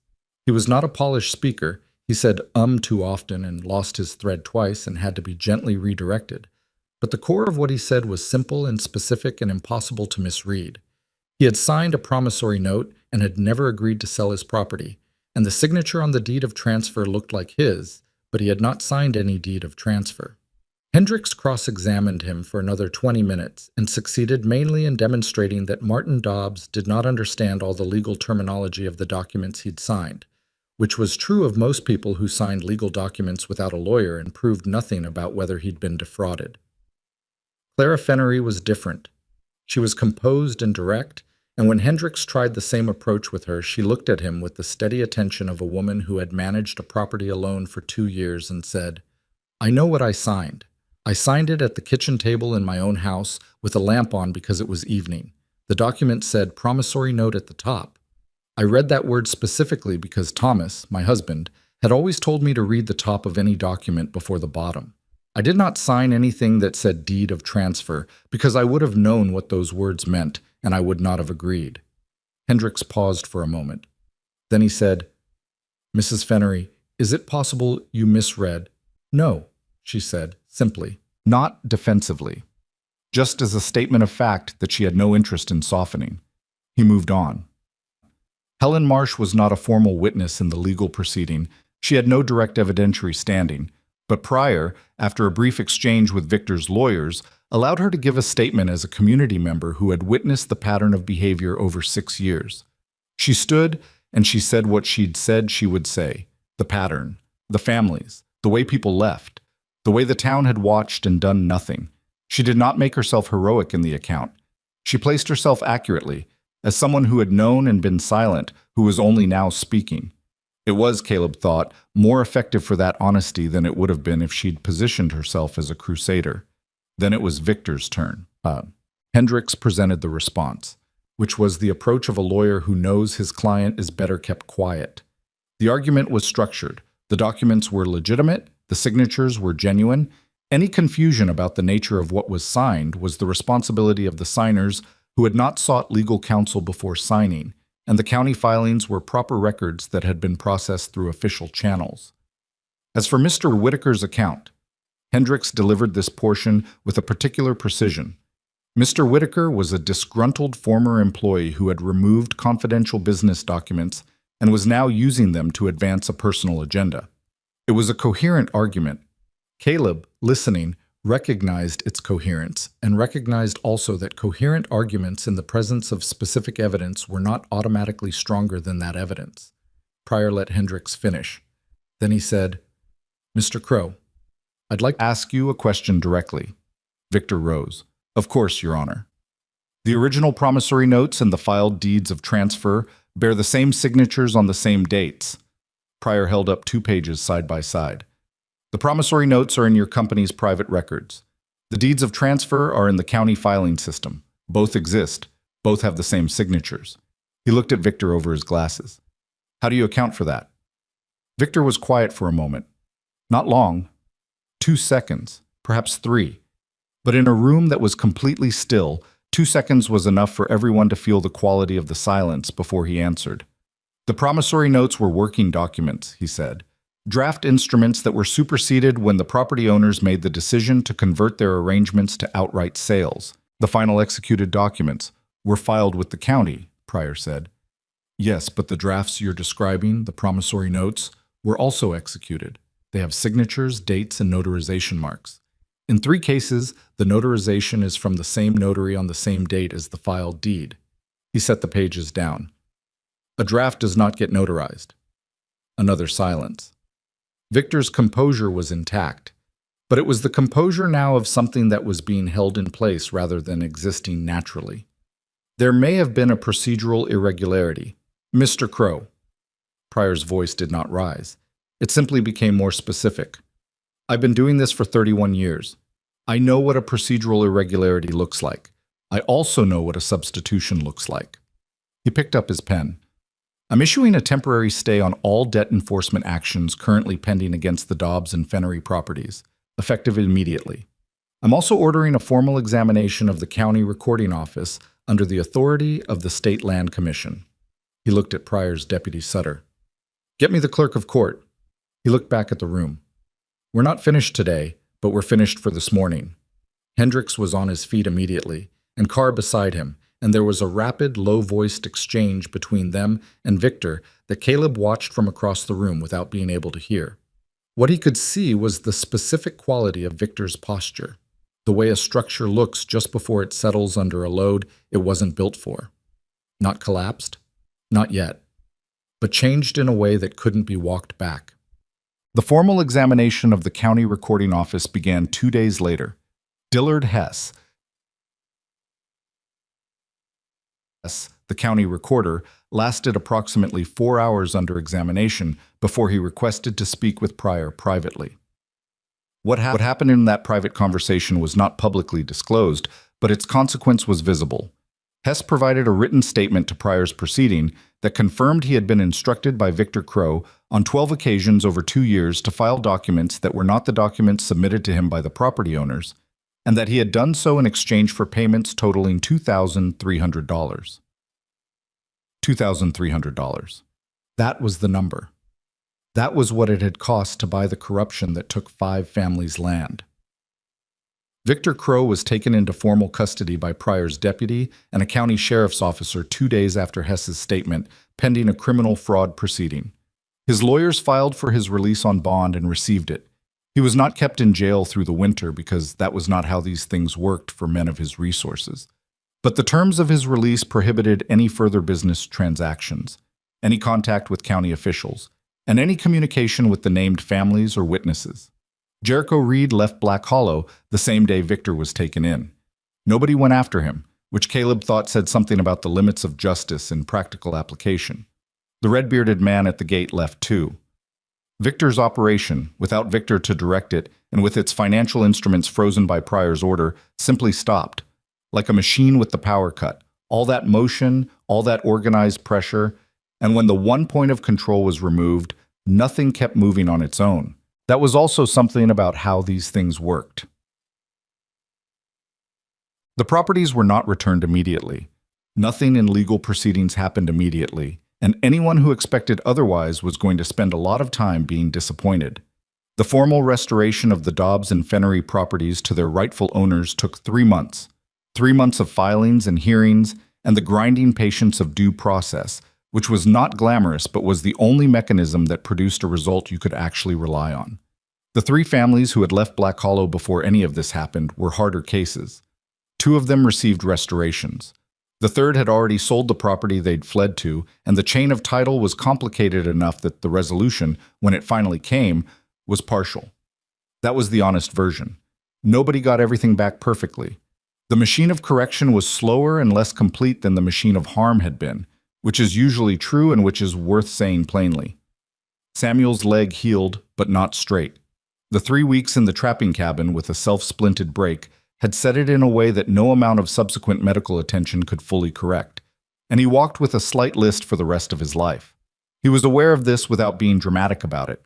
He was not a polished speaker. He said too often and lost his thread twice and had to be gently redirected. But the core of what he said was simple and specific and impossible to misread. He had signed a promissory note and had never agreed to sell his property, and the signature on the deed of transfer looked like his, but he had not signed any deed of transfer. Hendricks cross-examined him for another 20 minutes and succeeded mainly in demonstrating that Martin Dobbs did not understand all the legal terminology of the documents he'd signed, which was true of most people who signed legal documents without a lawyer and proved nothing about whether he'd been defrauded. Clara Fennery was different. She was composed and direct, and when Hendricks tried the same approach with her, she looked at him with the steady attention of a woman who had managed a property alone for 2 years and said, "I know what I signed. I signed it at the kitchen table in my own house with a lamp on because it was evening. The document said promissory note at the top. I read that word specifically because Thomas, my husband, had always told me to read the top of any document before the bottom. I did not sign anything that said deed of transfer because I would have known what those words meant and I would not have agreed." Hendricks paused for a moment. Then he said, "Mrs. Fennery, is it possible you misread?" "No," she said, simply, not defensively, just as a statement of fact that she had no interest in softening. He moved on. Helen Marsh was not a formal witness in the legal proceeding. She had no direct evidentiary standing, but Pryor, after a brief exchange with Victor's lawyers, allowed her to give a statement as a community member who had witnessed the pattern of behavior over 6 years. She stood and she said what she'd said she would say: the pattern, the families, the way people left, the way the town had watched and done nothing. She did not make herself heroic in the account. She placed herself accurately, as someone who had known and been silent, who was only now speaking. It was, Caleb thought, more effective for that honesty than it would have been if she'd positioned herself as a crusader. Then it was Victor's turn. Hendricks presented the response, which was the approach of a lawyer who knows his client is better kept quiet. The argument was structured. The documents were legitimate. The signatures were genuine. Any confusion about the nature of what was signed was the responsibility of the signers who had not sought legal counsel before signing, and the county filings were proper records that had been processed through official channels. As for Mr. Whitaker's account, Hendricks delivered this portion with a particular precision. Mr. Whitaker was a disgruntled former employee who had removed confidential business documents and was now using them to advance a personal agenda. It was a coherent argument. Caleb, listening, recognized its coherence and recognized also that coherent arguments in the presence of specific evidence were not automatically stronger than that evidence. Pryor let Hendricks finish. Then he said, "Mr. Crow, I'd like to ask you a question directly." Victor rose. "Of course, Your Honor." The original promissory notes and the filed deeds of transfer bear the same signatures on the same dates. Pryor held up 2 pages side by side. The promissory notes are in your company's private records. The deeds of transfer are in the county filing system. Both exist. Both have the same signatures. He looked at Victor over his glasses. "How do you account for that?" Victor was quiet for a moment. Not long. 2 seconds, perhaps 3. But in a room that was completely still, 2 seconds was enough for everyone to feel the quality of the silence before he answered. "The promissory notes were working documents," he said. "Draft instruments that were superseded when the property owners made the decision to convert their arrangements to outright sales. The final executed documents were filed with the county," Pryor said. "Yes, but the drafts you're describing, the promissory notes, were also executed. They have signatures, dates, and notarization marks. In 3 cases, the notarization is from the same notary on the same date as the filed deed." He set the pages down. "A draft does not get notarized." Another silence. Victor's composure was intact, but it was the composure now of something that was being held in place rather than existing naturally. "There may have been a procedural irregularity. Mr. Crow." Pryor's voice did not rise. It simply became more specific. "I've been doing this for 31 years. I know what a procedural irregularity looks like. I also know what a substitution looks like. He picked up his pen. I'm issuing a temporary stay on all debt enforcement actions currently pending against the Dobbs and Fennery properties, effective immediately. I'm also ordering a formal examination of the county recording office under the authority of the State Land Commission. He looked at Pryor's deputy Sutter. Get me the clerk of court. He looked back at the room. We're not finished today, but we're finished for this morning. Hendricks was on his feet immediately, and Carr beside him, and there was a rapid, low-voiced exchange between them and Victor that Caleb watched from across the room without being able to hear. What he could see was the specific quality of Victor's posture, the way a structure looks just before it settles under a load it wasn't built for. Not collapsed? Not yet. But changed in a way that couldn't be walked back. The formal examination of the county recording office began 2 days later. Dillard Hess, the county recorder, lasted approximately 4 hours under examination before he requested to speak with Pryor privately. What happened in that private conversation was not publicly disclosed, but its consequence was visible. Hess provided a written statement to Pryor's proceeding that confirmed he had been instructed by Victor Crow on 12 occasions over 2 years to file documents that were not the documents submitted to him by the property owners, and that he had done so in exchange for payments totaling $2,300. $2,300. That was the number. That was what it had cost to buy the corruption that took 5 families' land. Victor Crow was taken into formal custody by Pryor's deputy and a county sheriff's officer 2 days after Hess's statement, pending a criminal fraud proceeding. His lawyers filed for his release on bond and received it. He was not kept in jail through the winter because that was not how these things worked for men of his resources. But the terms of his release prohibited any further business transactions, any contact with county officials, and any communication with the named families or witnesses. Jericho Reed left Black Hollow the same day Victor was taken in. Nobody went after him, which Caleb thought said something about the limits of justice in practical application. The red-bearded man at the gate left too. Victor's operation, without Victor to direct it and with its financial instruments frozen by Pryor's order, simply stopped. Like a machine with the power cut, all that motion, all that organized pressure, and when the one point of control was removed, nothing kept moving on its own. That was also something about how these things worked. The properties were not returned immediately. Nothing in legal proceedings happened immediately, and anyone who expected otherwise was going to spend a lot of time being disappointed. The formal restoration of the Dobbs and Fennery properties to their rightful owners took 3 months. 3 months of filings and hearings, and the grinding patience of due process, which was not glamorous but was the only mechanism that produced a result you could actually rely on. The 3 families who had left Black Hollow before any of this happened were harder cases. 2 of them received restorations. The 3rd had already sold the property they'd fled to, and the chain of title was complicated enough that the resolution, when it finally came, was partial. That was the honest version. Nobody got everything back perfectly. The machine of correction was slower and less complete than the machine of harm had been, which is usually true and which is worth saying plainly. Samuel's leg healed, but not straight. The 3 weeks in the trapping cabin with a self-splinted break had set it in a way that no amount of subsequent medical attention could fully correct, and he walked with a slight list for the rest of his life. He was aware of this without being dramatic about it.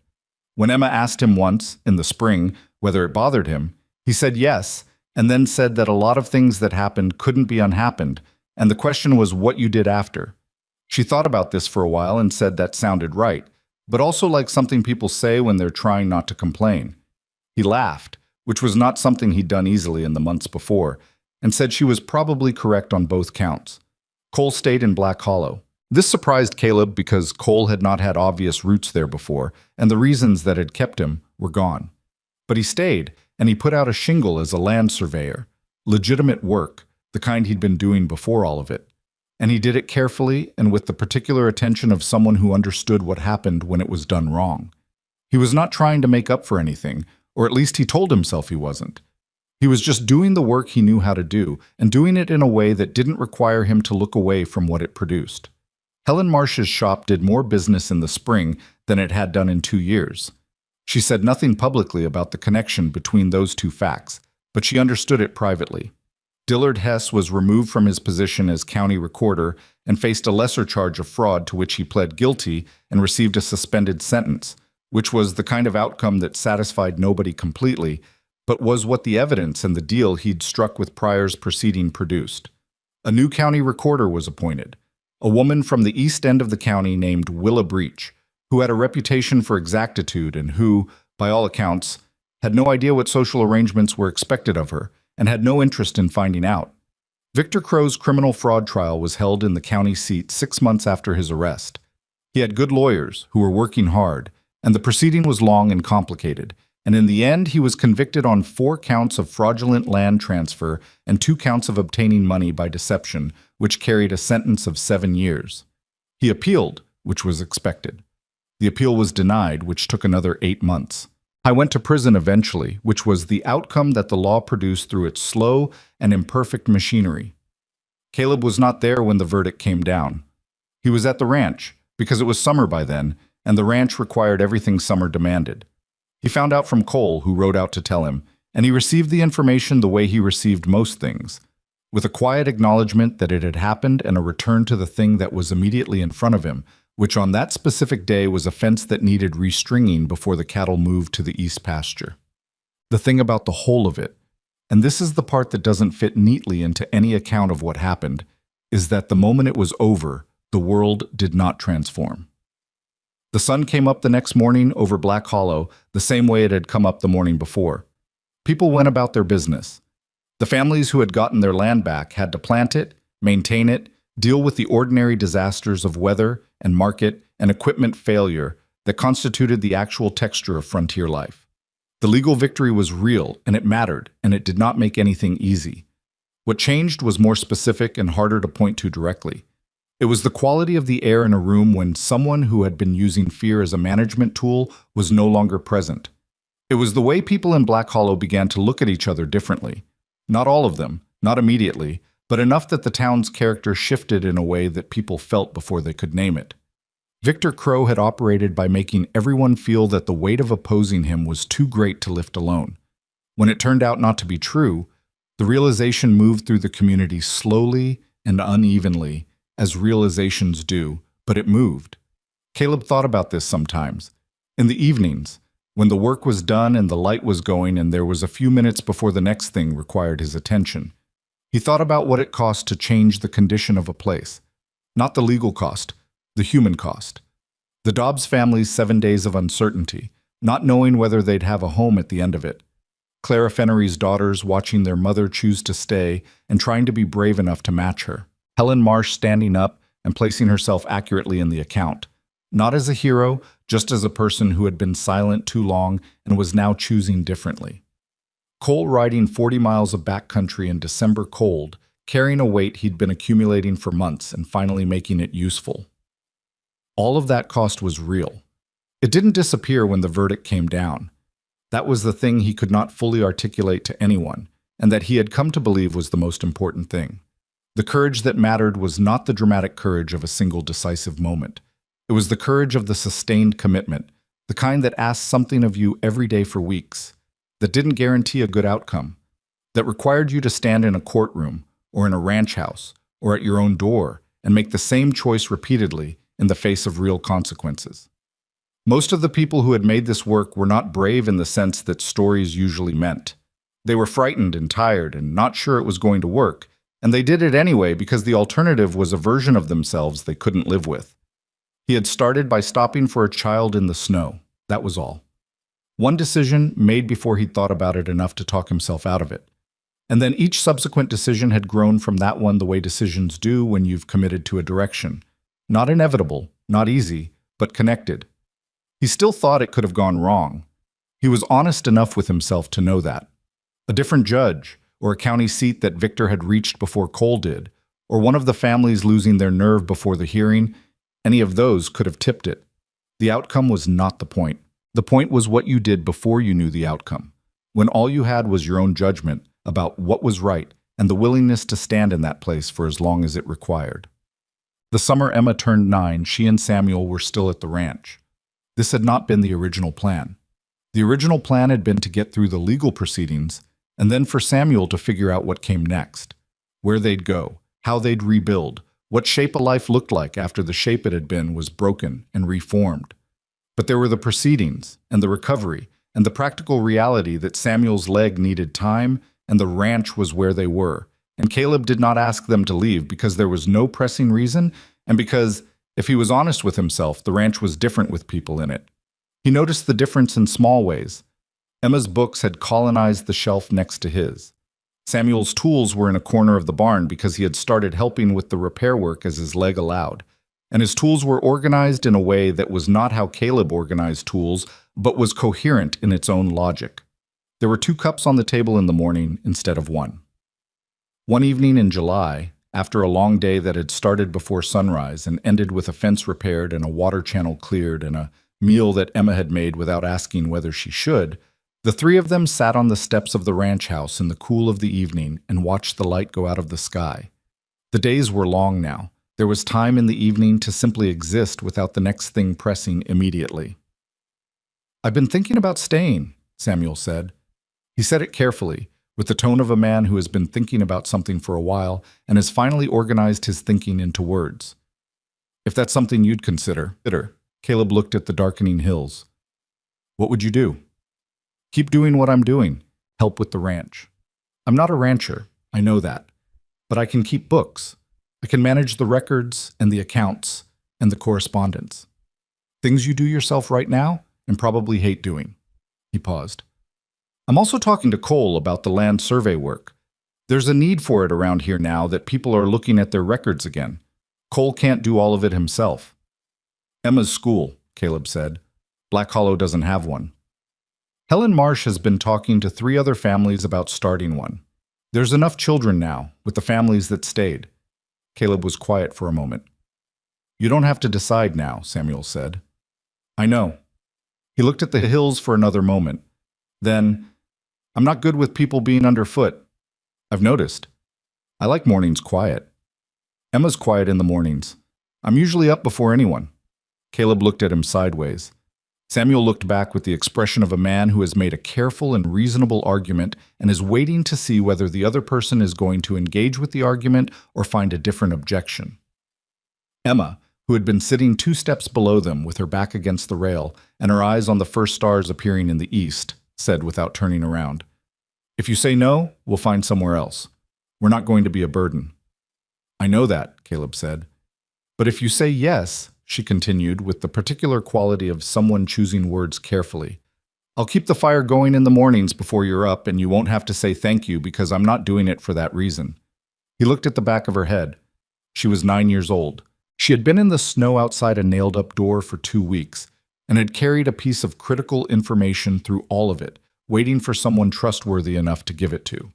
When Emma asked him once, in the spring, whether it bothered him, he said yes, and then said that a lot of things that happened couldn't be unhappened, and the question was what you did after. She thought about this for a while and said that sounded right, but also like something people say when they're trying not to complain. He laughed, which was not something he'd done easily in the months before, and said she was probably correct on both counts. Cole stayed in Black Hollow. This surprised Caleb because Cole had not had obvious roots there before, and the reasons that had kept him were gone. But he stayed, and he put out a shingle as a land surveyor, legitimate work, the kind he'd been doing before all of it. And he did it carefully and with the particular attention of someone who understood what happened when it was done wrong. He was not trying to make up for anything, or at least he told himself he wasn't. He was just doing the work he knew how to do, and doing it in a way that didn't require him to look away from what it produced. Helen Marsh's shop did more business in the spring than it had done in 2 years. She said nothing publicly about the connection between those 2 facts, but she understood it privately. Dillard Hess was removed from his position as county recorder and faced a lesser charge of fraud to which he pled guilty and received a suspended sentence, which was the kind of outcome that satisfied nobody completely, but was what the evidence and the deal he'd struck with Pryor's proceeding produced. A new county recorder was appointed, a woman from the east end of the county named Willa Breach, who had a reputation for exactitude and who, by all accounts, had no idea what social arrangements were expected of her, and had no interest in finding out. Victor Crow's criminal fraud trial was held in the county seat 6 months after his arrest. He had good lawyers who were working hard, and the proceeding was long and complicated, and in the end he was convicted on 4 counts of fraudulent land transfer and 2 counts of obtaining money by deception, which carried a sentence of 7 years. He appealed, which was expected. The appeal was denied, which took another 8 months. I went to prison eventually, which was the outcome that the law produced through its slow and imperfect machinery. Caleb was not there when the verdict came down. He was at the ranch, because it was summer by then, and the ranch required everything summer demanded. He found out from Cole, who rode out to tell him, and he received the information the way he received most things, with a quiet acknowledgement that it had happened and a return to the thing that was immediately in front of him, which on that specific day was a fence that needed restringing before the cattle moved to the east pasture. The thing about the whole of it, and this is the part that doesn't fit neatly into any account of what happened, is that the moment it was over, the world did not transform. The sun came up the next morning over Black Hollow the same way it had come up the morning before. People went about their business. The families who had gotten their land back had to plant it, maintain it, deal with the ordinary disasters of weather and market and equipment failure that constituted the actual texture of frontier life. The legal victory was real, and it mattered, and it did not make anything easy. What changed was more specific and harder to point to directly. It was the quality of the air in a room when someone who had been using fear as a management tool was no longer present. It was the way people in Black Hollow began to look at each other differently. Not all of them, not immediately, but enough that the town's character shifted in a way that people felt before they could name it. Victor Crow had operated by making everyone feel that the weight of opposing him was too great to lift alone. When it turned out not to be true, the realization moved through the community slowly and unevenly, as realizations do, but it moved. Caleb thought about this sometimes. In the evenings, when the work was done and the light was going and there was a few minutes before the next thing required his attention, he thought about what it cost to change the condition of a place. Not the legal cost, the human cost. The Dobbs family's 7 days of uncertainty, not knowing whether they'd have a home at the end of it. Clara Fennery's daughters watching their mother choose to stay and trying to be brave enough to match her. Helen Marsh standing up and placing herself accurately in the account. Not as a hero, just as a person who had been silent too long and was now choosing differently. Cole riding 40 miles of backcountry in December cold, carrying a weight he'd been accumulating for months and finally making it useful. All of that cost was real. It didn't disappear when the verdict came down. That was the thing he could not fully articulate to anyone, and that he had come to believe was the most important thing. The courage that mattered was not the dramatic courage of a single decisive moment. It was the courage of the sustained commitment, the kind that asked something of you every day for weeks, that didn't guarantee a good outcome, that required you to stand in a courtroom, or in a ranch house, or at your own door, and make the same choice repeatedly in the face of real consequences. Most of the people who had made this work were not brave in the sense that stories usually meant. They were frightened and tired and not sure it was going to work, and they did it anyway because the alternative was a version of themselves they couldn't live with. He had started by stopping for a child in the snow. That was all. One decision made before he'd thought about it enough to talk himself out of it. And then each subsequent decision had grown from that one the way decisions do when you've committed to a direction. Not inevitable, not easy, but connected. He still thought it could have gone wrong. He was honest enough with himself to know that. A different judge, or a county seat that Victor had reached before Cole did, or one of the families losing their nerve before the hearing, any of those could have tipped it. The outcome was not the point. The point was what you did before you knew the outcome, when all you had was your own judgment about what was right and the willingness to stand in that place for as long as it required. The summer Emma turned 9, she and Samuel were still at the ranch. This had not been the original plan. The original plan had been to get through the legal proceedings and then for Samuel to figure out what came next, where they'd go, how they'd rebuild, what shape a life looked like after the shape it had been was broken and reformed. But there were the proceedings and the recovery and the practical reality that Samuel's leg needed time and the ranch was where they were. And Caleb did not ask them to leave because there was no pressing reason and because, if he was honest with himself, the ranch was different with people in it. He noticed the difference in small ways. Emma's books had colonized the shelf next to his. Samuel's tools were in a corner of the barn because he had started helping with the repair work as his leg allowed. And his tools were organized in a way that was not how Caleb organized tools, but was coherent in its own logic. There were 2 cups on the table in the morning instead of 1. One evening in July, after a long day that had started before sunrise and ended with a fence repaired and a water channel cleared and a meal that Emma had made without asking whether she should, the 3 of them sat on the steps of the ranch house in the cool of the evening and watched the light go out of the sky. The days were long now. There was time in the evening to simply exist without the next thing pressing immediately. "I've been thinking about staying," Samuel said. He said it carefully, with the tone of a man who has been thinking about something for a while and has finally organized his thinking into words. "If that's something you'd consider." Caleb looked at the darkening hills. "What would you do?" "Keep doing what I'm doing. Help with the ranch. I'm not a rancher, I know that. But I can keep books. I can manage the records and the accounts and the correspondence. Things you do yourself right now and probably hate doing." He paused. "I'm also talking to Cole about the land survey work. There's a need for it around here now that people are looking at their records again. Cole can't do all of it himself." "Emma's school," Caleb said. "Black Hollow doesn't have one." "Helen Marsh has been talking to 3 other families about starting one. There's enough children now, with the families that stayed." Caleb was quiet for a moment. "You don't have to decide now," Samuel said. "I know." He looked at the hills for another moment. Then, "I'm not good with people being underfoot. I've noticed. I like mornings quiet. Emma's quiet in the mornings. I'm usually up before anyone." Caleb looked at him sideways. Samuel looked back with the expression of a man who has made a careful and reasonable argument and is waiting to see whether the other person is going to engage with the argument or find a different objection. Emma, who had been sitting 2 steps below them with her back against the rail and her eyes on the first stars appearing in the east, said without turning around, "If you say no, we'll find somewhere else. We're not going to be a burden." "I know that," Caleb said. "But if you say yes," she continued with the particular quality of someone choosing words carefully, "I'll keep the fire going in the mornings before you're up and you won't have to say thank you because I'm not doing it for that reason." He looked at the back of her head. She was 9 years old. She had been in the snow outside a nailed-up door for 2 weeks and had carried a piece of critical information through all of it, waiting for someone trustworthy enough to give it to.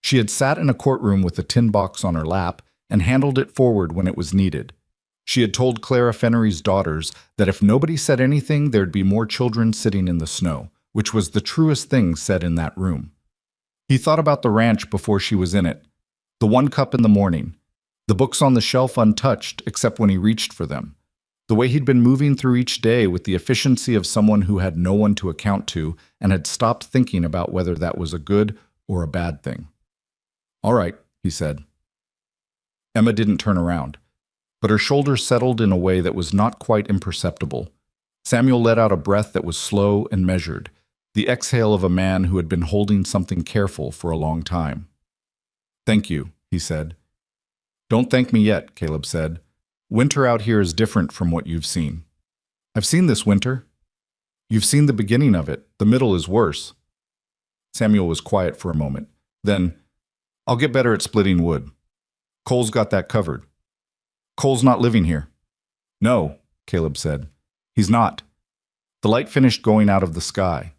She had sat in a courtroom with a tin box on her lap and handled it forward when it was needed. She had told Clara Fennery's daughters that if nobody said anything, there'd be more children sitting in the snow, which was the truest thing said in that room. He thought about the ranch before she was in it, the 1 cup in the morning, the books on the shelf untouched except when he reached for them, the way he'd been moving through each day with the efficiency of someone who had no one to account to and had stopped thinking about whether that was a good or a bad thing. "All right," he said. Emma didn't turn around, but her shoulders settled in a way that was not quite imperceptible. Samuel let out a breath that was slow and measured, the exhale of a man who had been holding something careful for a long time. "Thank you," he said. "Don't thank me yet," Caleb said. "Winter out here is different from what you've seen." "I've seen this winter." "You've seen the beginning of it. The middle is worse." Samuel was quiet for a moment. Then, "I'll get better at splitting wood. Cole's got that covered." "Cole's not living here." "No," Caleb said. "He's not." The light finished going out of the sky.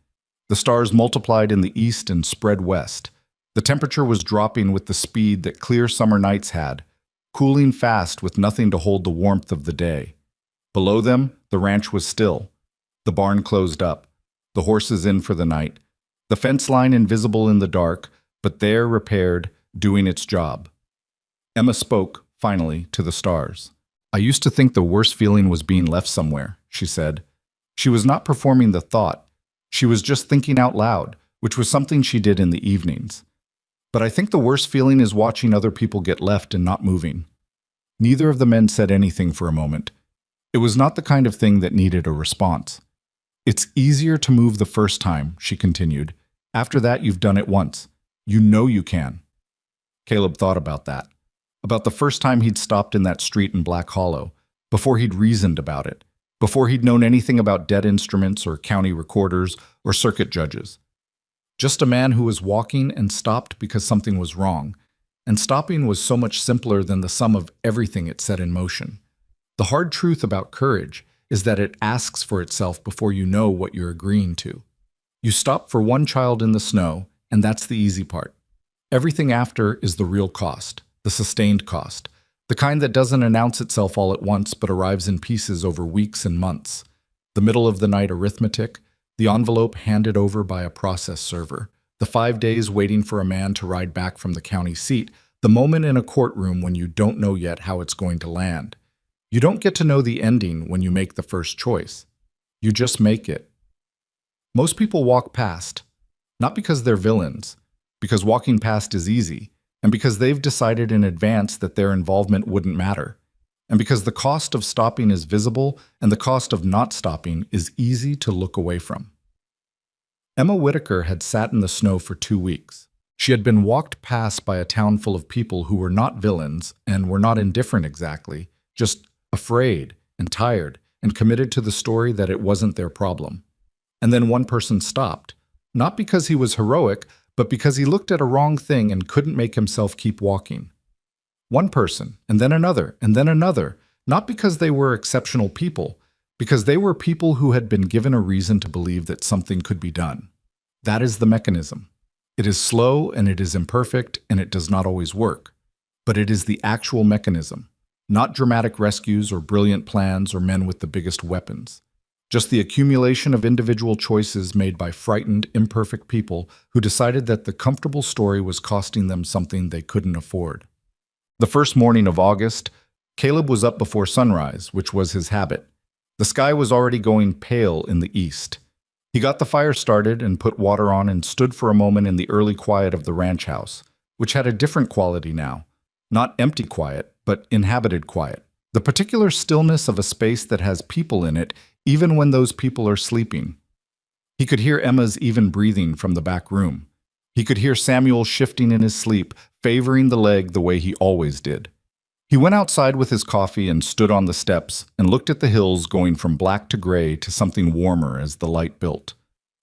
The stars multiplied in the east and spread west. The temperature was dropping with the speed that clear summer nights had, cooling fast with nothing to hold the warmth of the day. Below them, the ranch was still. The barn closed up, the horses in for the night, the fence line invisible in the dark, but there repaired, doing its job. Emma spoke, finally, to the stars. "I used to think the worst feeling was being left somewhere," she said. She was not performing the thought. She was just thinking out loud, which was something she did in the evenings. But I think the worst feeling is watching other people get left and not moving. Neither of the men said anything for a moment. It was not the kind of thing that needed a response. It's easier to move the first time, she continued. After that, you've done it once. You know you can. Caleb thought about that. About the first time he'd stopped in that street in Black Hollow, before he'd reasoned about it, before he'd known anything about dead instruments or county recorders or circuit judges. Just a man who was walking and stopped because something was wrong, and stopping was so much simpler than the sum of everything it set in motion. The hard truth about courage is that it asks for itself before you know what you're agreeing to. You stop for one child in the snow, and that's the easy part. Everything after is the real cost, the sustained cost, the kind that doesn't announce itself all at once but arrives in pieces over weeks and months. The middle-of-the-night arithmetic, the envelope handed over by a process server, the 5 days waiting for a man to ride back from the county seat, the moment in a courtroom when you don't know yet how it's going to land. You don't get to know the ending when you make the first choice. You just make it. Most people walk past, not because they're villains, because walking past is easy, and because they've decided in advance that their involvement wouldn't matter, and because the cost of stopping is visible and the cost of not stopping is easy to look away from. Emma Whitaker had sat in the snow for 2 weeks. She had been walked past by a town full of people who were not villains and were not indifferent exactly, just afraid and tired and committed to the story that it wasn't their problem. And then one person stopped, not because he was heroic, but because he looked at a wrong thing and couldn't make himself keep walking. One person, and then another, not because they were exceptional people, because they were people who had been given a reason to believe that something could be done. That is the mechanism. It is slow and it is imperfect and it does not always work, but it is the actual mechanism, not dramatic rescues or brilliant plans or men with the biggest weapons. Just the accumulation of individual choices made by frightened, imperfect people who decided that the comfortable story was costing them something they couldn't afford. The first morning of August, Caleb was up before sunrise, which was his habit. The sky was already going pale in the east. He got the fire started and put water on and stood for a moment in the early quiet of the ranch house, which had a different quality now. Not empty quiet, but inhabited quiet. The particular stillness of a space that has people in it, even when those people are sleeping. He could hear Emma's even breathing from the back room. He could hear Samuel shifting in his sleep, favoring the leg the way he always did. He went outside with his coffee and stood on the steps and looked at the hills going from black to gray to something warmer as the light built.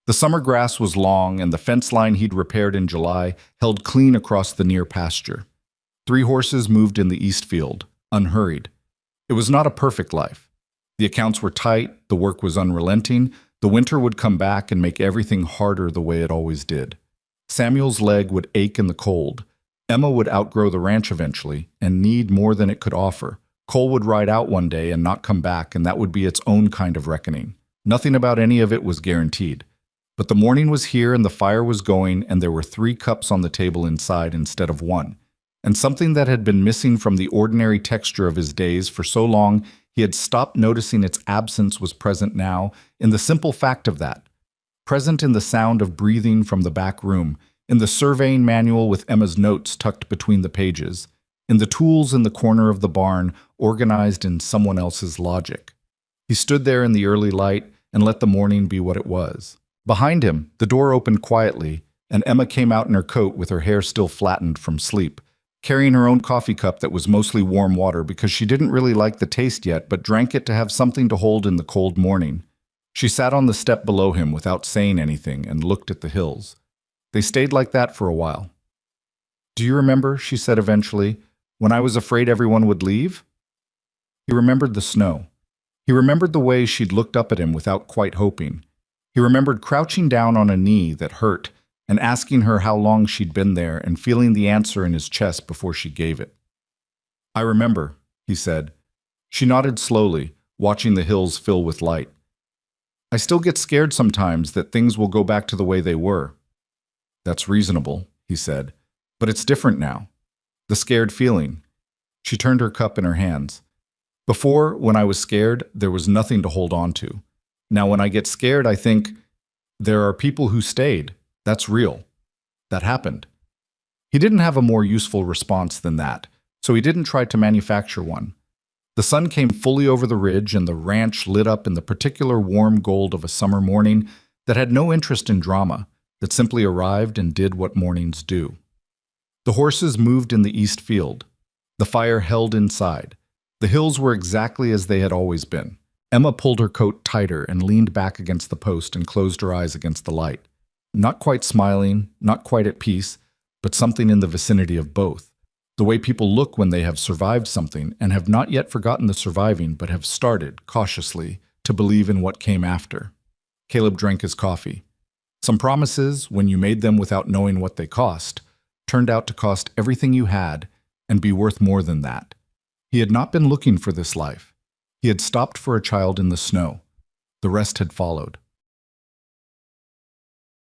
The summer grass was long and the fence line he'd repaired in July held clean across the near pasture. 3 horses moved in the east field, unhurried. It was not a perfect life. The accounts were tight, the work was unrelenting, the winter would come back and make everything harder the way it always did. Samuel's leg would ache in the cold. Emma would outgrow the ranch eventually and need more than it could offer. Cole would ride out one day and not come back, and that would be its own kind of reckoning. Nothing about any of it was guaranteed. But the morning was here and the fire was going, and there were 3 cups on the table inside instead of 1. And something that had been missing from the ordinary texture of his days for so long he had stopped noticing its absence was present now in the simple fact of that. Present in the sound of breathing from the back room, in the surveying manual with Emma's notes tucked between the pages, in the tools in the corner of the barn organized in someone else's logic. He stood there in the early light and let the morning be what it was. Behind him, the door opened quietly, and Emma came out in her coat with her hair still flattened from sleep, carrying her own coffee cup that was mostly warm water because she didn't really like the taste yet but drank it to have something to hold in the cold morning. She sat on the step below him without saying anything and looked at the hills. They stayed like that for a while. "Do you remember," she said eventually, "when I was afraid everyone would leave?" He remembered the snow. He remembered the way she'd looked up at him without quite hoping. He remembered crouching down on a knee that hurt and asking her how long she'd been there and feeling the answer in his chest before she gave it. "I remember," he said. She nodded slowly, watching the hills fill with light. "I still get scared sometimes that things will go back to the way they were." "That's reasonable," he said. "But it's different now. The scared feeling." She turned her cup in her hands. "Before, when I was scared, there was nothing to hold on to. Now when I get scared, I think, there are people who stayed. That's real. That happened. He didn't have a more useful response than that, so he didn't try to manufacture one. The sun came fully over the ridge, and the ranch lit up in the particular warm gold of a summer morning that had no interest in drama, that simply arrived and did what mornings do. The horses moved in the east field. The fire held inside. The hills were exactly as they had always been. Emma pulled her coat tighter and leaned back against the post and closed her eyes against the light. Not quite smiling, not quite at peace, but something in the vicinity of both. The way people look when they have survived something and have not yet forgotten the surviving but have started, cautiously, to believe in what came after. Caleb drank his coffee. Some promises, when you made them without knowing what they cost, turned out to cost everything you had and be worth more than that. He had not been looking for this life. He had stopped for a child in the snow. The rest had followed.